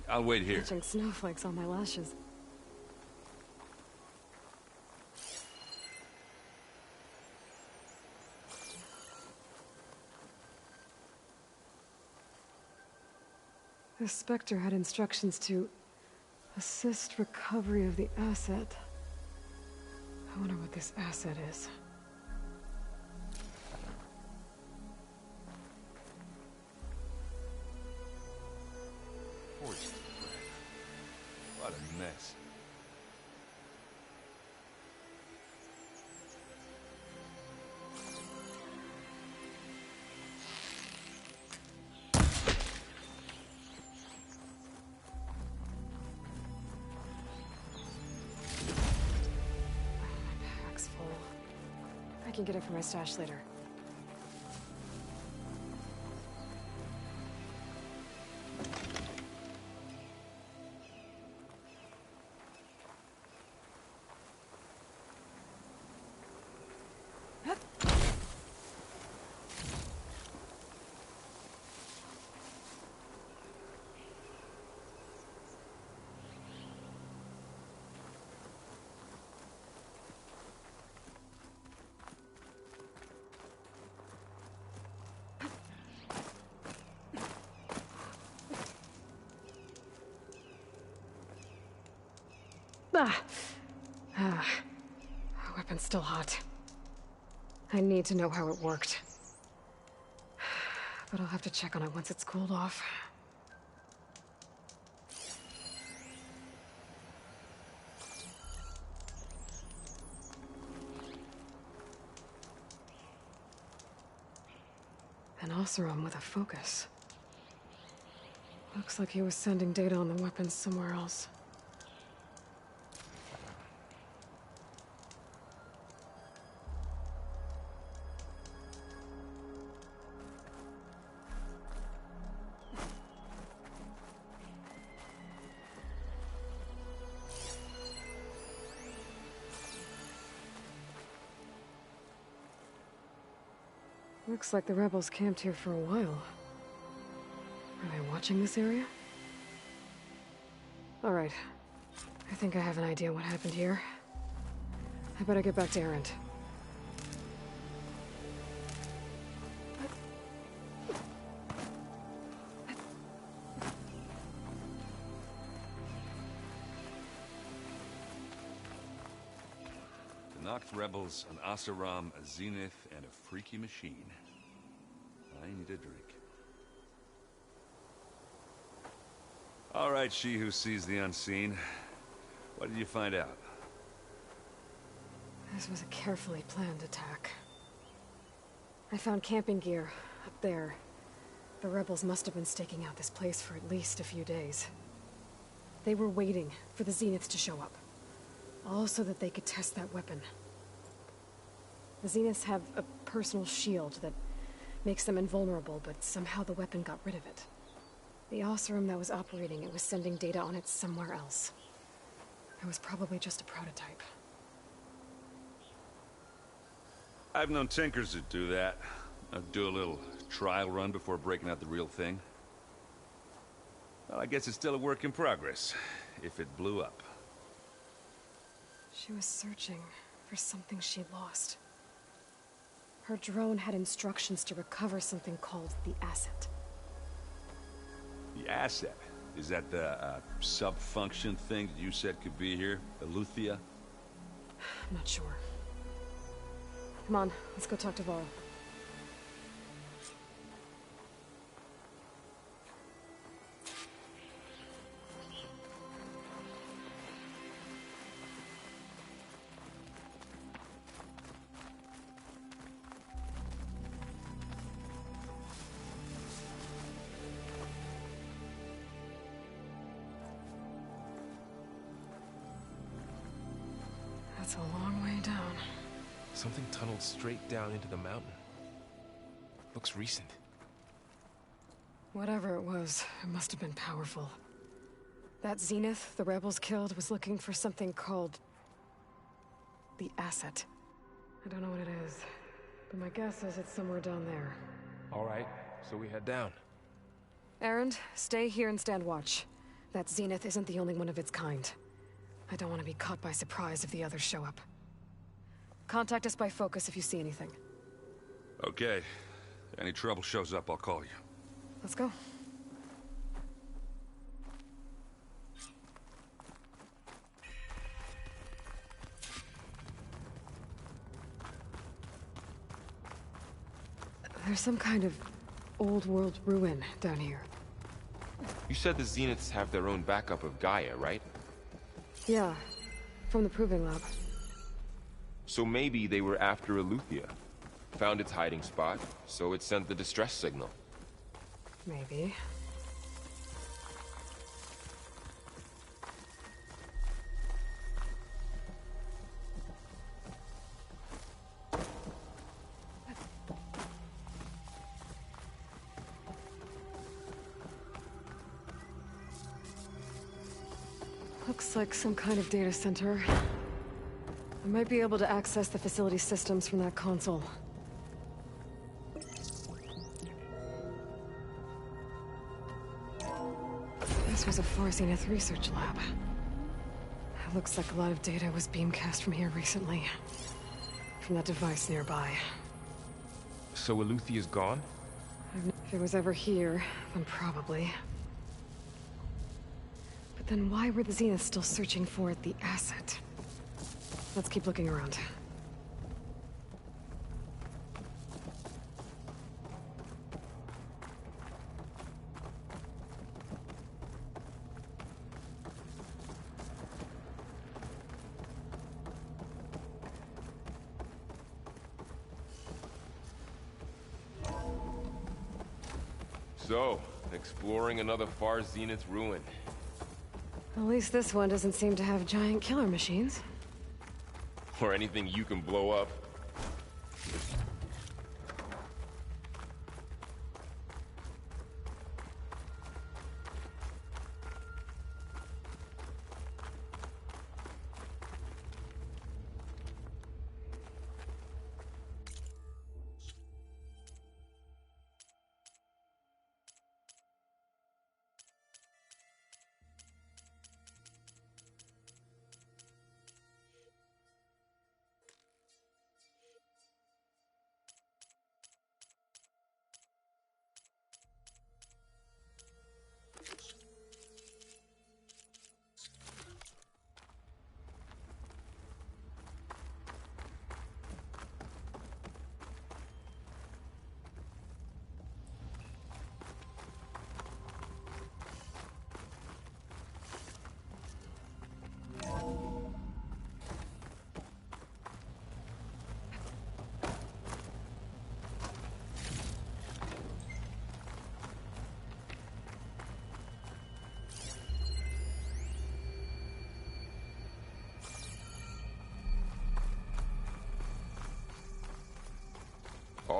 Speaker 10: I'll wait here.
Speaker 6: Catching snowflakes on my lashes. The Spectre had instructions to assist recovery of the asset. I wonder what this asset is.
Speaker 10: What a mess.
Speaker 6: I can get it from my stash later. Weapon's still hot. I need to know how it worked. But I'll have to check on it once it's cooled off. An Oseram with a focus. Looks like he was sending data on the weapons somewhere else. Looks like the rebels camped here for a while. Are they watching this area? All right. I think I have an idea what happened here. I better get back to Erend.
Speaker 10: Tenakth rebels, an Asaram, a Zenith, and a freaky machine. I need a drink. All right, she who sees the unseen. What did you find out?
Speaker 6: This was a carefully planned attack. I found camping gear up there. The rebels must have been staking out this place for at least a few days. They were waiting for the Zeniths to show up. All so that they could test that weapon. The Zeniths have a personal shield that makes them invulnerable, but somehow the weapon got rid of it. The Oseram that was operating it was sending data on it somewhere else. It was probably just a prototype.
Speaker 10: I've known tinkers that do that. I'd do a little trial run before breaking out the real thing. Well, I guess it's still a work in progress, if it blew up.
Speaker 6: She was searching for something she lost. Her drone had instructions to recover something called the asset.
Speaker 10: The asset? Is that the sub-function thing that you said could be here? Eleuthia?
Speaker 6: I'm not sure. Come on, let's go talk to Varl. That's a long way down.
Speaker 17: Something tunneled straight down into the mountain. Looks recent.
Speaker 6: Whatever it was, it must have been powerful. That Zenith the rebels killed was looking for something called the asset. I don't know what it is, but my guess is it's somewhere down there.
Speaker 17: All right, so we head down.
Speaker 6: Erend, stay here and stand watch. That Zenith isn't the only one of its kind. I don't want to be caught by surprise if the others show up. Contact us by focus if you see anything.
Speaker 10: Okay. Any trouble shows up, I'll call you.
Speaker 6: Let's go. There's some kind of old world ruin down here.
Speaker 20: You said the Zeniths have their own backup of Gaia, right?
Speaker 6: Yeah, from the Proving Lab.
Speaker 20: So maybe they were after Eleuthia. Found its hiding spot, so it sent the distress signal.
Speaker 6: Maybe. Looks like some kind of data center. I might be able to access the facility systems from that console. This was a Far Zenith research lab. It looks like a lot of data was beamcast from here recently. From that device nearby.
Speaker 20: So Eleuthea's gone?
Speaker 6: If it was ever here, then probably. But then why were the Zeniths still searching for the asset? Let's keep looking around.
Speaker 20: So, exploring another Far Zenith ruin.
Speaker 6: At least this one doesn't seem to have giant killer machines.
Speaker 20: Or anything you can blow up.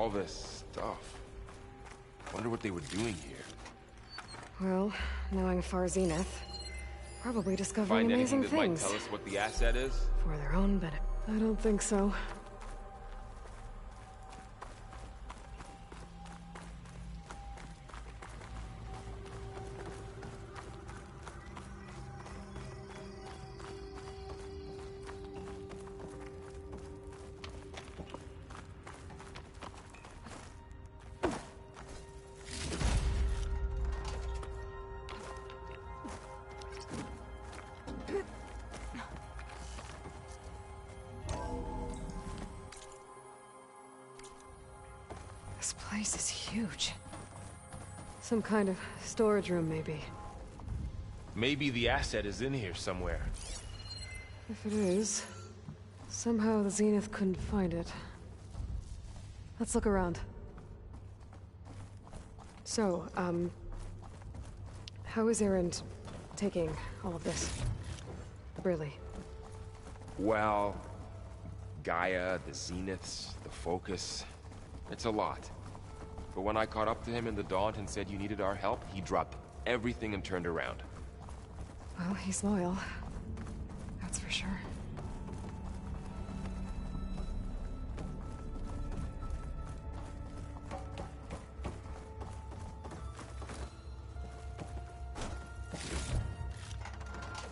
Speaker 20: all this stuff. Wonder what they were doing here.
Speaker 6: Well, knowing Far Zenith, probably discovering
Speaker 20: Find
Speaker 6: amazing
Speaker 20: anything that
Speaker 6: things.
Speaker 20: might tell us what the asset is?
Speaker 6: For their own benefit. I don't think so. This place is huge. Some kind of storage room, maybe.
Speaker 20: Maybe the asset is in here somewhere.
Speaker 6: If it is, somehow the Zenith couldn't find it. Let's look around. So, how is Erend taking all of this? Really?
Speaker 20: Well, Gaia, the Zeniths, the Focus. It's a lot. But when I caught up to him in the Daunt and said you needed our help, he dropped everything and turned around.
Speaker 6: Well, he's loyal. That's for sure.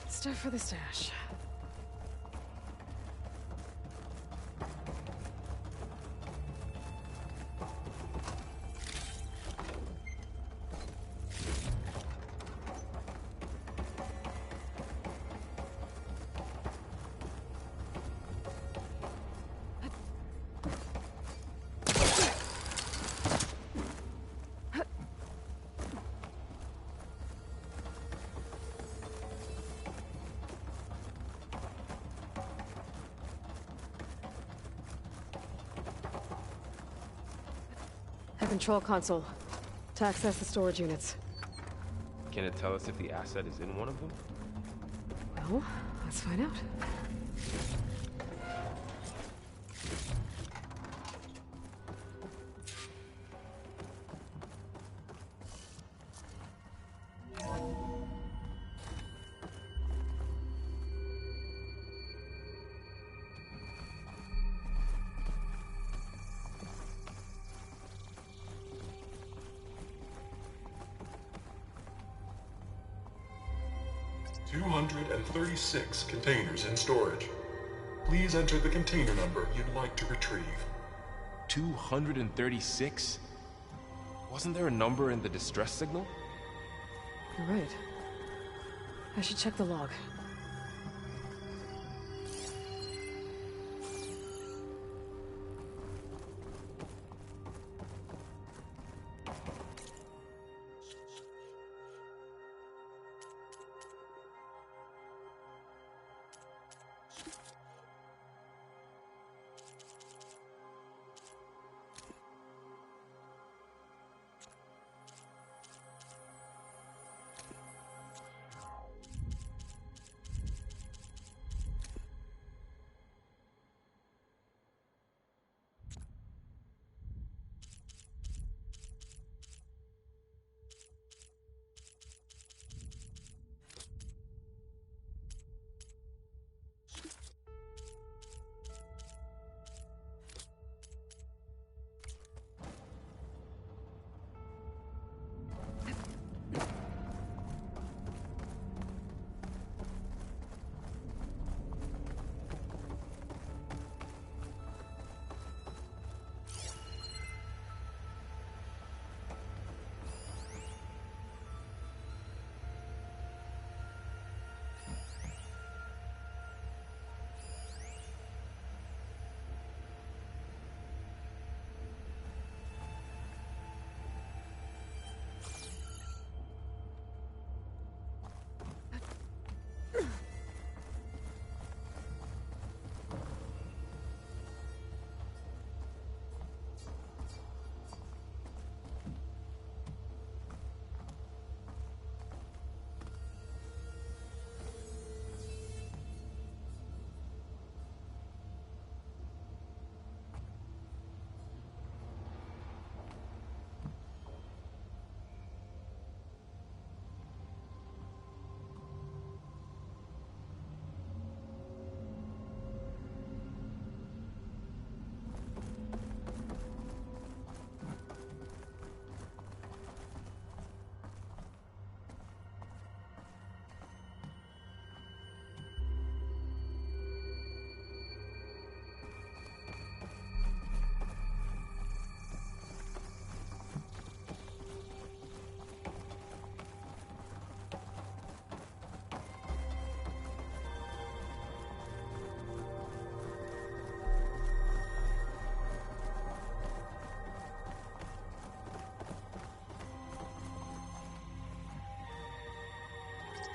Speaker 6: Stuff for the stash. The control console to access the storage units.
Speaker 20: Can it tell us if the asset is in one of them?
Speaker 6: Well, let's find out.
Speaker 9: "236 containers in storage. Please enter the container number you'd like to retrieve."
Speaker 20: 236? Wasn't there a number in the distress signal?
Speaker 6: You're right. I should check the log.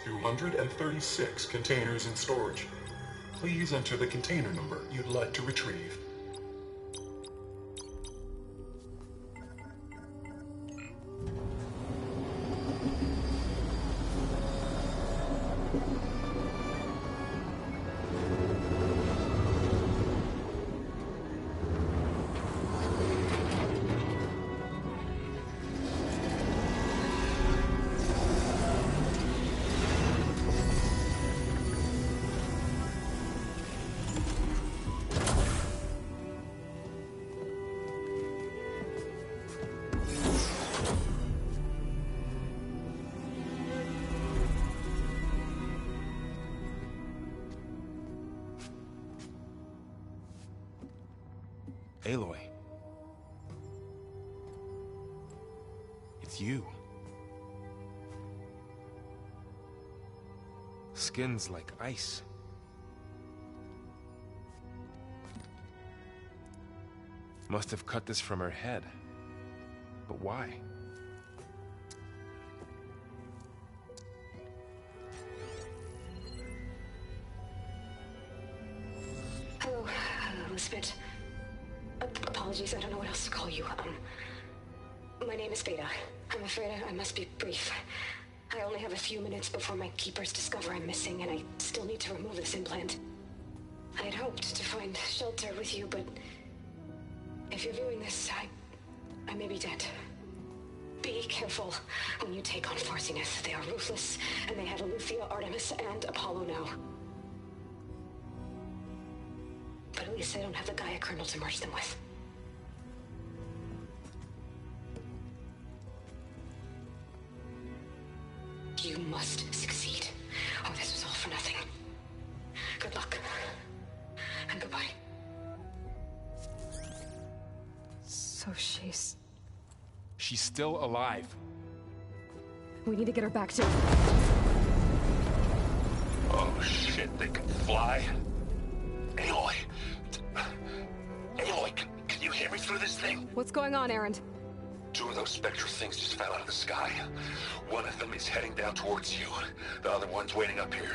Speaker 9: 236 containers in storage. Please enter the container number you'd like to retrieve.
Speaker 17: Aloy. It's you. Skin's like ice. Must have cut this from her head. But why?
Speaker 6: Hello, Elizabeth. Apologies, I don't know what else to call you. My name is Veda. I'm afraid I must be brief. I only have a few minutes before my keepers discover I'm missing, and I still need to remove this implant. I had hoped to find shelter with you, but if you're viewing this, I may be dead. Be careful when you take on Farsineth. They are ruthless, and they have Eleuthia, Artemis, and Apollo now. But at least they don't have the Gaia kernel to merge them with. You must succeed, or this was all for nothing. Good luck. And goodbye. So she's
Speaker 17: still alive.
Speaker 6: We need to get her back to...
Speaker 3: Oh shit, they can fly? Aloy! Aloy, can you hear me through this thing?
Speaker 6: What's going on, Erend?
Speaker 3: 2 of those spectral things just fell out of the sky. One of them is heading down towards you. The other one's waiting up here.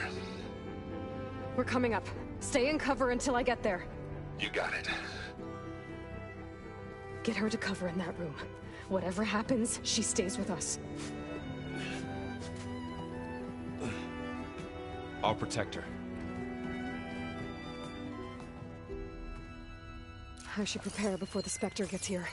Speaker 6: We're coming up. Stay in cover until I get there.
Speaker 3: You got it.
Speaker 6: Get her to cover in that room. Whatever happens, she stays with us.
Speaker 17: I'll protect her.
Speaker 6: I should prepare before the Spectre gets here.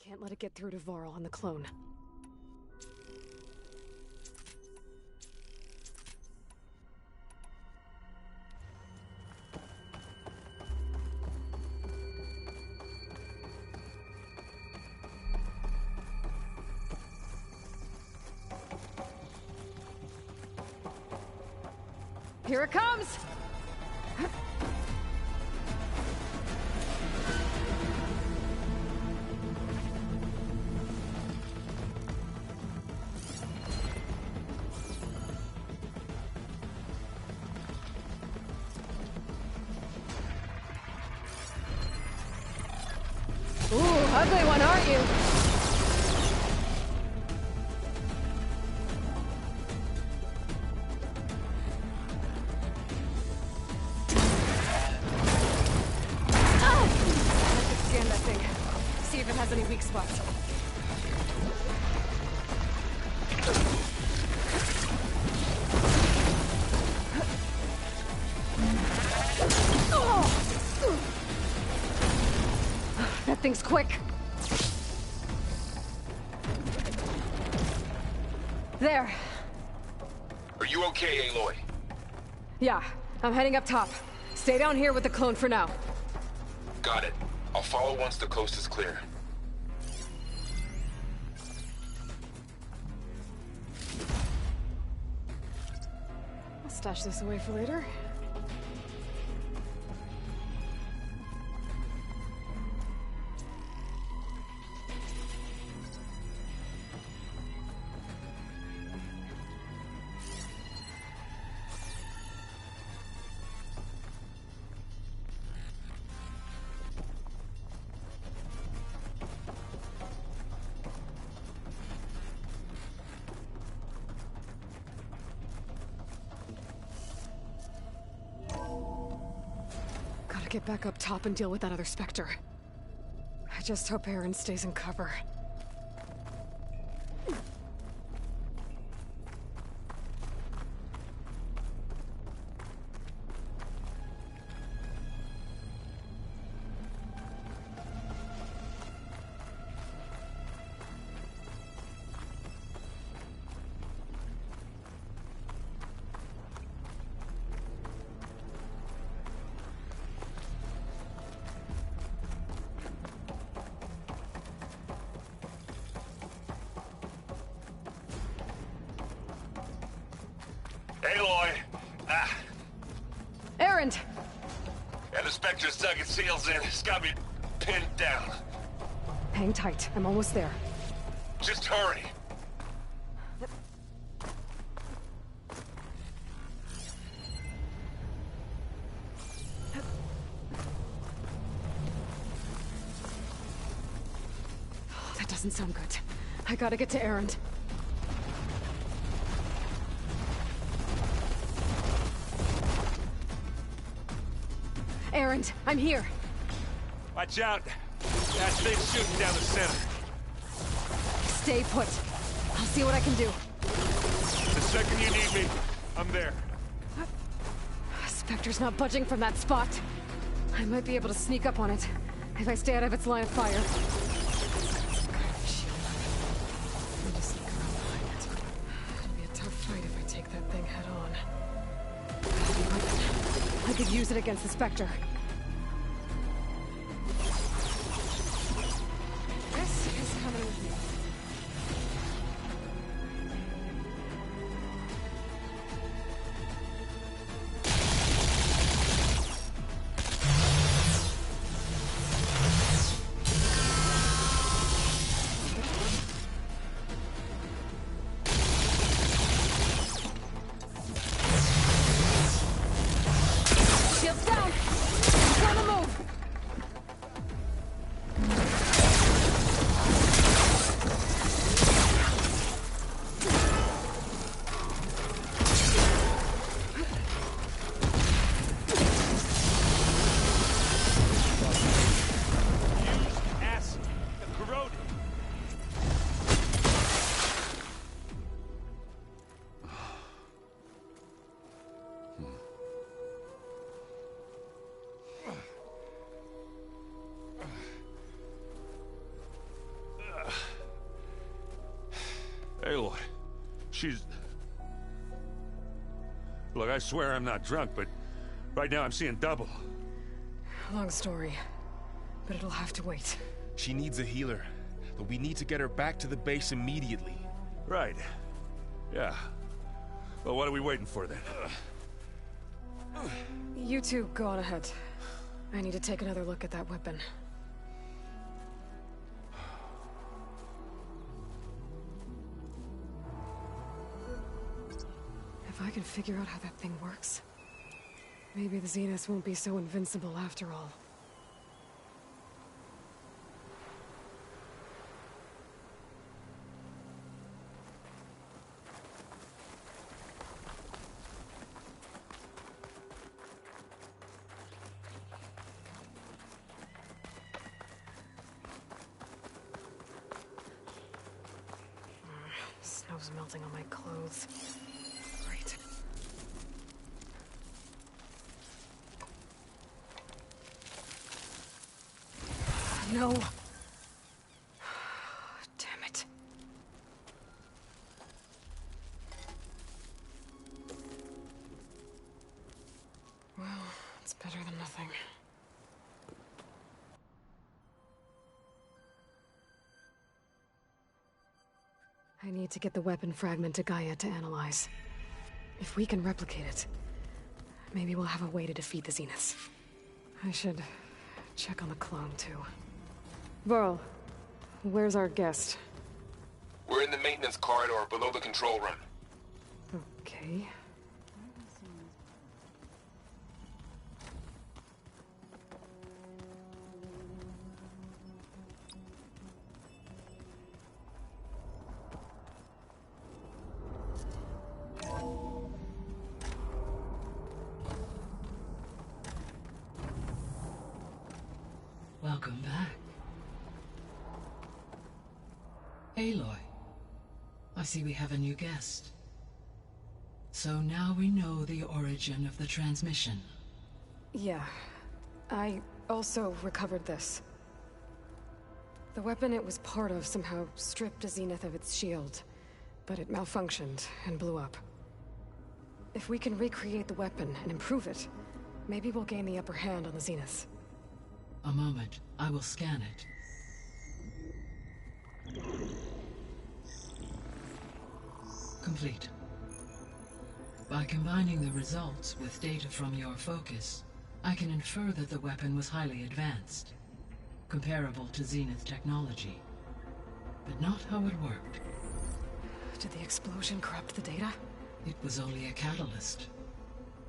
Speaker 6: Can't let it get through to Varl on the clone. Here it comes! Ugly one, aren't you? Let's scan that thing. See if it has any weak spots. That thing's quick. There.
Speaker 3: Are you okay, Aloy?
Speaker 6: Yeah, I'm heading up top. Stay down here with the clone for now.
Speaker 3: Got it. I'll follow once the coast is clear.
Speaker 6: stash this away for later. Get back up top and deal with that other Spectre. I just hope Aaron stays in cover.
Speaker 3: Aloy!
Speaker 6: Aaron!
Speaker 3: Yeah, the Spectre's dug its heels in. It's got me pinned down.
Speaker 6: Hang tight. I'm almost there.
Speaker 3: Just hurry.
Speaker 6: That doesn't sound good. I gotta get to Aaron. Aaron, I'm here.
Speaker 23: Watch out. That thing's shooting down the center.
Speaker 6: Stay put. I'll see what I can do.
Speaker 23: The second you need me, I'm there.
Speaker 6: Spectre's not budging from that spot. I might be able to sneak up on it if I stay out of its line of fire. Some kind of shield. I need to sneak around behind it. It'll be a tough fight if I take that thing head on. I could use it against the Spectre. This is coming with me.
Speaker 23: Aloy, she's... Look, I swear I'm not drunk, but right now I'm seeing double.
Speaker 6: Long story, but it'll have to wait.
Speaker 17: She needs a healer, but we need to get her back to the base immediately.
Speaker 23: Right. Yeah. Well, what are we waiting for then?
Speaker 6: You two go on ahead. I need to take another look at that weapon. If I can figure out how that thing works, maybe the Zeniths won't be so invincible after all. Snow's melting on my clothes. Great. No. Damn it. Well, it's better than nothing. I need to get the weapon fragment to Gaia to analyze. If we can replicate it, maybe we'll have a way to defeat the Zeniths. I should check on the clone, too. Varl, where's our guest?
Speaker 3: We're in the maintenance corridor below the control room.
Speaker 6: Okay.
Speaker 14: Welcome back. Aloy, I see we have a new guest. So now we know the origin of the transmission.
Speaker 6: Yeah. I also recovered this. The weapon it was part of somehow stripped a Zenith of its shield, but it malfunctioned and blew up. If we can recreate the weapon and improve it, maybe we'll gain the upper hand on the Zeniths.
Speaker 14: A moment, I will scan it. Complete. By combining the results with data from your focus, I can infer that the weapon was highly advanced, comparable to Zenith technology, but not how it worked.
Speaker 6: Did the explosion corrupt the data?
Speaker 14: It was only a catalyst.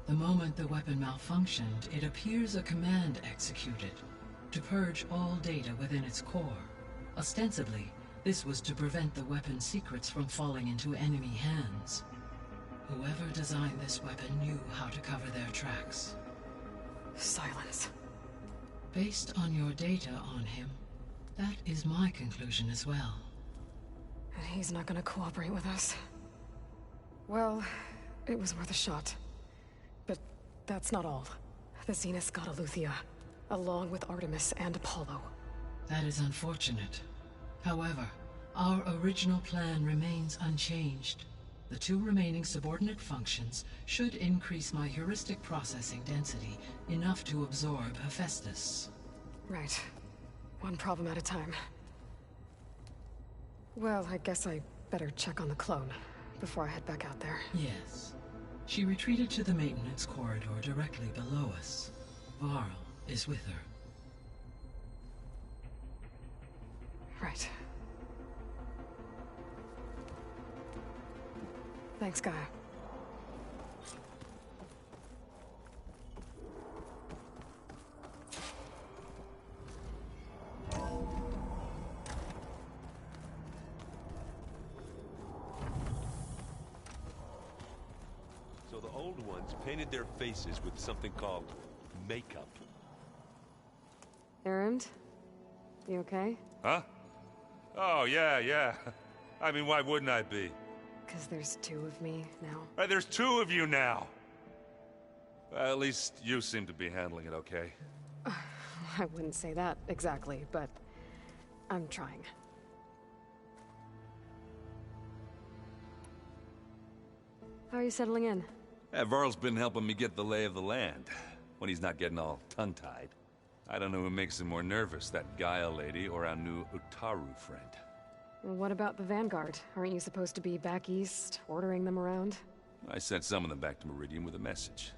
Speaker 14: The moment the weapon malfunctioned, it appears a command executed to purge all data within its core. Ostensibly, this was to prevent the weapon's secrets from falling into enemy hands. Whoever designed this weapon knew how to cover their tracks.
Speaker 6: Silence.
Speaker 14: Based on your data on him, that is my conclusion as well.
Speaker 6: And he's not gonna cooperate with us. Well, it was worth a shot. But that's not all. The Zeniths got Eleuthia, along with Artemis and Apollo.
Speaker 14: That is unfortunate. However, our original plan remains unchanged. The two remaining subordinate functions should increase my heuristic processing density enough to absorb Hephaestus.
Speaker 6: Right. One problem at a time. Well, I guess I better check on the clone before I head back out there.
Speaker 14: Yes. She retreated to the maintenance corridor directly below us. Varl is with her.
Speaker 6: Right. Thanks, Gaia.
Speaker 11: So the old ones painted their faces with something called makeup.
Speaker 6: Erend? You okay?
Speaker 10: Huh? Oh, yeah. I mean, why wouldn't I be?
Speaker 6: Because there's two of me now.
Speaker 10: There's two of you now! Well, at least you seem to be handling it okay.
Speaker 6: I wouldn't say that exactly, but I'm trying. How are you settling in?
Speaker 10: Varl's been helping me get the lay of the land, when he's not getting all tongue-tied. I don't know who makes him more nervous, that Gaia lady or our new Utaru friend.
Speaker 6: Well, what about the Vanguard? Aren't you supposed to be back east, ordering them around?
Speaker 10: I sent some of them back to Meridian with a message.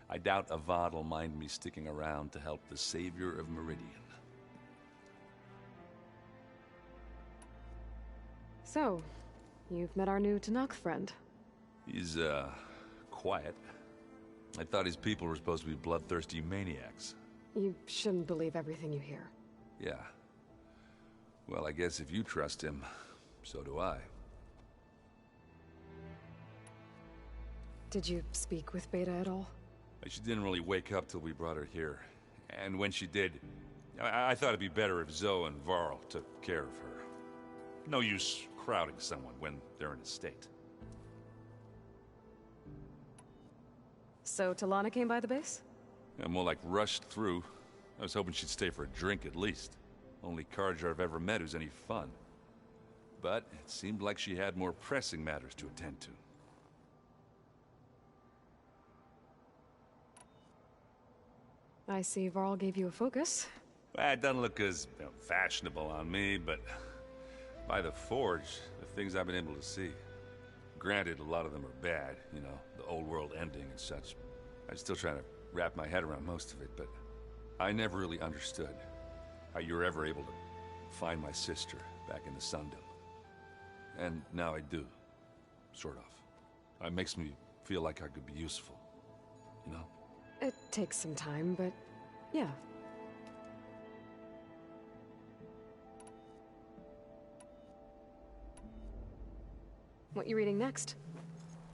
Speaker 10: I doubt Avad will mind me sticking around to help the savior of Meridian.
Speaker 6: So, you've met our new Tanakh friend.
Speaker 10: He's, quiet. I thought his people were supposed to be bloodthirsty maniacs.
Speaker 6: You shouldn't believe everything you hear.
Speaker 10: Yeah. Well, I guess if you trust him, so do I.
Speaker 6: Did you speak with Beta at all?
Speaker 10: She didn't really wake up till we brought her here. And when she did, I thought it'd be better if Zoe and Varl took care of her. No use crowding someone when they're in a state.
Speaker 6: So Talana came by the base?
Speaker 10: Yeah, more like rushed through. I was hoping she'd stay for a drink at least. Only Carja I've ever met who's any fun. But it seemed like she had more pressing matters to attend to.
Speaker 6: I see Varl gave you a focus.
Speaker 10: Well, it doesn't look as fashionable on me, but by the Forge, the things I've been able to see. Granted, a lot of them are bad, you know, the old world ending and such. I'm still trying to wrap my head around most of it, but I never really understood how you were ever able to find my sister back in the Sundom. And now I do, sort of. It makes me feel like I could be useful, you know?
Speaker 6: It takes some time, but yeah. What you reading next?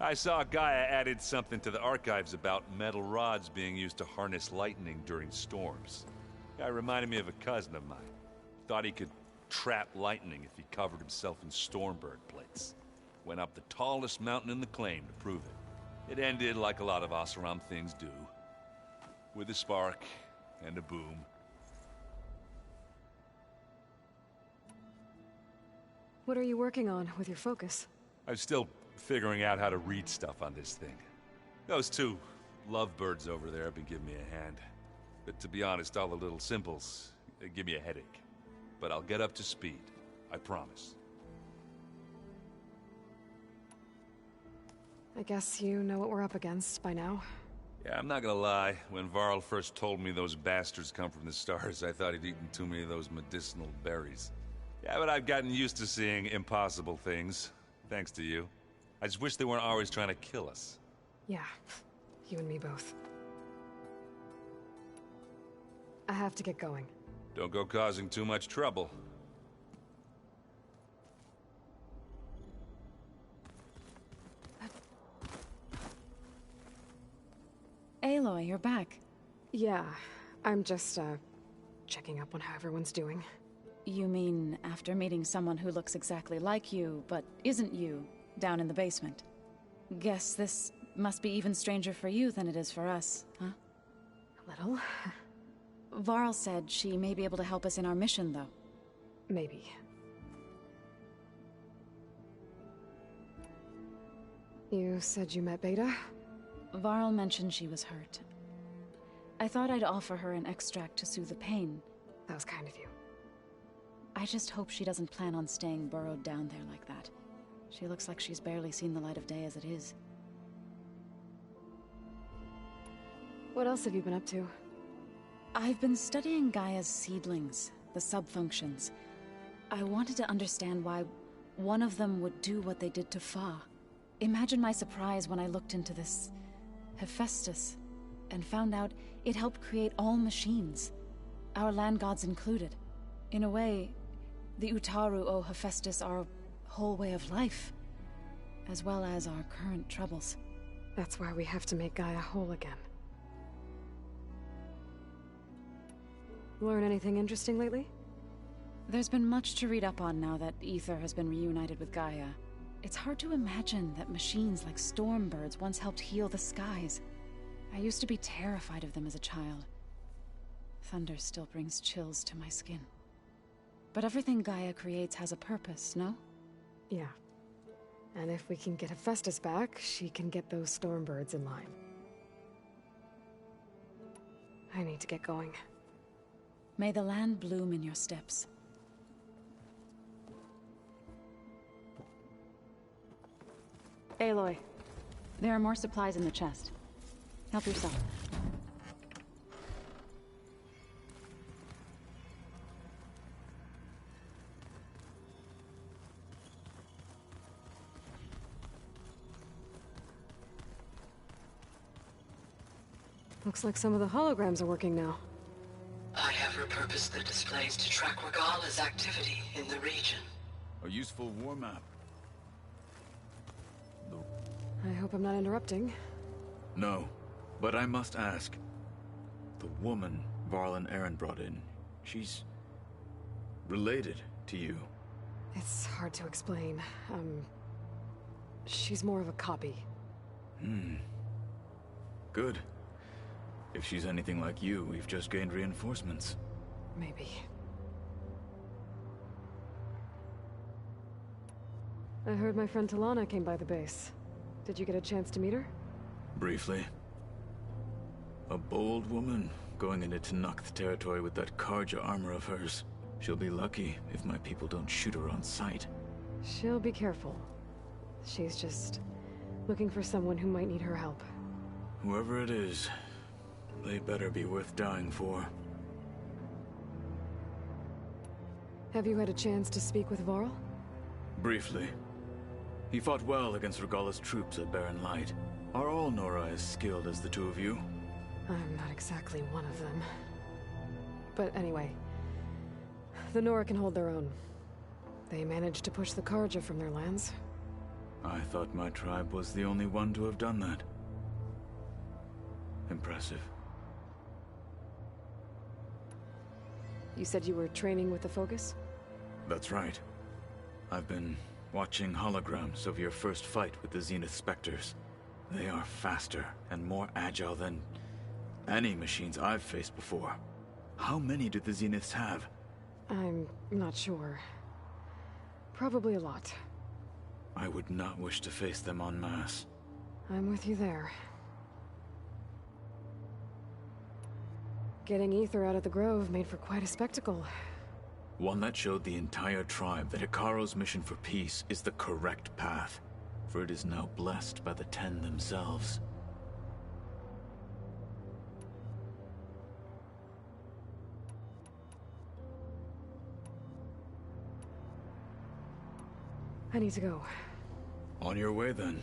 Speaker 10: I saw Gaia added something to the archives about metal rods being used to harness lightning during storms. Guy reminded me of a cousin of mine. Thought he could trap lightning if he covered himself in Stormbird plates. Went up the tallest mountain in the claim to prove it. It ended like a lot of Oseram things do. With a spark and a boom.
Speaker 6: What are you working on with your focus?
Speaker 10: I'm still figuring out how to read stuff on this thing. Those two lovebirds over there have been giving me a hand. But to be honest, all the little symbols, they give me a headache. But I'll get up to speed. I promise.
Speaker 6: I guess you know what we're up against by now.
Speaker 10: Yeah, I'm not gonna lie. When Varl first told me those bastards come from the stars, I thought he'd eaten too many of those medicinal berries. Yeah, but I've gotten used to seeing impossible things. Thanks to you. I just wish they weren't always trying to kill us.
Speaker 6: Yeah, you and me both. I have to get going.
Speaker 10: Don't go causing too much trouble.
Speaker 16: Aloy, you're back.
Speaker 6: Yeah, I'm just, checking up on how everyone's doing.
Speaker 16: You mean after meeting someone who looks exactly like you, but isn't you, down in the basement? Guess this must be even stranger for you than it is for us, huh?
Speaker 6: A little.
Speaker 16: Varl said she may be able to help us in our mission, though.
Speaker 6: Maybe. You said you met Beta?
Speaker 16: Varl mentioned she was hurt. I thought I'd offer her an extract to soothe the pain.
Speaker 6: That was kind of you.
Speaker 16: I just hope she doesn't plan on staying burrowed down there like that. She looks like she's barely seen the light of day as it is.
Speaker 6: What else have you been up to?
Speaker 16: I've been studying Gaia's seedlings, the subfunctions. I wanted to understand why one of them would do what they did to Fa. Imagine my surprise when I looked into this Hephaestus and found out it helped create all machines, our land gods included. In a way, the Utaru owe Hephaestus our whole way of life, as well as our current troubles.
Speaker 6: That's why we have to make Gaia whole again. Learn anything interesting lately?
Speaker 16: There's been much to read up on now that Ether has been reunited with Gaia. It's hard to imagine that machines like Stormbirds once helped heal the skies. I used to be terrified of them as a child. Thunder still brings chills to my skin. But everything Gaia creates has a purpose, no?
Speaker 6: Yeah. And if we can get Hephaestus back, she can get those Stormbirds in line. I need to get going.
Speaker 16: May the land bloom in your steps.
Speaker 6: Aloy.
Speaker 16: There are more supplies in the chest. Help yourself.
Speaker 6: Looks like some of the holograms are working now.
Speaker 15: I have repurposed the displays to track Regala's activity in the region.
Speaker 19: A useful war map.
Speaker 6: I hope I'm not interrupting.
Speaker 19: No, but I must ask. The woman Varl and Aaron brought in, she's related to you.
Speaker 6: It's hard to explain. She's more of a copy.
Speaker 19: Good. If she's anything like you, we've just gained reinforcements.
Speaker 6: Maybe. I heard my friend Talana came by the base. Did you get a chance to meet her?
Speaker 19: Briefly. A bold woman going into Tenakth territory with that Karja armor of hers. She'll be lucky if my people don't shoot her on sight.
Speaker 6: She'll be careful. She's just looking for someone who might need her help.
Speaker 19: Whoever it is, they better be worth dying for.
Speaker 6: Have you had a chance to speak with Varl?
Speaker 19: Briefly. He fought well against Regalla's troops at Barren Light. Are all Nora as skilled as the two of you?
Speaker 6: I'm not exactly one of them. But anyway, the Nora can hold their own. They managed to push the Karja from their lands.
Speaker 19: I thought my tribe was the only one to have done that. Impressive.
Speaker 6: You said you were training with the Focus?
Speaker 19: That's right. I've been watching holograms of your first fight with the Zenith Spectres. They are faster and more agile than any machines I've faced before. How many do the Zeniths have?
Speaker 6: I'm not sure. Probably a lot.
Speaker 19: I would not wish to face them en masse.
Speaker 6: I'm with you there. Getting Ether out of the Grove made for quite a spectacle.
Speaker 19: One that showed the entire tribe that Hikaru's mission for peace is the correct path, for it is now blessed by the Ten themselves.
Speaker 6: I need to go.
Speaker 19: On your way, then.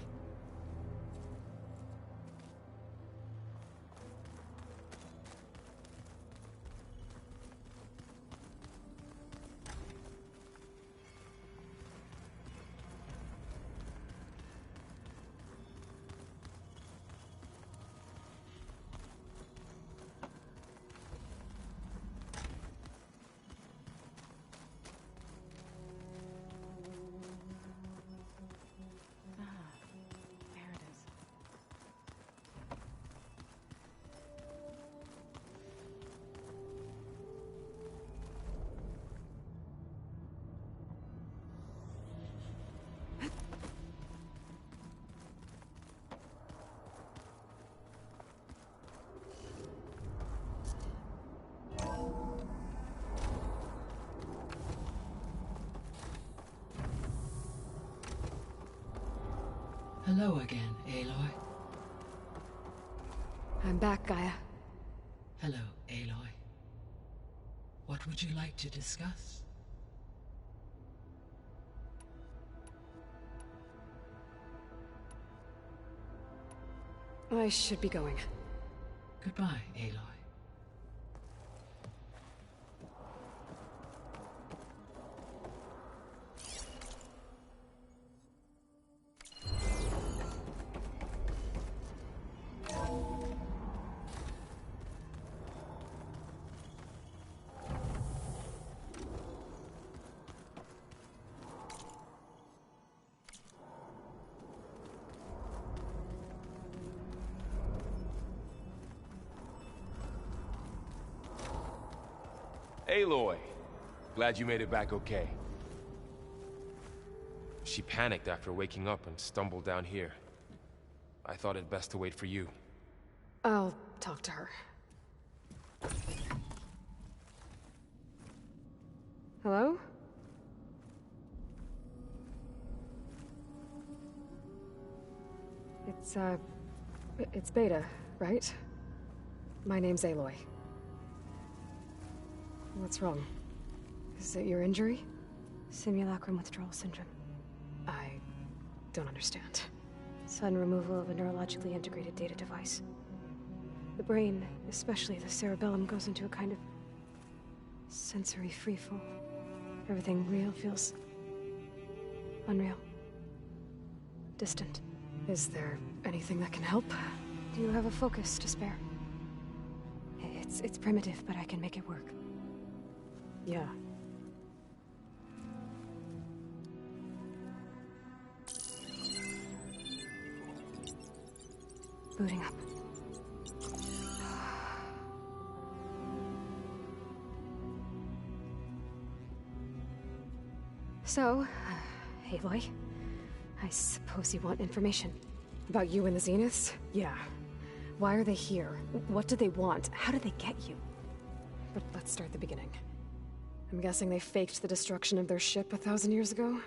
Speaker 14: Hello again, Aloy.
Speaker 6: I'm back, Gaia.
Speaker 14: Hello, Aloy. What would you like to discuss?
Speaker 6: I should be going.
Speaker 14: Goodbye, Aloy.
Speaker 20: Aloy! Glad you made it back okay. She panicked after waking up and stumbled down here. I thought it best to wait for you.
Speaker 6: I'll talk to her. Hello? It's Beta, right? My name's Aloy. What's wrong? Is it your injury?
Speaker 4: Simulacrum withdrawal syndrome.
Speaker 6: I don't understand.
Speaker 4: Sudden removal of a neurologically integrated data device. The brain, especially the cerebellum, goes into a kind of sensory freefall. Everything real feels unreal. Distant.
Speaker 6: Is there anything that can help?
Speaker 4: Do you have a focus to spare? It's primitive, but I can make it work.
Speaker 6: Yeah.
Speaker 4: Booting up. So, Aloy, I suppose you want information.
Speaker 6: About you and the Zeniths? Yeah. Why are they here? What do they want? How did they get you? But let's start at the beginning. I'm guessing they faked the destruction of their ship 1,000 years ago?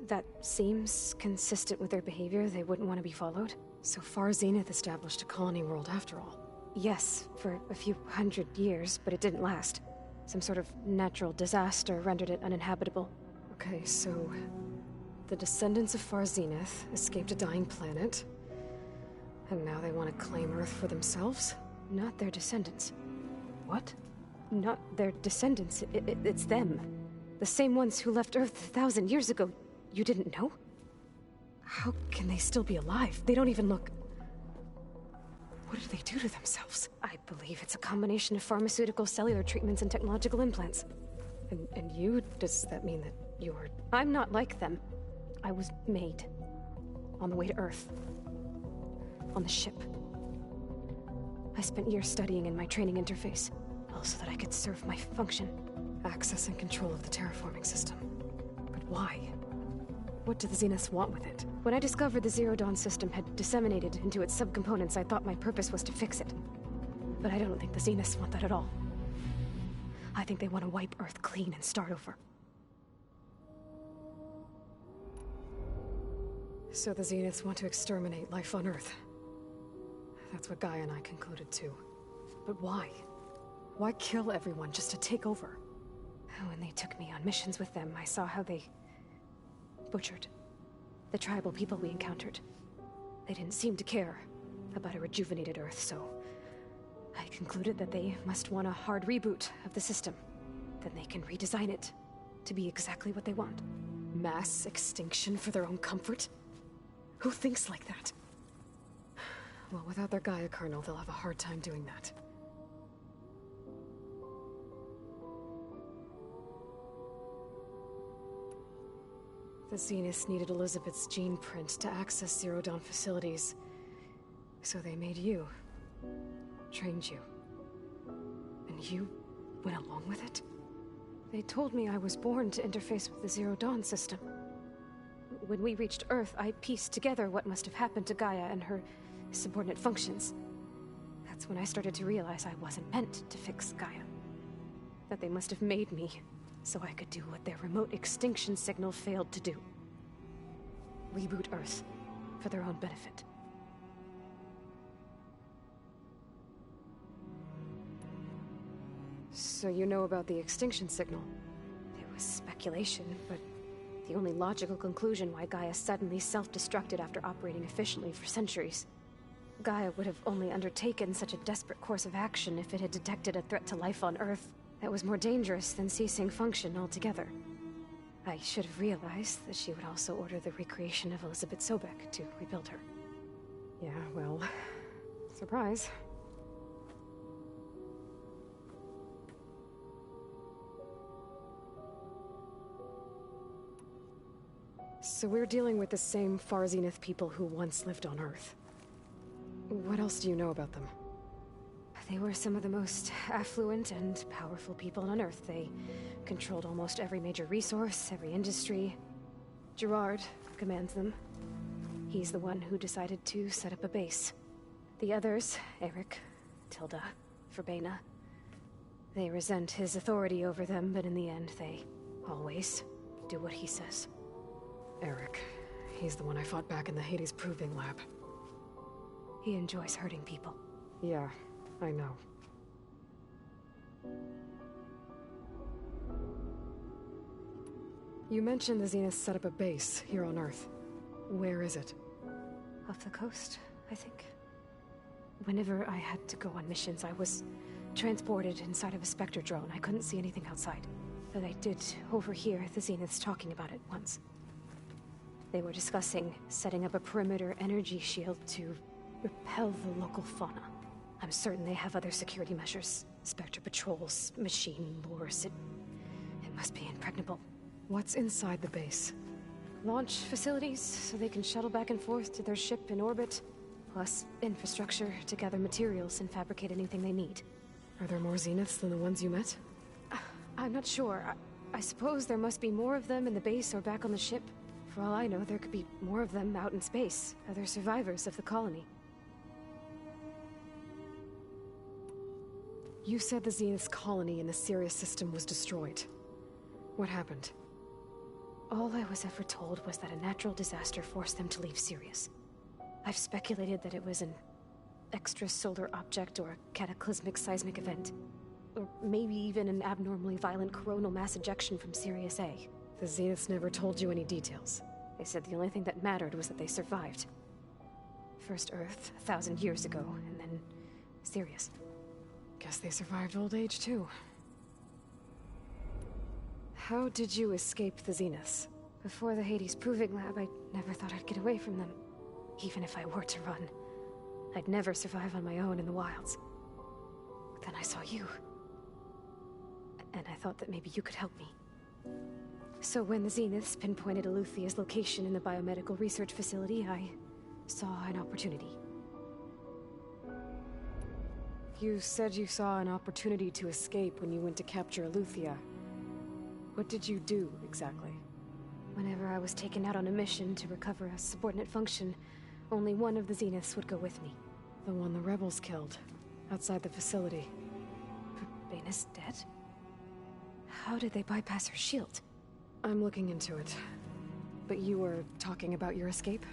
Speaker 4: That seems consistent with their behavior. They wouldn't want to be followed.
Speaker 6: So Far Zenith established a colony world after all.
Speaker 4: Yes, for a few hundred years, but it didn't last. Some sort of natural disaster rendered it uninhabitable.
Speaker 6: Okay, so the descendants of Far Zenith escaped a dying planet, and now they want to claim Earth for themselves?
Speaker 4: Not their descendants.
Speaker 6: What?
Speaker 4: Not their descendants. It's them. The same ones who left Earth 1,000 years ago. You didn't know?
Speaker 6: How can they still be alive? They don't even look... What did they do to themselves?
Speaker 4: I believe it's a combination of pharmaceutical, cellular treatments, and technological implants.
Speaker 6: And you? Does that mean that you're...
Speaker 4: I'm not like them. I was made. On the way to Earth. On the ship. I spent years studying in my training interface, all so that I could serve my function.
Speaker 6: Access and control of the terraforming system. But why? What do the Zeniths want with it?
Speaker 4: When I discovered the Zero Dawn system had disseminated into its subcomponents, I thought my purpose was to fix it. But I don't think the Zeniths want that at all. I think they want to wipe Earth clean and start over.
Speaker 6: So the Zeniths want to exterminate life on Earth. That's what Gaia and I concluded too. But why? Why kill everyone just to take over?
Speaker 4: When they took me on missions with them, I saw how they butchered the tribal people we encountered. They didn't seem to care about a rejuvenated Earth, so I concluded that they must want a hard reboot of the system. Then they can redesign it to be exactly what they want.
Speaker 6: Mass extinction for their own comfort? Who thinks like that? Well, without their Gaia kernel, they'll have a hard time doing that. The Zeniths needed Elizabeth's gene print to access Zero Dawn facilities. So they made you. Trained you. And you went along with it?
Speaker 4: They told me I was born to interface with the Zero Dawn system. When we reached Earth, I pieced together what must have happened to Gaia and her subordinate functions. That's when I started to realize I wasn't meant to fix Gaia. That they must have made me so I could do what their remote extinction signal failed to do. Reboot Earth for their own benefit.
Speaker 6: So you know about the extinction signal?
Speaker 4: It was speculation, but the only logical conclusion why Gaia suddenly self-destructed after operating efficiently for centuries. Gaia would have only undertaken such a desperate course of action if it had detected a threat to life on Earth that was more dangerous than ceasing function altogether. I should have realized that she would also order the recreation of Elizabeth Sobek to rebuild her.
Speaker 6: Yeah, well, surprise. So we're dealing with the same Far Zenith people who once lived on Earth. What else do you know about them?
Speaker 4: They were some of the most affluent and powerful people on Earth. They controlled almost every major resource, every industry. Gerard commands them. He's the one who decided to set up a base. The others, Eric, Tilda, Verbena, they resent his authority over them, but in the end, they always do what he says.
Speaker 6: Eric. He's the one I fought back in the Hades Proving Lab.
Speaker 4: He enjoys hurting people.
Speaker 6: Yeah, I know. You mentioned the Zeniths set up a base here on Earth. Where is it?
Speaker 4: Off the coast, I think. Whenever I had to go on missions, I was transported inside of a Spectre drone. I couldn't see anything outside. But I did overhear the Zeniths talking about it once. They were discussing setting up a perimeter energy shield to repel the local fauna. I'm certain they have other security measures. Spectre patrols, machine lures. It must be impregnable.
Speaker 6: What's inside the base?
Speaker 4: Launch facilities, so they can shuttle back and forth to their ship in orbit. Plus infrastructure to gather materials and fabricate anything they need.
Speaker 6: Are there more Zeniths than the ones you met?
Speaker 4: I'm not sure. I suppose there must be more of them in the base or back on the ship. For all I know, there could be more of them out in space, other survivors of the colony.
Speaker 6: You said the Zenith's colony in the Sirius system was destroyed. What happened?
Speaker 4: All I was ever told was that a natural disaster forced them to leave Sirius. I've speculated that it was an extrasolar object or a cataclysmic seismic event. Or maybe even an abnormally violent coronal mass ejection from Sirius A.
Speaker 6: The Zeniths never told you any details.
Speaker 4: They said the only thing that mattered was that they survived. First Earth, 1,000 years ago, and then Sirius.
Speaker 6: Guess they survived old age, too. How did you escape the Zeniths?
Speaker 4: Before the Hades Proving Lab, I never thought I'd get away from them. Even if I were to run. I'd never survive on my own in the wilds. But then I saw you. And I thought that maybe you could help me. So when the Zeniths pinpointed Eluthia's location in the biomedical research facility, I saw an opportunity.
Speaker 6: You said you saw an opportunity to escape when you went to capture Eluthia. What did you do, exactly?
Speaker 4: Whenever I was taken out on a mission to recover a subordinate function, only one of the Zeniths would go with me.
Speaker 6: The one the rebels killed, outside the facility.
Speaker 4: Baina's dead? How did they bypass her shield?
Speaker 6: I'm looking into it. But you were talking about your escape?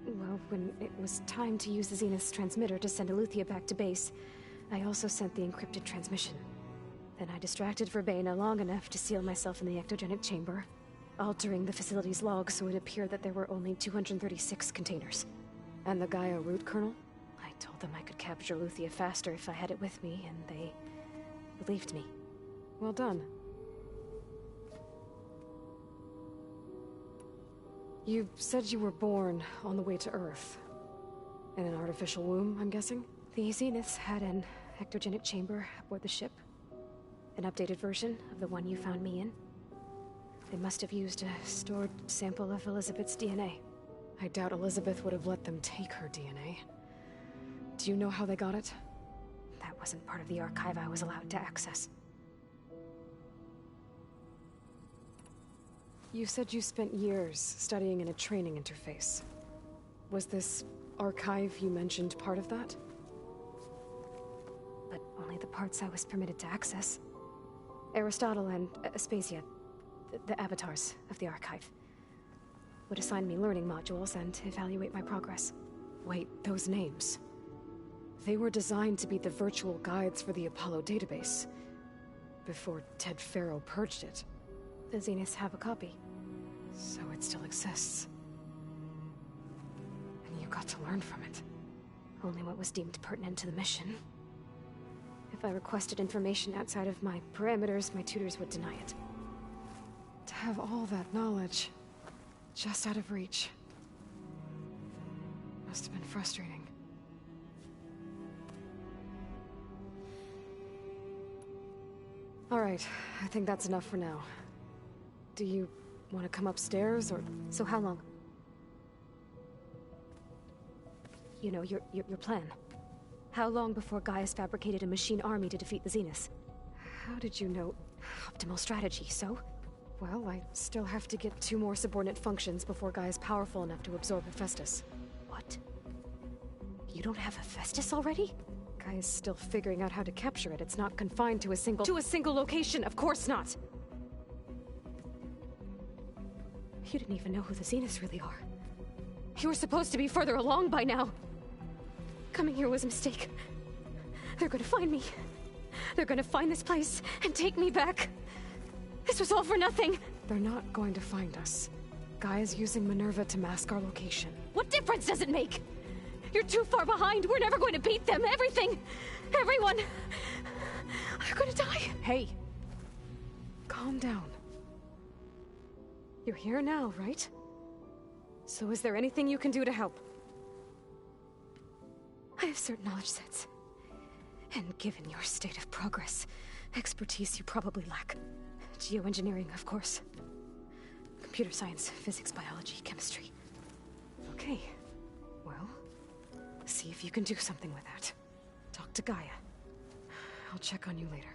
Speaker 4: Well, when it was time to use the Zenith's transmitter to send Eluthia back to base, I also sent the encrypted transmission. Then I distracted Verbena long enough to seal myself in the ectogenic chamber, altering the facility's log so it appeared that there were only 236 containers.
Speaker 6: And the Gaia root kernel?
Speaker 4: I told them I could capture Eluthia faster if I had it with me, and they believed me.
Speaker 6: Well done. You said you were born on the way to Earth. In an artificial womb, I'm guessing?
Speaker 4: The Zeniths had an ectogenic chamber aboard the ship. An updated version of the one you found me in. They must have used a stored sample of Elizabeth's DNA.
Speaker 6: I doubt Elizabeth would have let them take her DNA. Do you know how they got it?
Speaker 4: That wasn't part of the archive I was allowed to access.
Speaker 6: You said you spent years studying in a training interface. Was this archive you mentioned part of that?
Speaker 4: But only the parts I was permitted to access. Aristotle and Aspasia, the avatars of the archive, would assign me learning modules and evaluate my progress.
Speaker 6: Wait, those names. They were designed to be the virtual guides for the Apollo database, before Ted Faro purged it.
Speaker 4: The Zeniths have a copy.
Speaker 6: So it still exists. And you got to learn from it.
Speaker 4: Only what was deemed pertinent to the mission. If I requested information outside of my parameters, my tutors would deny it.
Speaker 6: To have all that knowledge, just out of reach. Must have been frustrating. All right, I think that's enough for now. Do you want to come upstairs, or...
Speaker 4: So how long? You know, your plan. How long before Gaius fabricated a machine army to defeat the Zeniths?
Speaker 6: How did you know?
Speaker 4: Optimal strategy, so?
Speaker 6: Well, I still have to get 2 more subordinate functions before Gaia's powerful enough to absorb Hephaestus.
Speaker 4: What? You don't have Hephaestus already?
Speaker 6: Gaia's still figuring out how to capture it. It's not confined to a single... To a single location! Of course not!
Speaker 4: You didn't even know who the Zeniths really are.
Speaker 6: You were supposed to be further along by now!
Speaker 4: Coming here was a mistake. They're gonna find me. They're gonna find this place and take me back. This was all for nothing.
Speaker 6: They're not going to find us. Gaia's using Minerva to mask our location.
Speaker 4: What difference does it make? You're too far behind. We're never going to beat them. Everything, everyone, are gonna die.
Speaker 6: Hey, calm down. You're here now, right? So is there anything you can do to help?
Speaker 4: I have certain knowledge sets. And given your state of progress, expertise you probably lack. Geoengineering, of course. Computer science, physics, biology, chemistry.
Speaker 6: Okay. Well, see if you can do something with that. Talk to Gaia. I'll check on you later.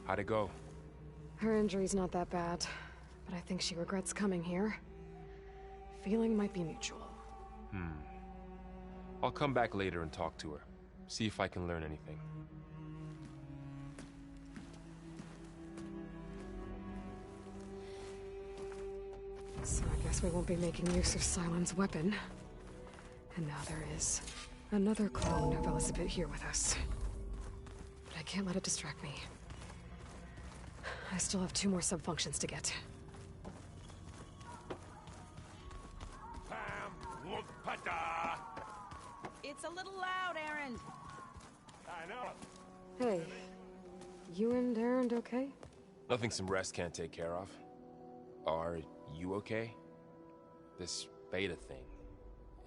Speaker 20: How'd it go?
Speaker 6: Her injury's not that bad, but I think she regrets coming here. Feeling might be mutual.
Speaker 20: I'll come back later and talk to her. See if I can learn anything.
Speaker 6: So I guess we won't be making use of Cylon's weapon. And now there is another clone of Elizabeth here with us. But I can't let it distract me. I still have 2 more sub-functions to get.
Speaker 13: It's a little loud, Aaron.
Speaker 11: I know.
Speaker 6: Hey, you and Aaron okay?
Speaker 20: Nothing some rest can't take care of. Are you okay? This beta thing,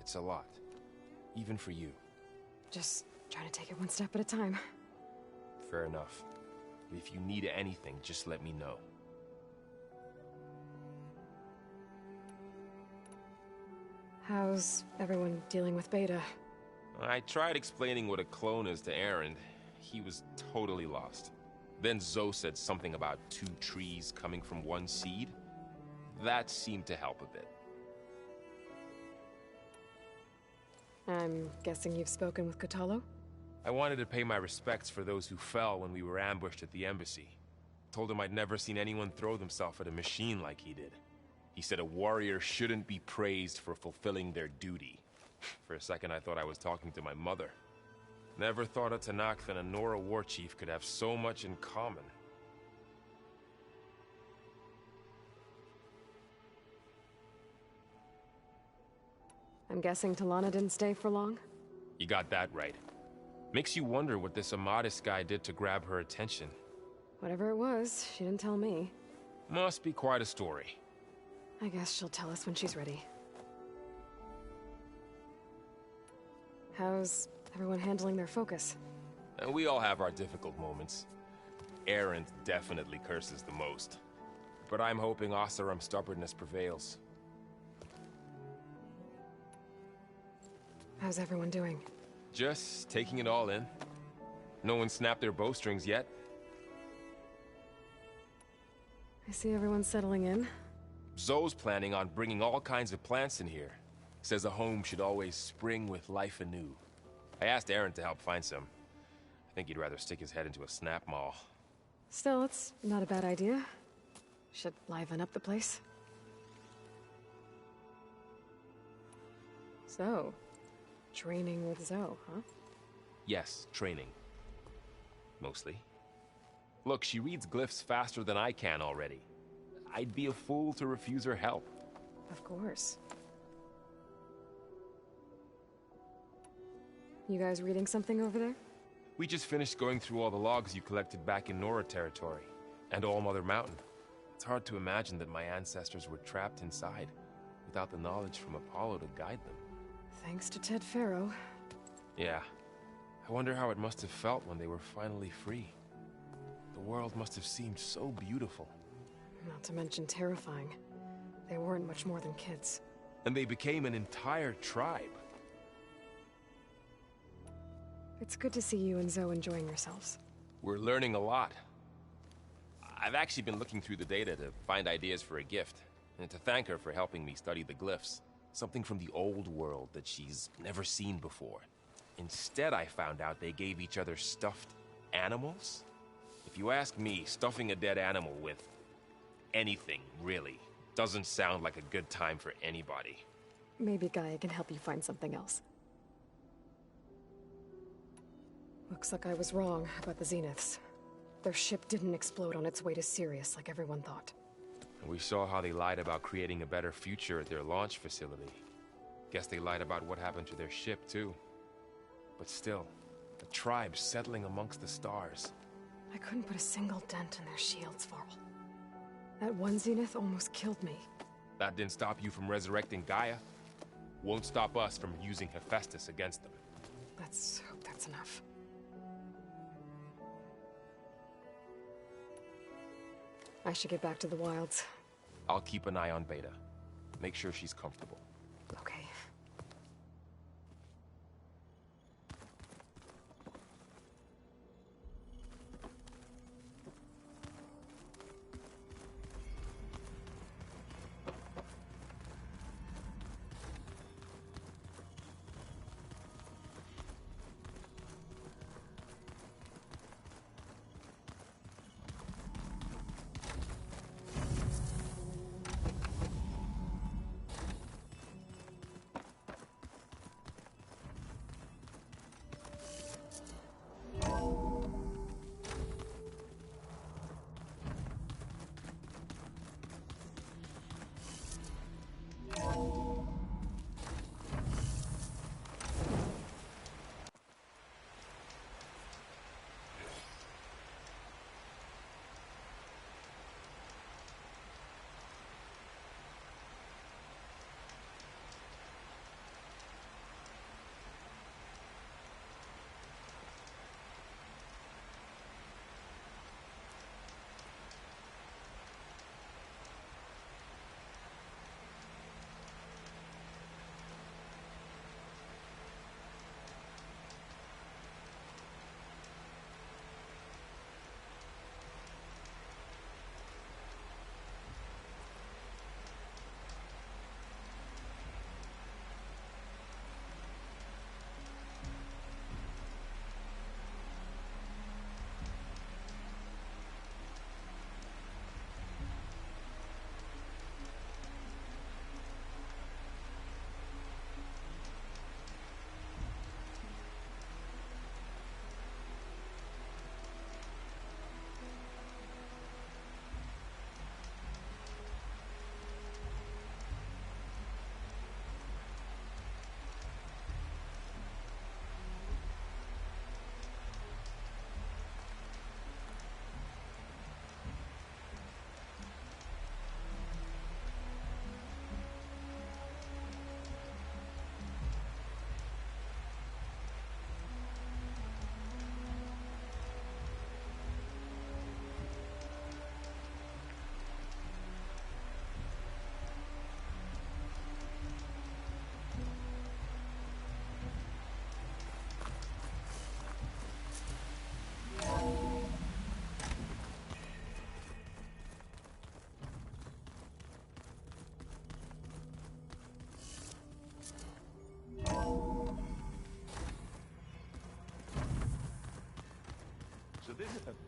Speaker 20: it's a lot. Even for you.
Speaker 6: Just trying to take it one step at a time.
Speaker 20: Fair enough. If you need anything, just let me know.
Speaker 6: How's everyone dealing with Beta?
Speaker 20: I tried explaining what a clone is to Aaron. He was totally lost. Then Zoe said something about 2 trees coming from 1 seed. That seemed to help a bit.
Speaker 6: I'm guessing you've spoken with Kotallo?
Speaker 20: I wanted to pay my respects for those who fell when we were ambushed at the embassy. Told him I'd never seen anyone throw themselves at a machine like he did. He said a warrior shouldn't be praised for fulfilling their duty. For a second I thought I was talking to my mother. Never thought a Tanakh and a Nora war chief could have so much in common.
Speaker 6: I'm guessing Talana didn't stay for long?
Speaker 20: You got that right. Makes you wonder what this Amadis guy did to grab her attention.
Speaker 6: Whatever it was, she didn't tell me.
Speaker 20: Must be quite a story.
Speaker 6: I guess she'll tell us when she's ready. How's everyone handling their focus?
Speaker 20: And we all have our difficult moments. Aaron definitely curses the most. But I'm hoping Oseram's stubbornness prevails.
Speaker 6: How's everyone doing?
Speaker 20: Just taking it all in. No one snapped their bowstrings yet.
Speaker 6: I see everyone settling in.
Speaker 20: Zoe's planning on bringing all kinds of plants in here. Says a home should always spring with life anew. I asked Aaron to help find some. I think he'd rather stick his head into a snap mall.
Speaker 6: Still, it's not a bad idea. Should liven up the place. So, training with Zoe, huh?
Speaker 20: Yes, training. Mostly. Look, she reads glyphs faster than I can already. I'd be a fool to refuse her help.
Speaker 6: Of course. You guys reading something over there?
Speaker 20: We just finished going through all the logs you collected back in Nora territory, and All Mother Mountain. It's hard to imagine that my ancestors were trapped inside, without the knowledge from Apollo to guide them.
Speaker 6: Thanks to Ted Faro.
Speaker 20: Yeah. I wonder how it must have felt when they were finally free. The world must have seemed so beautiful.
Speaker 6: Not to mention terrifying. They weren't much more than kids.
Speaker 20: And they became an entire tribe.
Speaker 6: It's good to see you and Zoe enjoying yourselves.
Speaker 20: We're learning a lot. I've actually been looking through the data to find ideas for a gift, and to thank her for helping me study the glyphs. Something from the old world that she's never seen before. Instead, I found out they gave each other stuffed animals. If you ask me, stuffing a dead animal with anything, really, doesn't sound like a good time for anybody.
Speaker 6: Maybe Gaia can help you find something else. Looks like I was wrong about the Zeniths. Their ship didn't explode on its way to Sirius like everyone thought.
Speaker 20: And we saw how they lied about creating a better future at their launch facility. Guess they lied about what happened to their ship, too. But still, a tribe settling amongst the stars.
Speaker 6: I couldn't put a single dent in their shields, Varl. That one Zenith almost killed me.
Speaker 20: That didn't stop you from resurrecting Gaia. Won't stop us from using Hephaestus against them.
Speaker 6: Let's hope that's enough. I should get back to the wilds.
Speaker 20: I'll keep an eye on Beta. Make sure she's comfortable.
Speaker 6: Okay.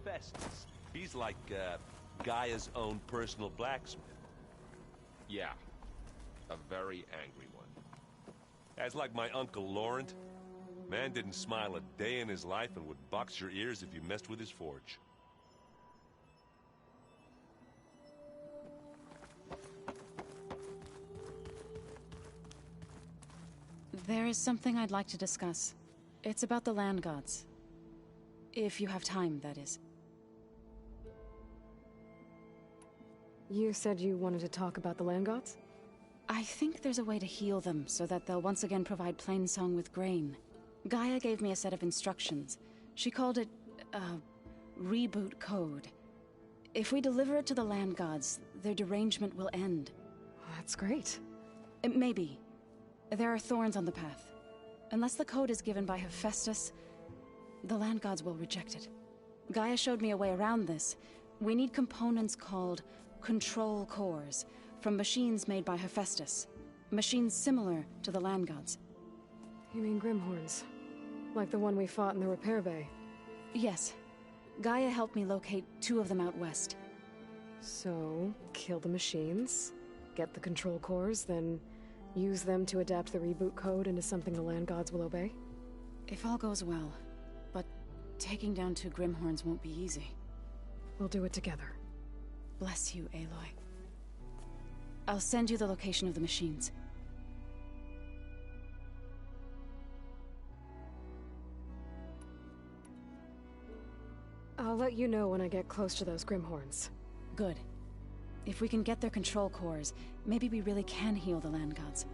Speaker 11: Festus. He's like, Gaia's own personal blacksmith.
Speaker 20: Yeah. A very angry one.
Speaker 11: That's like my Uncle Laurent. Man didn't smile a day in his life and would box your ears if you messed with his forge.
Speaker 16: There is something I'd like to discuss. It's about the land gods. If you have time, that is.
Speaker 6: You said you wanted to talk about the land gods?
Speaker 16: I think there's a way to heal them so that they'll once again provide Plainsong with grain. Gaia gave me a set of instructions. She called it reboot code. If we deliver it to the land gods, their derangement will end.
Speaker 6: That's great.
Speaker 16: Maybe. There are thorns on the path. Unless the code is given by Hephaestus, the land gods will reject it. Gaia showed me a way around this. We need components called control cores from machines made by Hephaestus. Machines similar to the land gods.
Speaker 6: You mean Grimhorns? Like the one we fought in the repair bay?
Speaker 16: Yes. Gaia helped me locate 2 of them out west.
Speaker 6: So, kill the machines, get the control cores, then use them to adapt the reboot code into something the land gods will obey?
Speaker 16: If all goes well. But taking down 2 Grimhorns won't be easy.
Speaker 6: We'll do it together.
Speaker 16: Bless you, Aloy. I'll send you the location of the machines.
Speaker 6: I'll let you know when I get close to those Grimhorns.
Speaker 16: Good. If we can get their control cores, maybe we really can heal the land gods.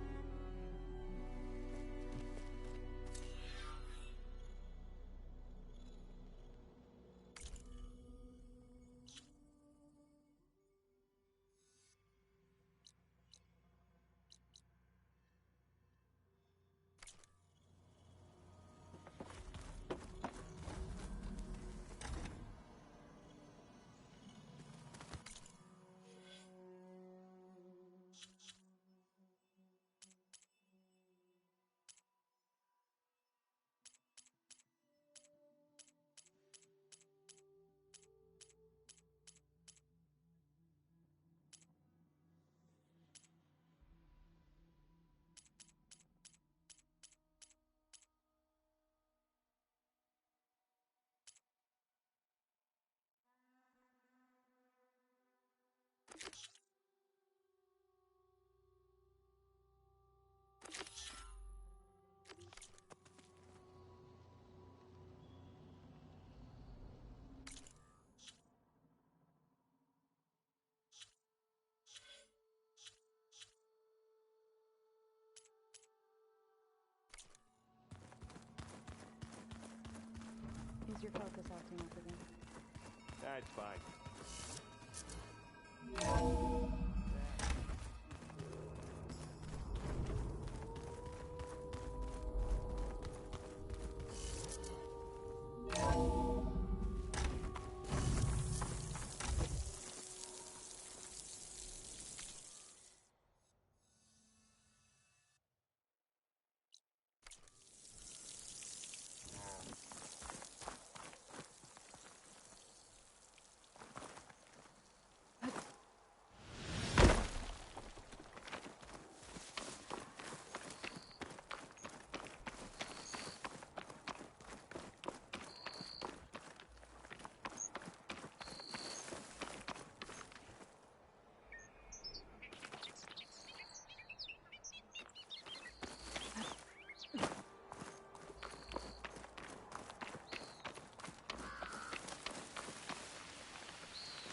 Speaker 8: Is your focus acting up again?
Speaker 11: That's fine.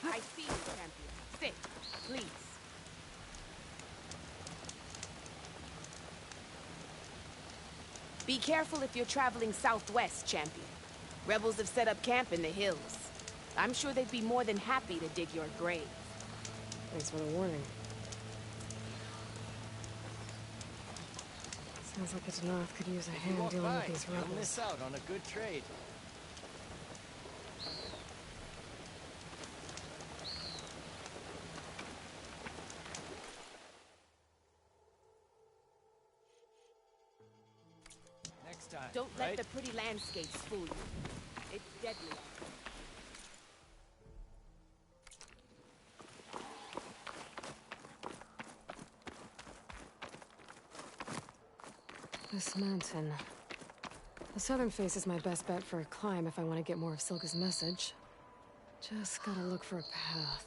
Speaker 18: I see you, champion. Sit, please. Be careful if you're traveling southwest, champion. Rebels have set up camp in the hills. I'm sure they'd be more than happy to dig your grave.
Speaker 6: Thanks for the warning. Sounds like the North could use a hand dealing with these rebels.
Speaker 1: You'll miss out on a good trade.
Speaker 18: Don't let the pretty landscapes fool you. It's deadly.
Speaker 6: This mountain. The southern face is my best bet for a climb if I want to get more of Silga's message. Just gotta look for a path.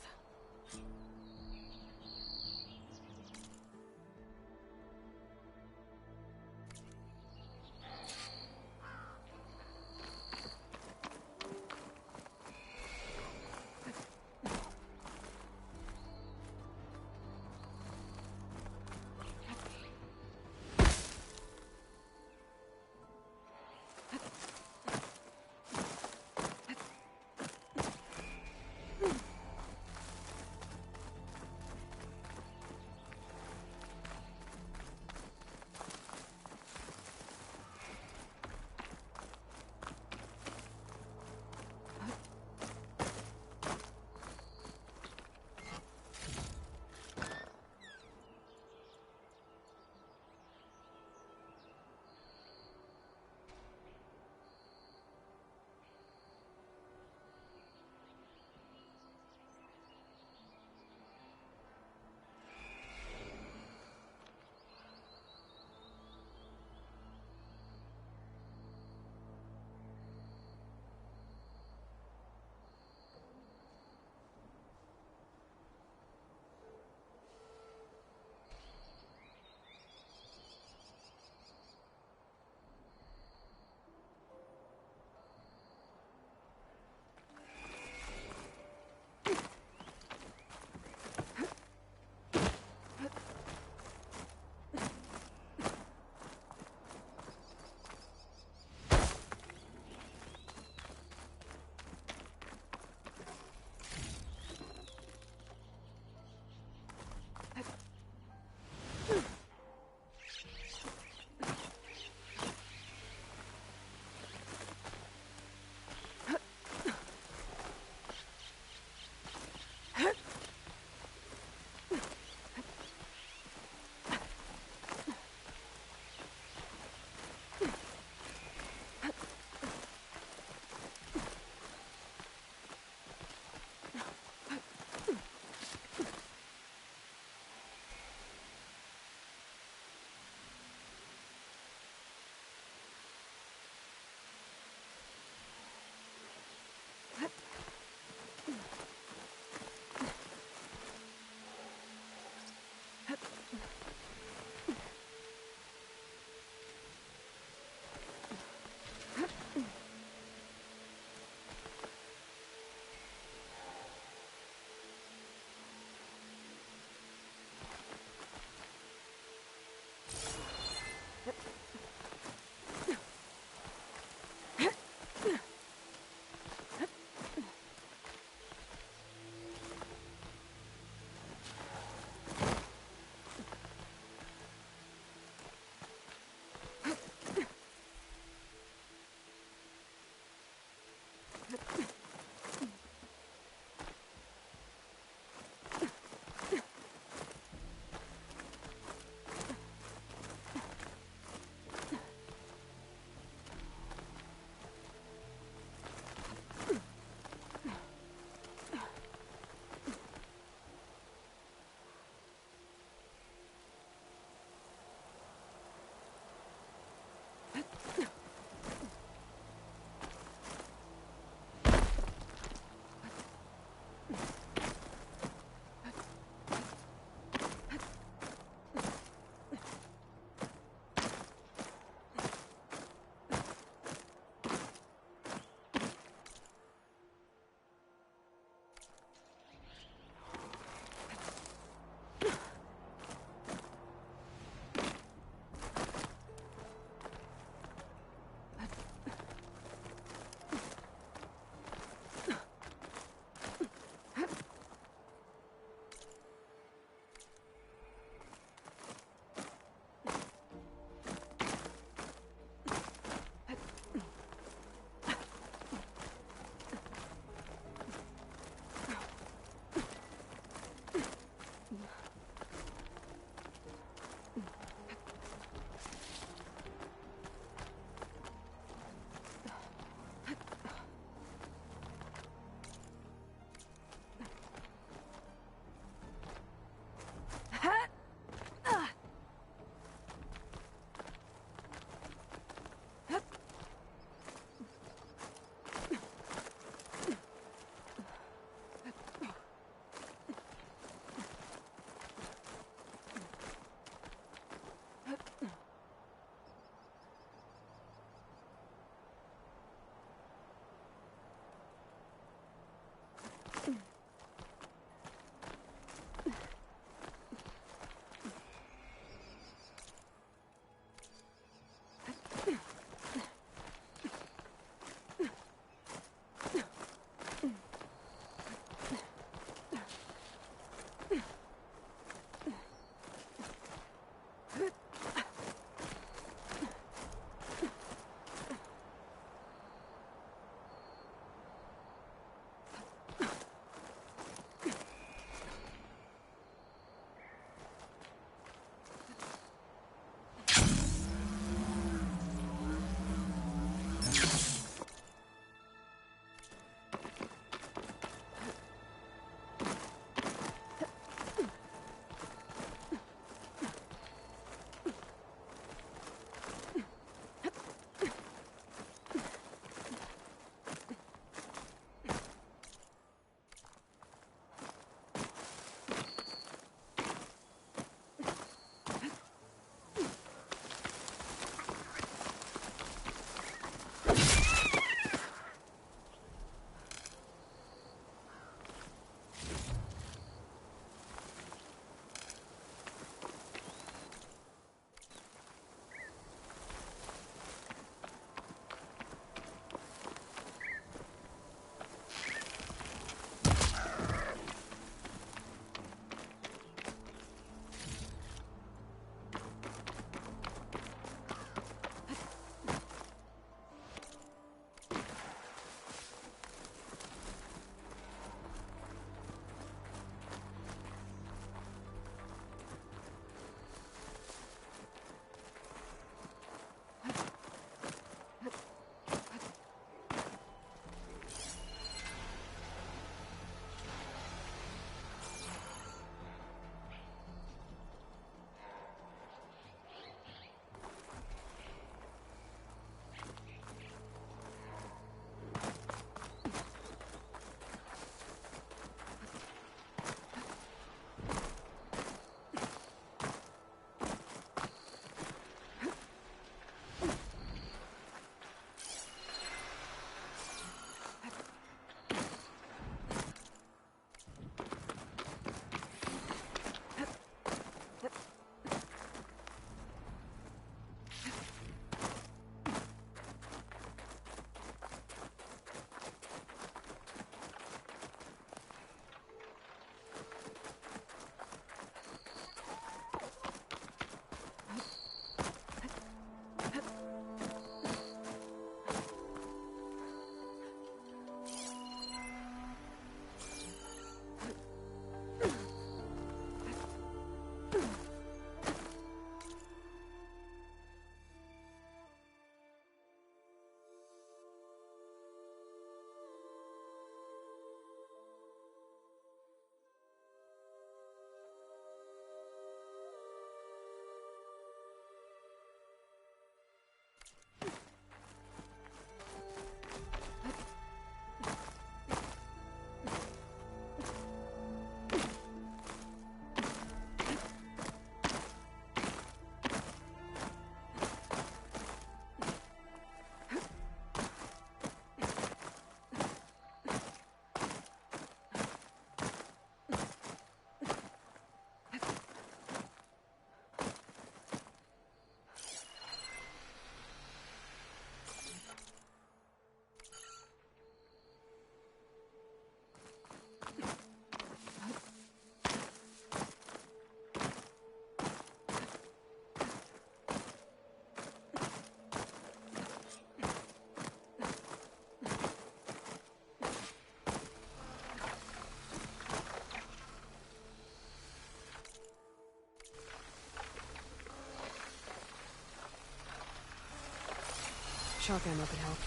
Speaker 6: shock ammo could help.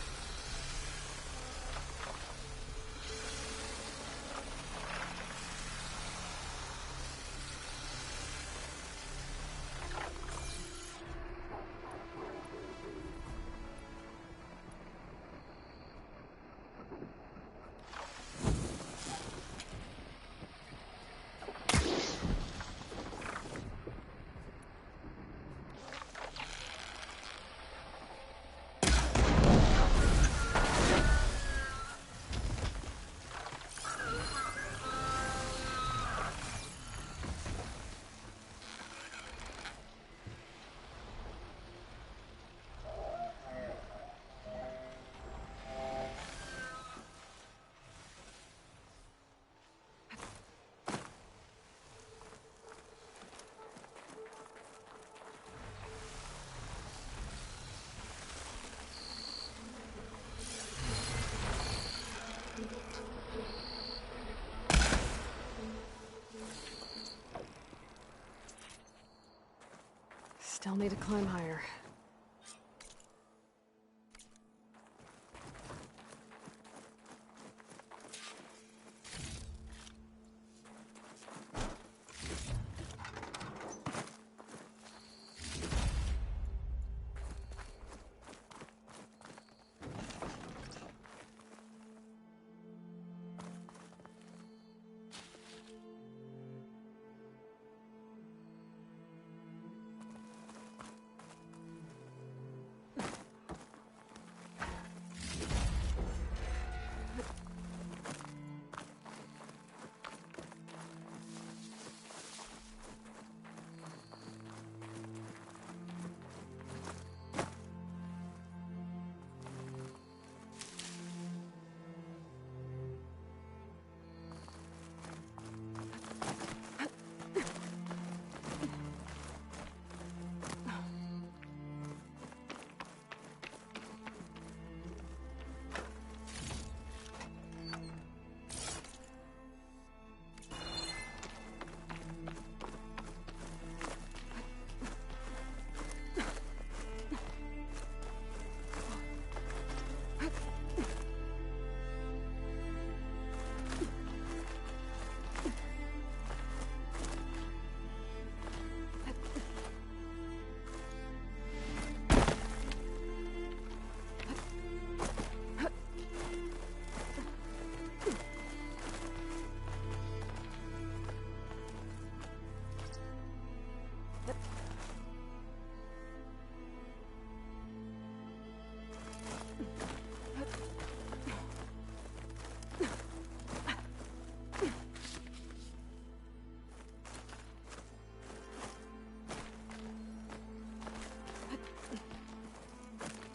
Speaker 6: Still need to climb higher.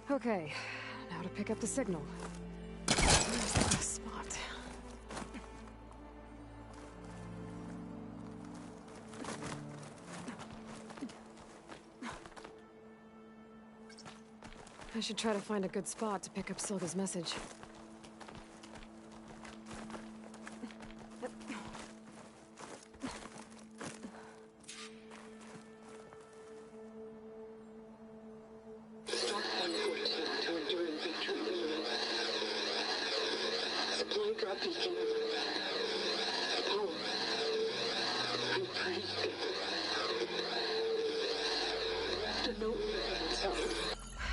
Speaker 6: Okay, now to pick up the signal. Where's the best spot? I should try to find a good spot to pick up Silga's message.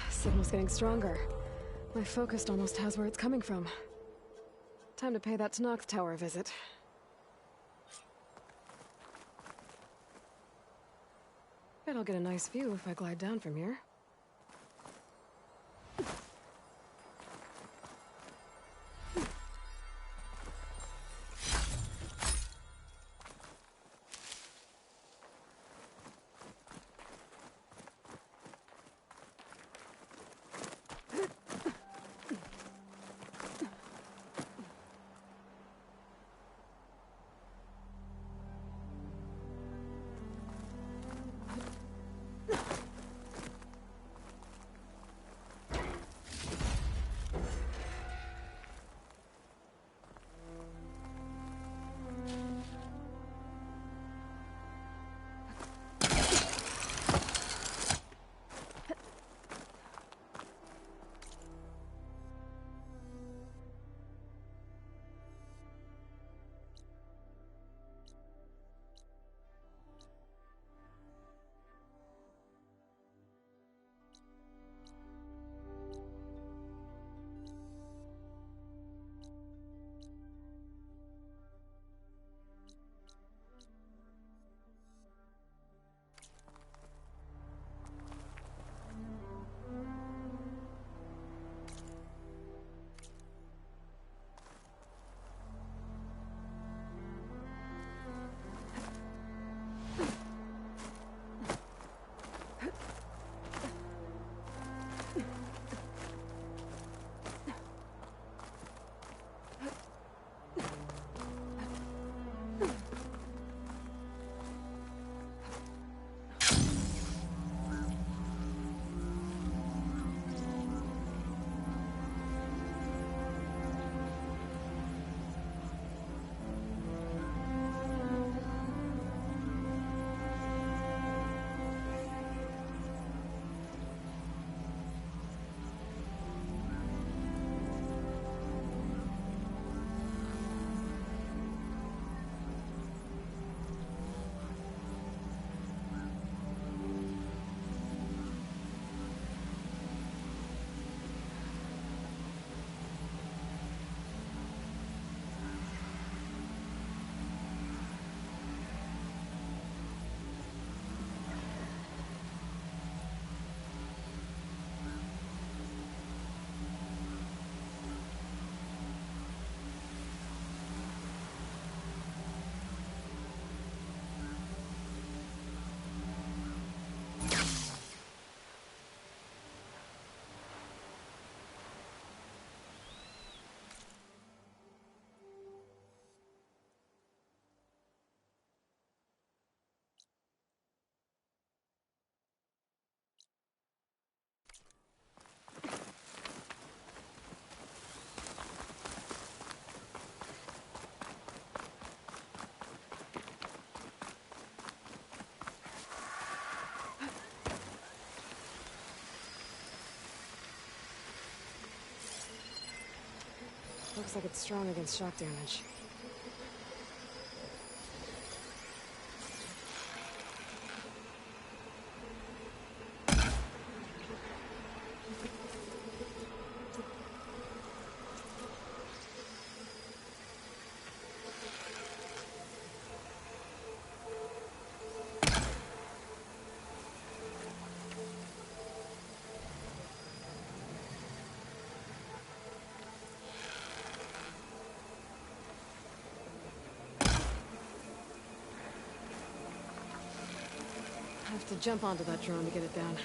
Speaker 6: Signal's getting stronger. My focus almost has where it's coming from. Time to pay that Tanakh Tower a visit. Bet I'll get a nice view if I glide down from here. Looks like it's strong against shock damage. I have to jump onto that drone to get it down.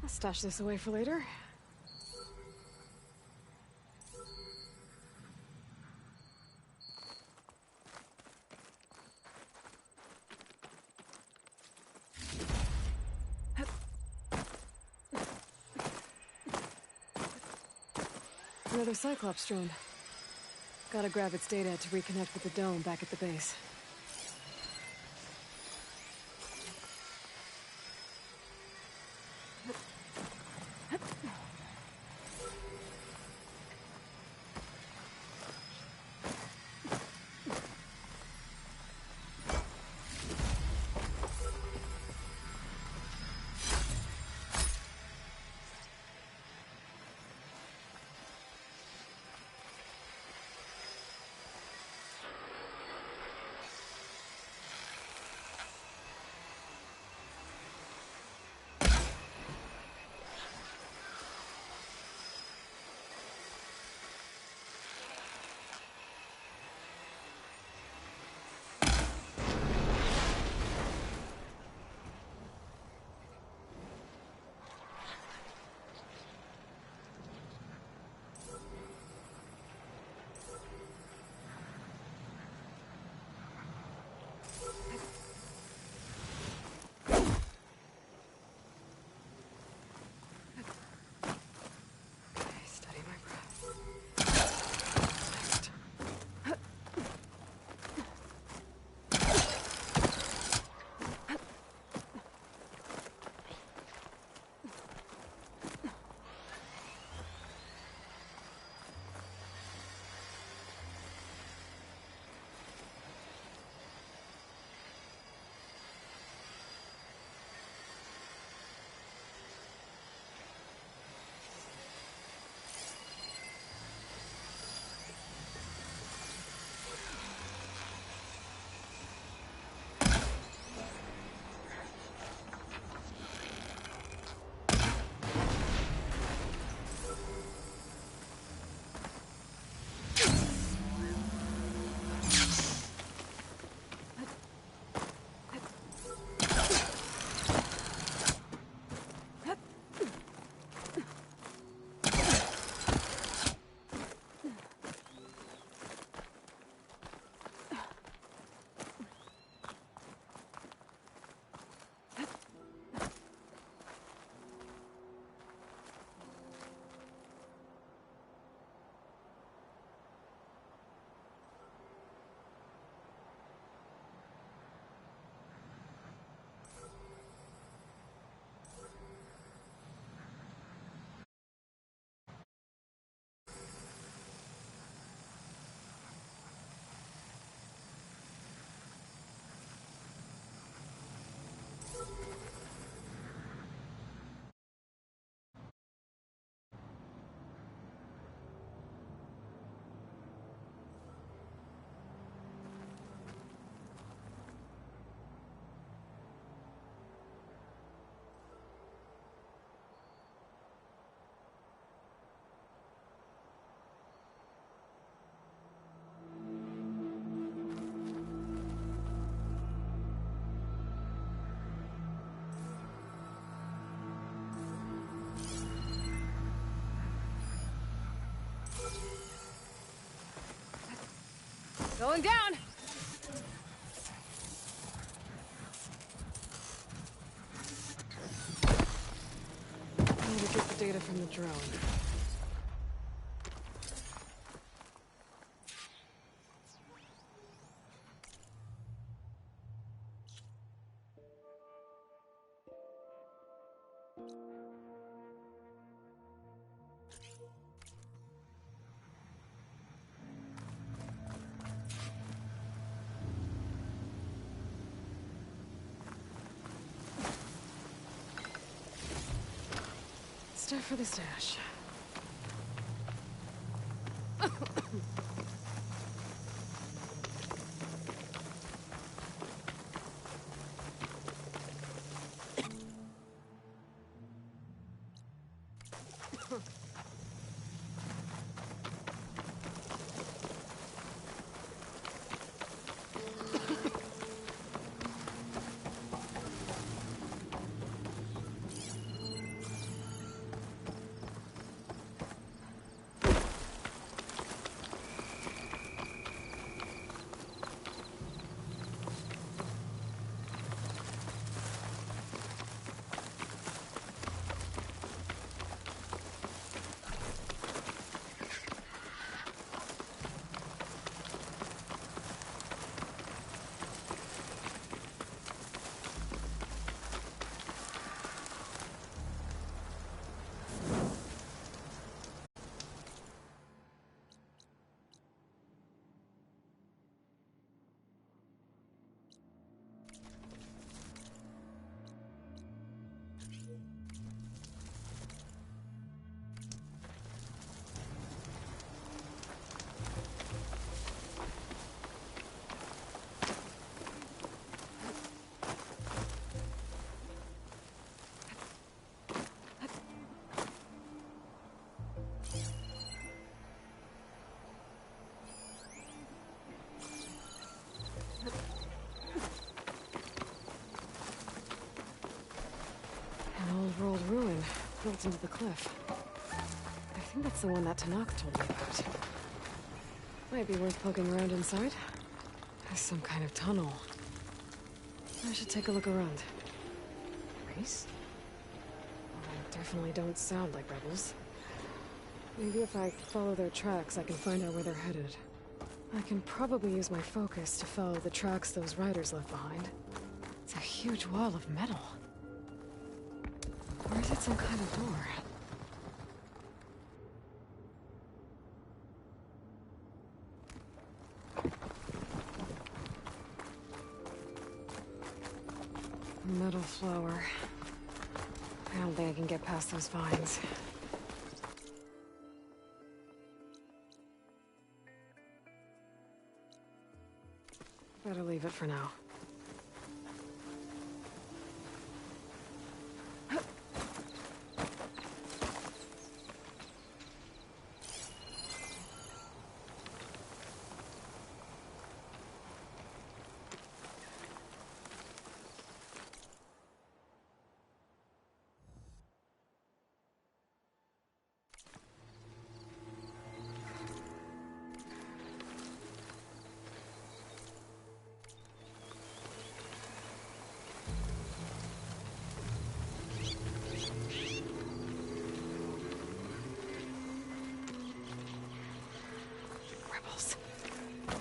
Speaker 6: I'll stash this away for later. Another Cyclops drone. Gotta grab its data to reconnect with the dome back at the base. Going down! Need to get the data from the drone. Stuff for the stash. massive rolled ruin built into the cliff. I think that's the one that Tanakh told me about. Might be worth poking around inside. There's some kind of tunnel. I should take a look around. Race? Well, they definitely don't sound like rebels. Maybe if I follow their tracks, I can find out where they're headed. I can probably use my focus to follow the tracks those riders left behind. It's a huge wall of metal. Or is it some kind of door? Metal flower. I don't think I can get past those vines. Better leave it for now.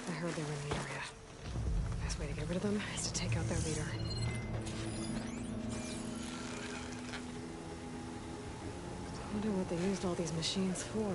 Speaker 6: I heard they were in the area. The best way to get rid of them is to take out their leader. I wonder what they used all these machines for.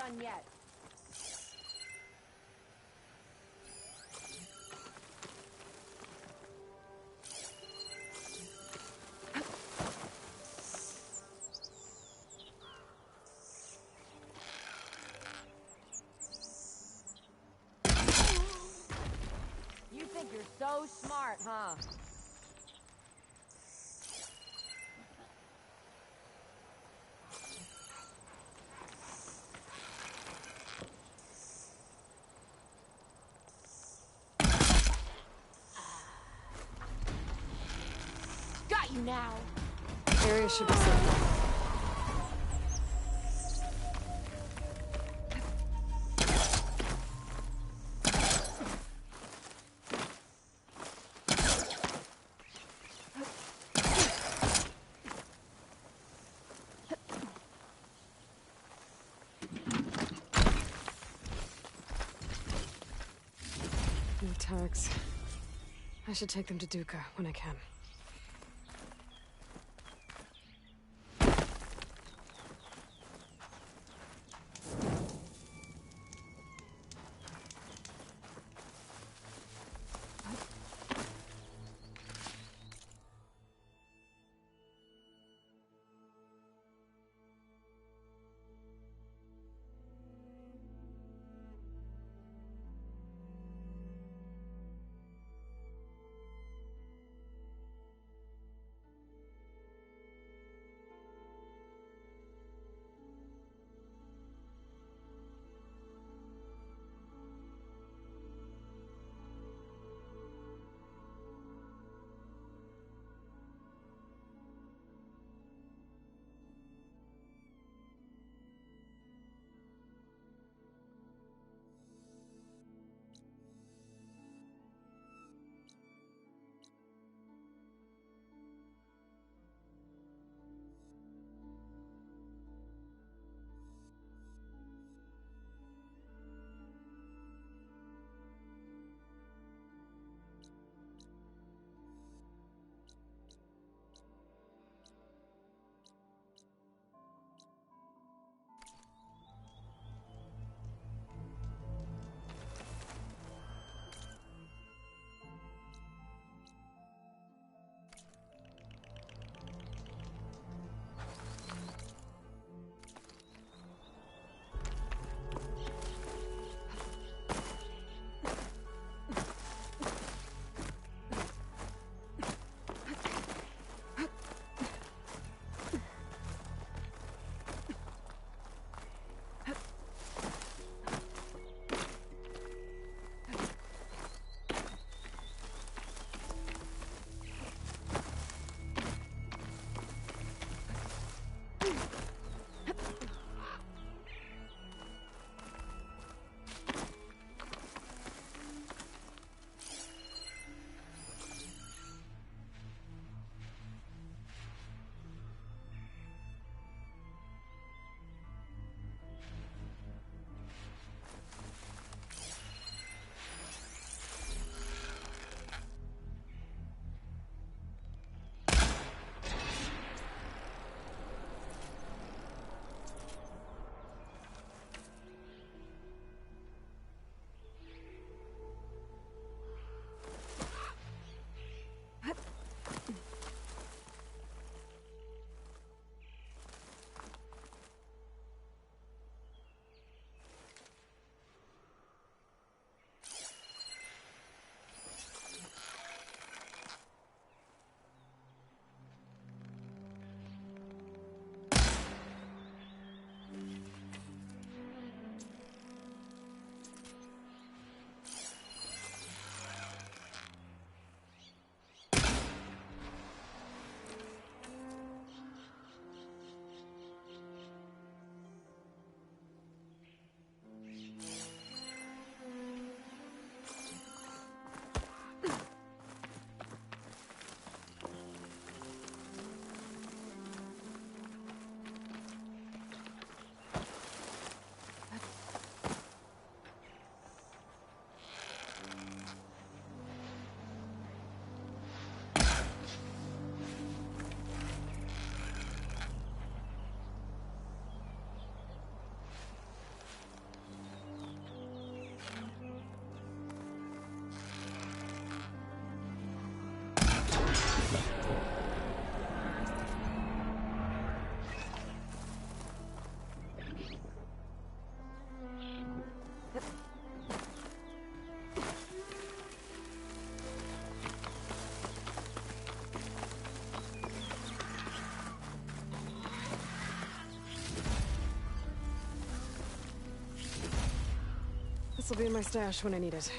Speaker 18: done yet. You think you're so smart, huh? Got you now.
Speaker 6: Area should be safe. No tags. I should take them to Duca when I can. This'll be in my stash when I need it.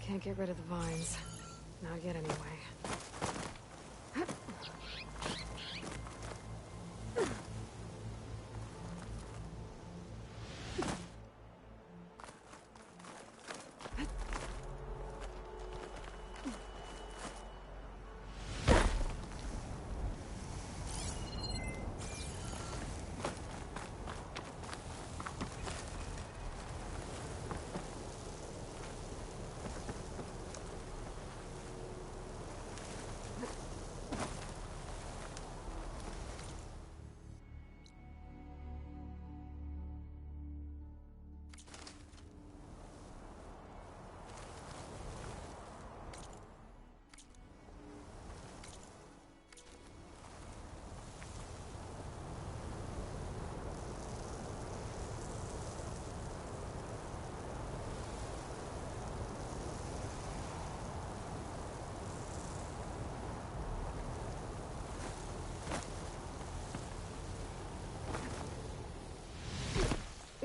Speaker 6: Can't get rid of the vines. Not yet, anyway.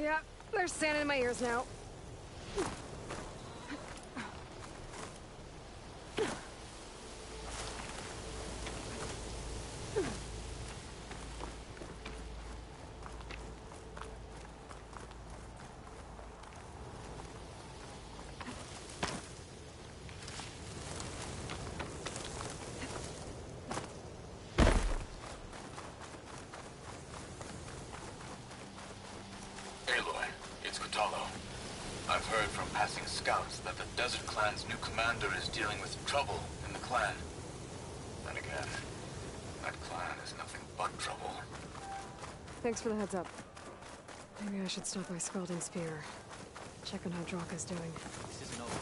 Speaker 6: Yeah, they're standing in my ears now.
Speaker 19: I've heard from passing scouts that the Desert Clan's new commander is dealing with trouble in the clan. Then again, that clan is nothing but trouble.
Speaker 6: Thanks for the heads up. Maybe I should stop by Scalding Spear. Check on how Draka's doing.
Speaker 2: This isn't over.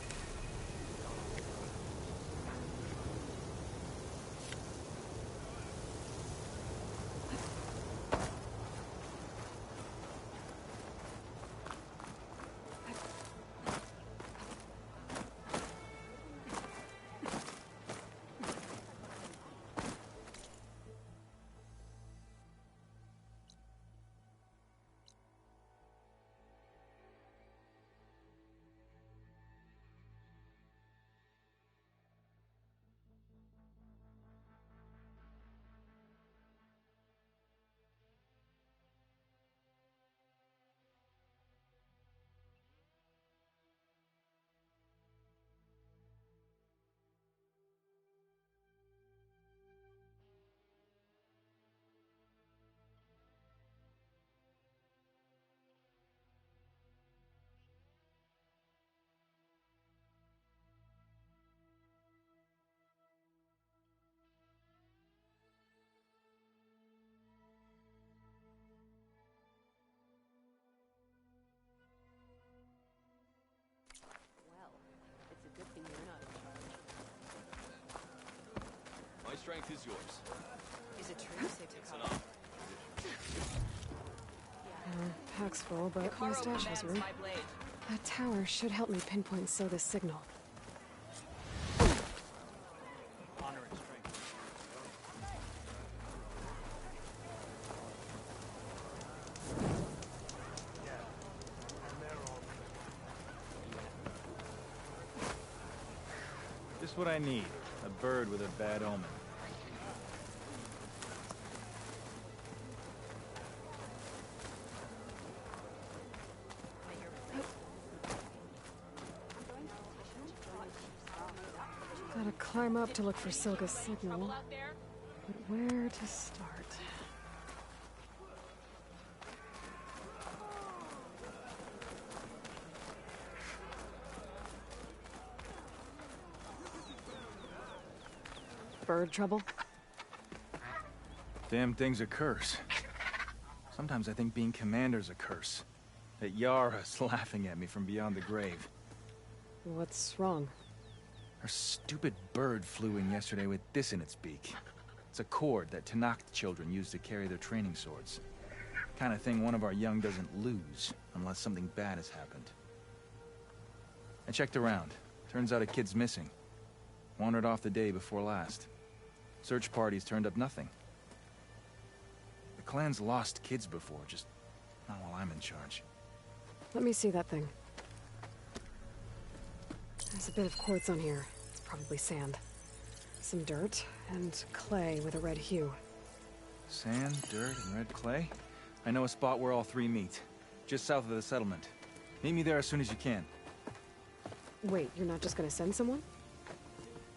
Speaker 2: strength is yours.
Speaker 13: Is it true?
Speaker 2: It's an honor.
Speaker 6: Pack's full, but my stash has room. That tower should help me pinpoint Soda's signal.
Speaker 2: Honor and strength.
Speaker 1: Just what I need. A bird with a bad omen.
Speaker 6: Gotta climb up to look for Silga's signal. But where to start? Bird trouble?
Speaker 1: Damn thing's a curse. Sometimes I think being commander's a curse. That Yara's laughing at me from beyond the grave.
Speaker 6: What's wrong?
Speaker 1: Her stupid bird flew in yesterday with this in its beak. It's a cord that Tanakh children use to carry their training swords. Kind of thing one of our young doesn't lose, unless something bad has happened. I checked around. Turns out a kid's missing. Wandered off the day before last. Search parties turned up nothing. The clan's lost kids before, just not while I'm in charge.
Speaker 6: Let me see that thing. There's a bit of quartz on here. It's probably sand. Some dirt, and clay with a red hue.
Speaker 1: Sand, dirt, and red clay? I know a spot where all three meet. Just south of the settlement. Meet me there as soon as you can.
Speaker 6: Wait, you're not just gonna send someone?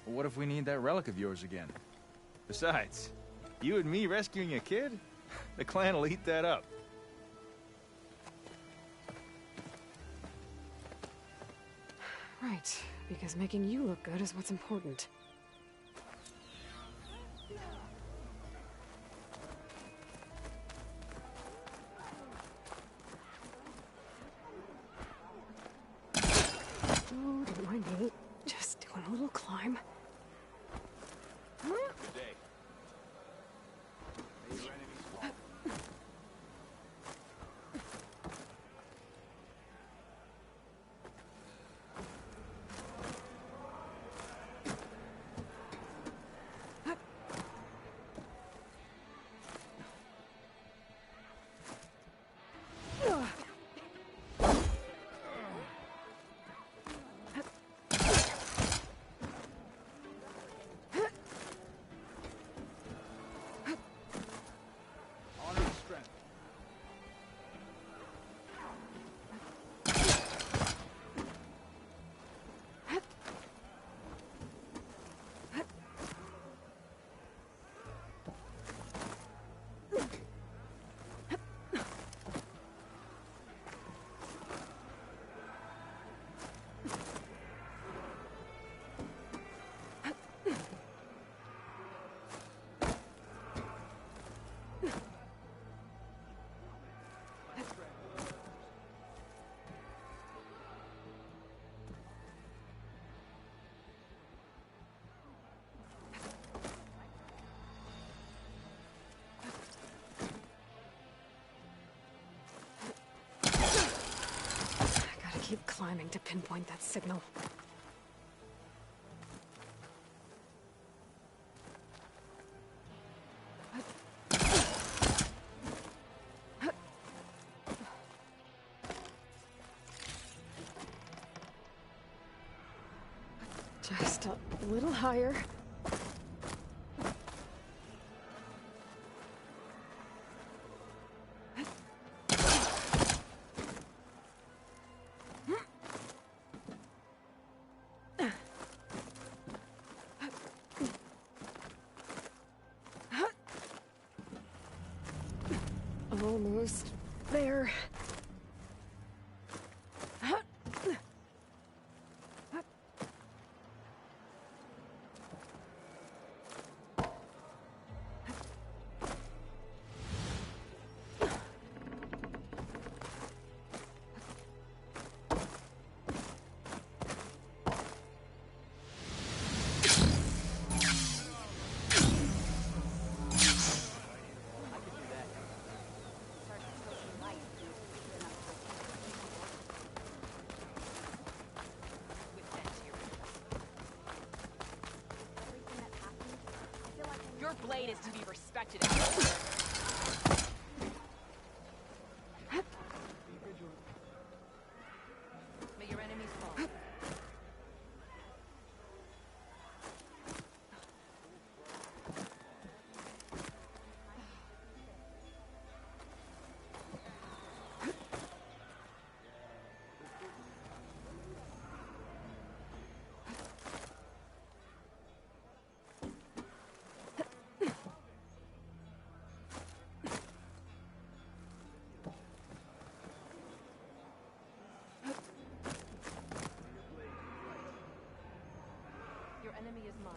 Speaker 1: Well, what if we need that relic of yours again? Besides, you and me rescuing a kid? The clan will eat that up.
Speaker 6: Right, because making you look good is what's important. Oh, don't mind me. Just doing a little climb.
Speaker 2: Good day. May your enemies fall. Honor and strength.
Speaker 6: Gotta keep climbing to pinpoint that signal. Just a little higher. Almost there.
Speaker 18: blade is to be respected. May your enemies fall. Your enemy is mine.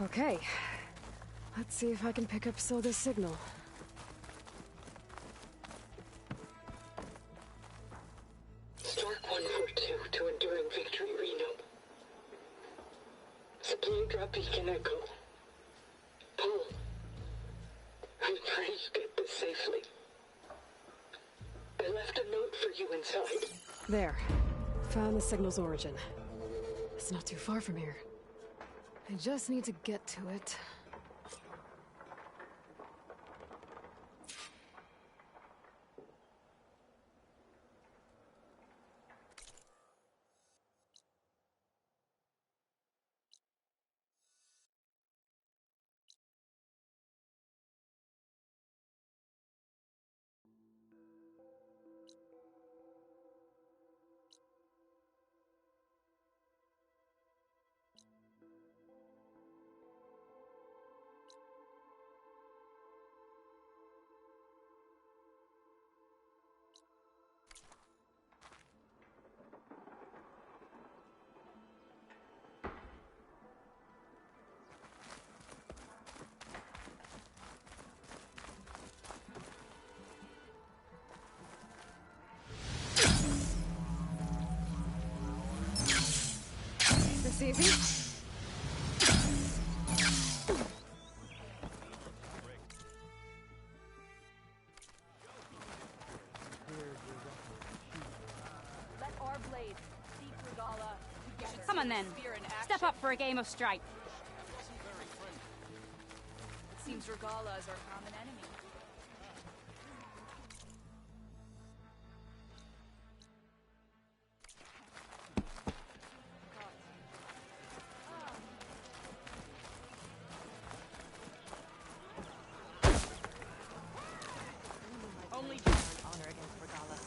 Speaker 6: Okay. Let's see if I can pick up Silda's signal.
Speaker 15: Stark 142 to Enduring Victory, Reno. Supply drop beacon echo. Paul, I pray you get this safely. I left a note for you inside.
Speaker 6: There. Found the signal's origin. It's not too far from here. I just need to get to it. This easy?
Speaker 18: Let our blades seek Regala together.
Speaker 5: Come on then. Step up for a game of strike.
Speaker 18: It seems Regala is our common enemy. Only just honor against Regala.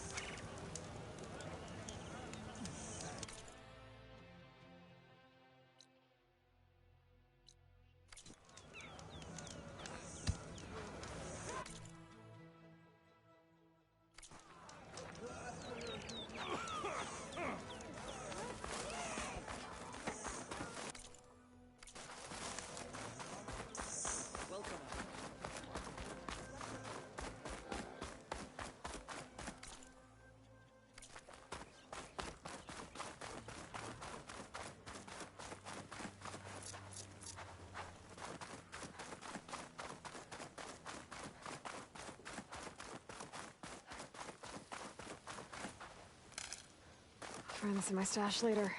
Speaker 6: Find this in my stash later.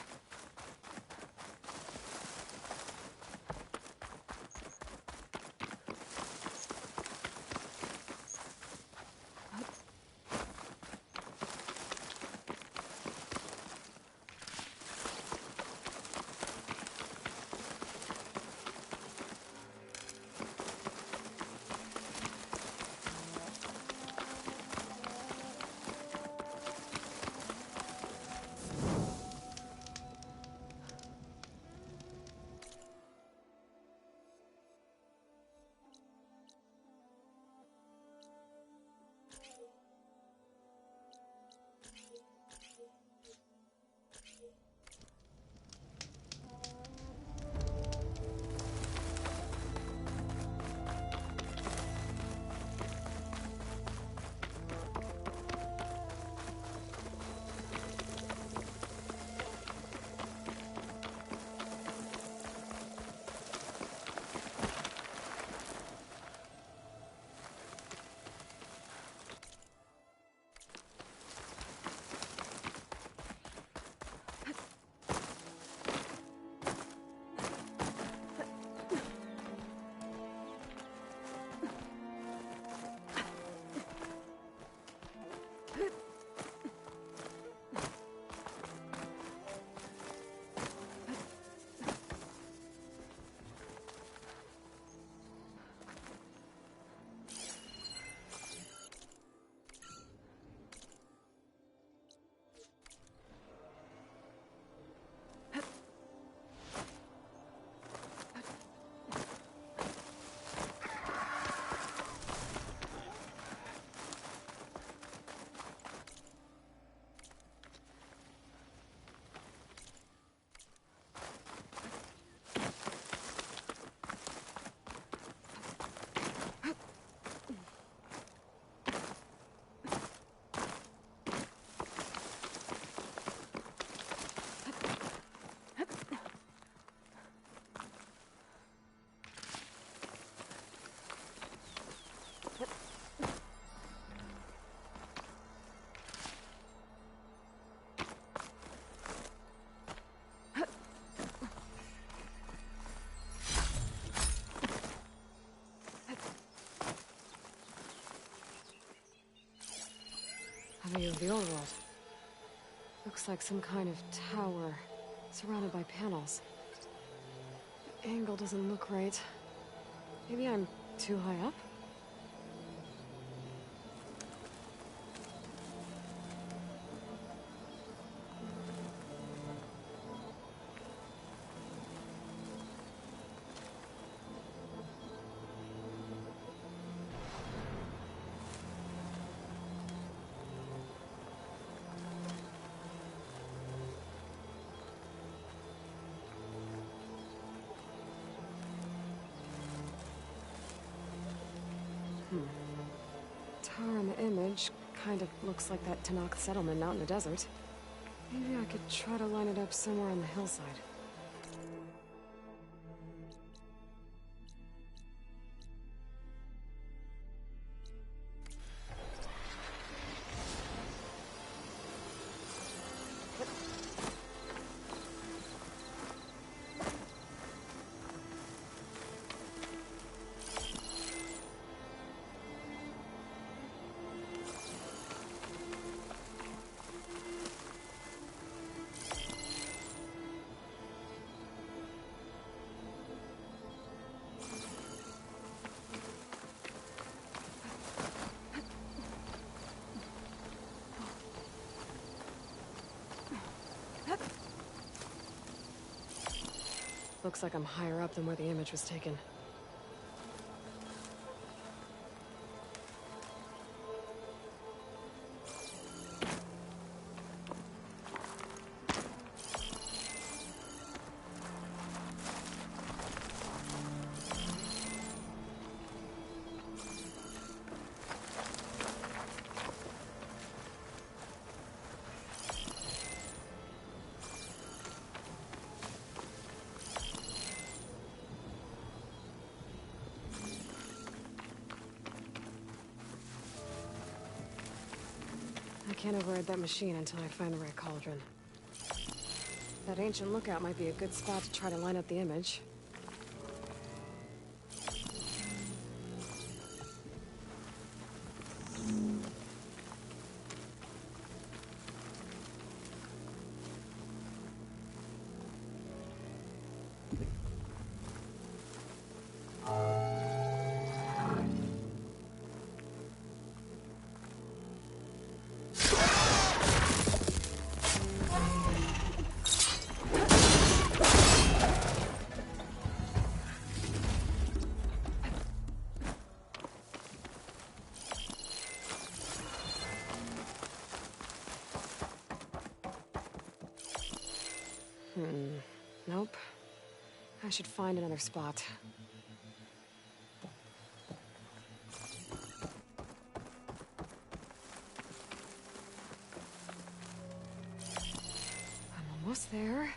Speaker 6: A view of the old world. Looks like some kind of tower, surrounded by panels. The angle doesn't look right. Maybe I'm too high up? Tower in the image kind of looks like that Tanakh settlement out in the desert. Maybe I could try to line it up somewhere on the hillside. Looks like I'm higher up than where the image was taken. I can't override that machine until I find the right cauldron. That ancient lookout might be a good spot to try to line up the image. Nope. I should find another spot. I'm almost there.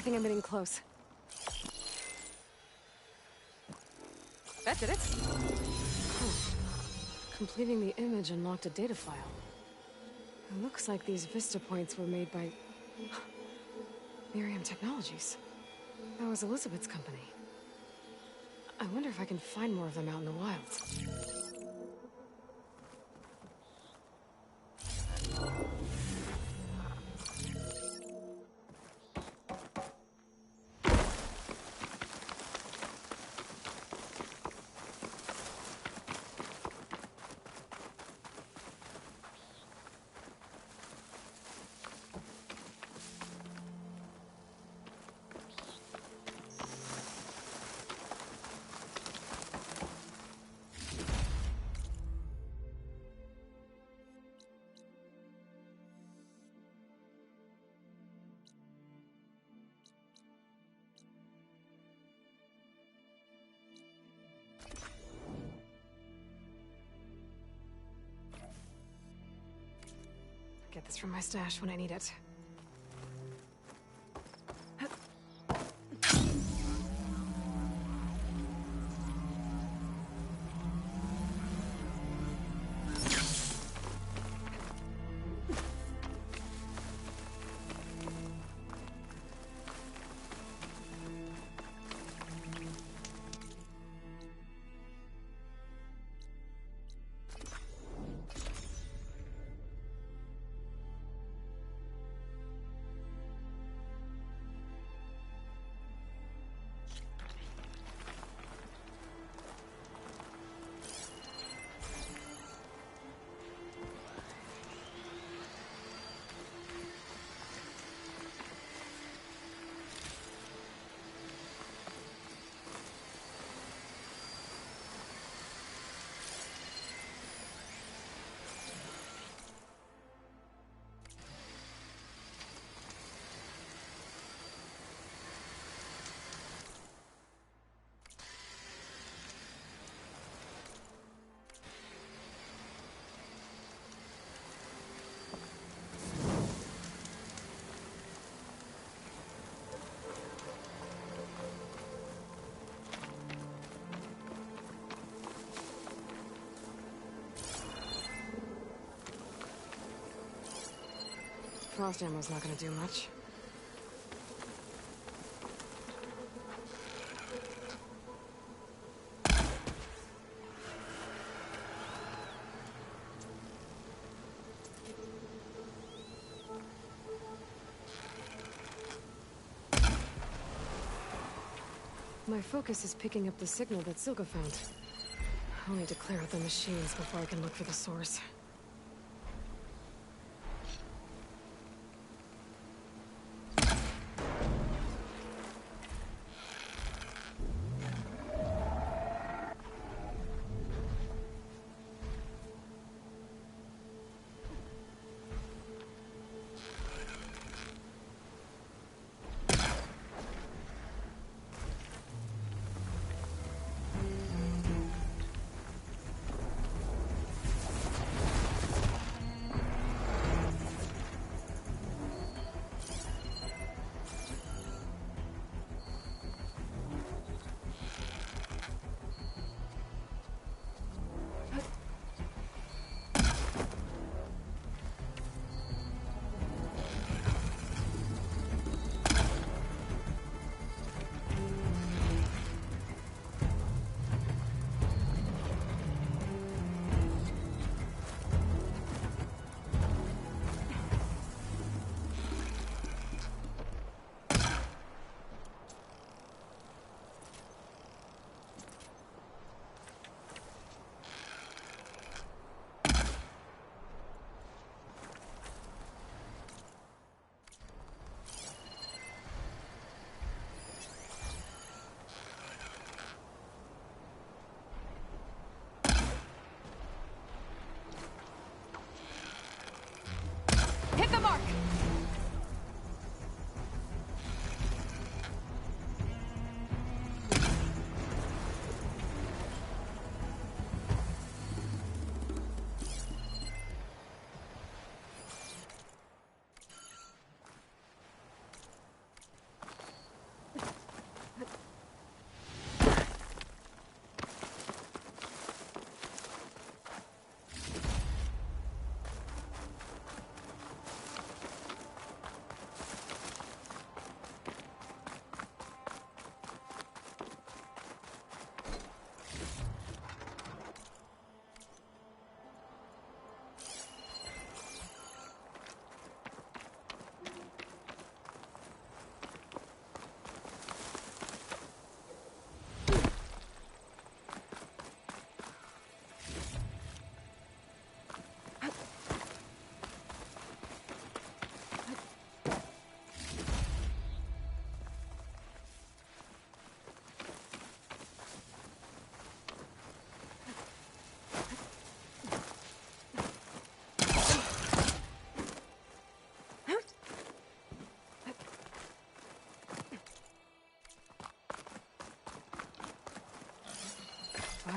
Speaker 6: think I'm getting close.
Speaker 18: That did it.
Speaker 6: Completing the image unlocked a data file. It looks like these Vista points were made by... Miriam Technologies. That was Elizabeth's company. I wonder if I can find more of them out in the wilds. Get this from my stash when I need it. Frost ammo's not gonna do much. My focus is picking up the signal that Silga found. I'll need to clear out the machines before I can look for the source.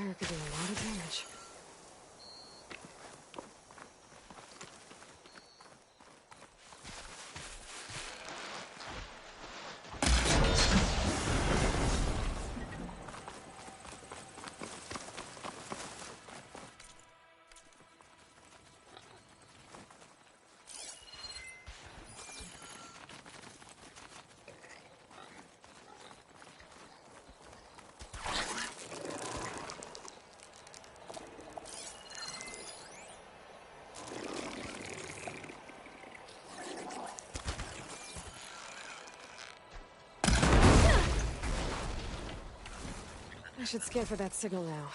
Speaker 6: fire could do a lot of damage. I should scan for that signal now.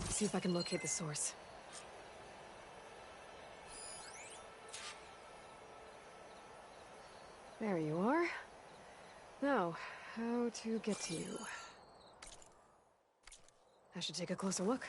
Speaker 6: See if I can locate the source. There you are. Now, how to get to you? I should take a closer look.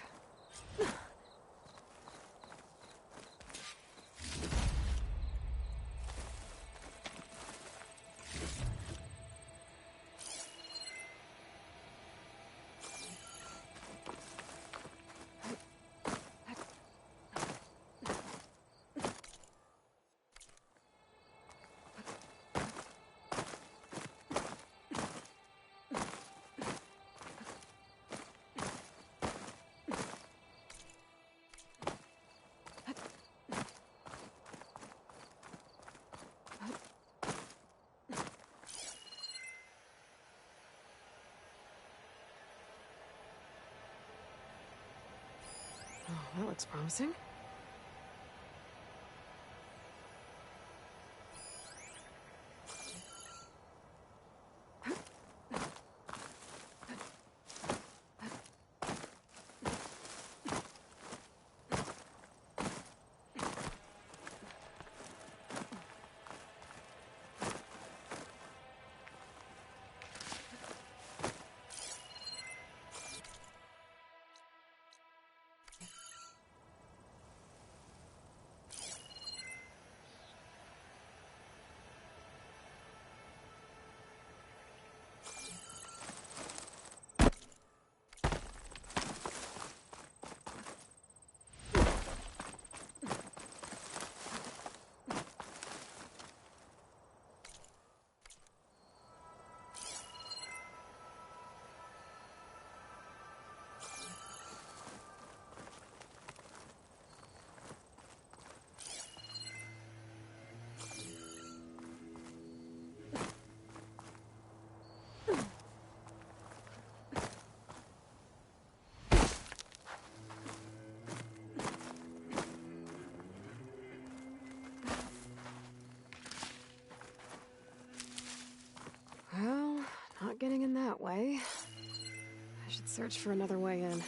Speaker 6: Oh, that looks promising. Well, not getting in that way. I should search for another way in.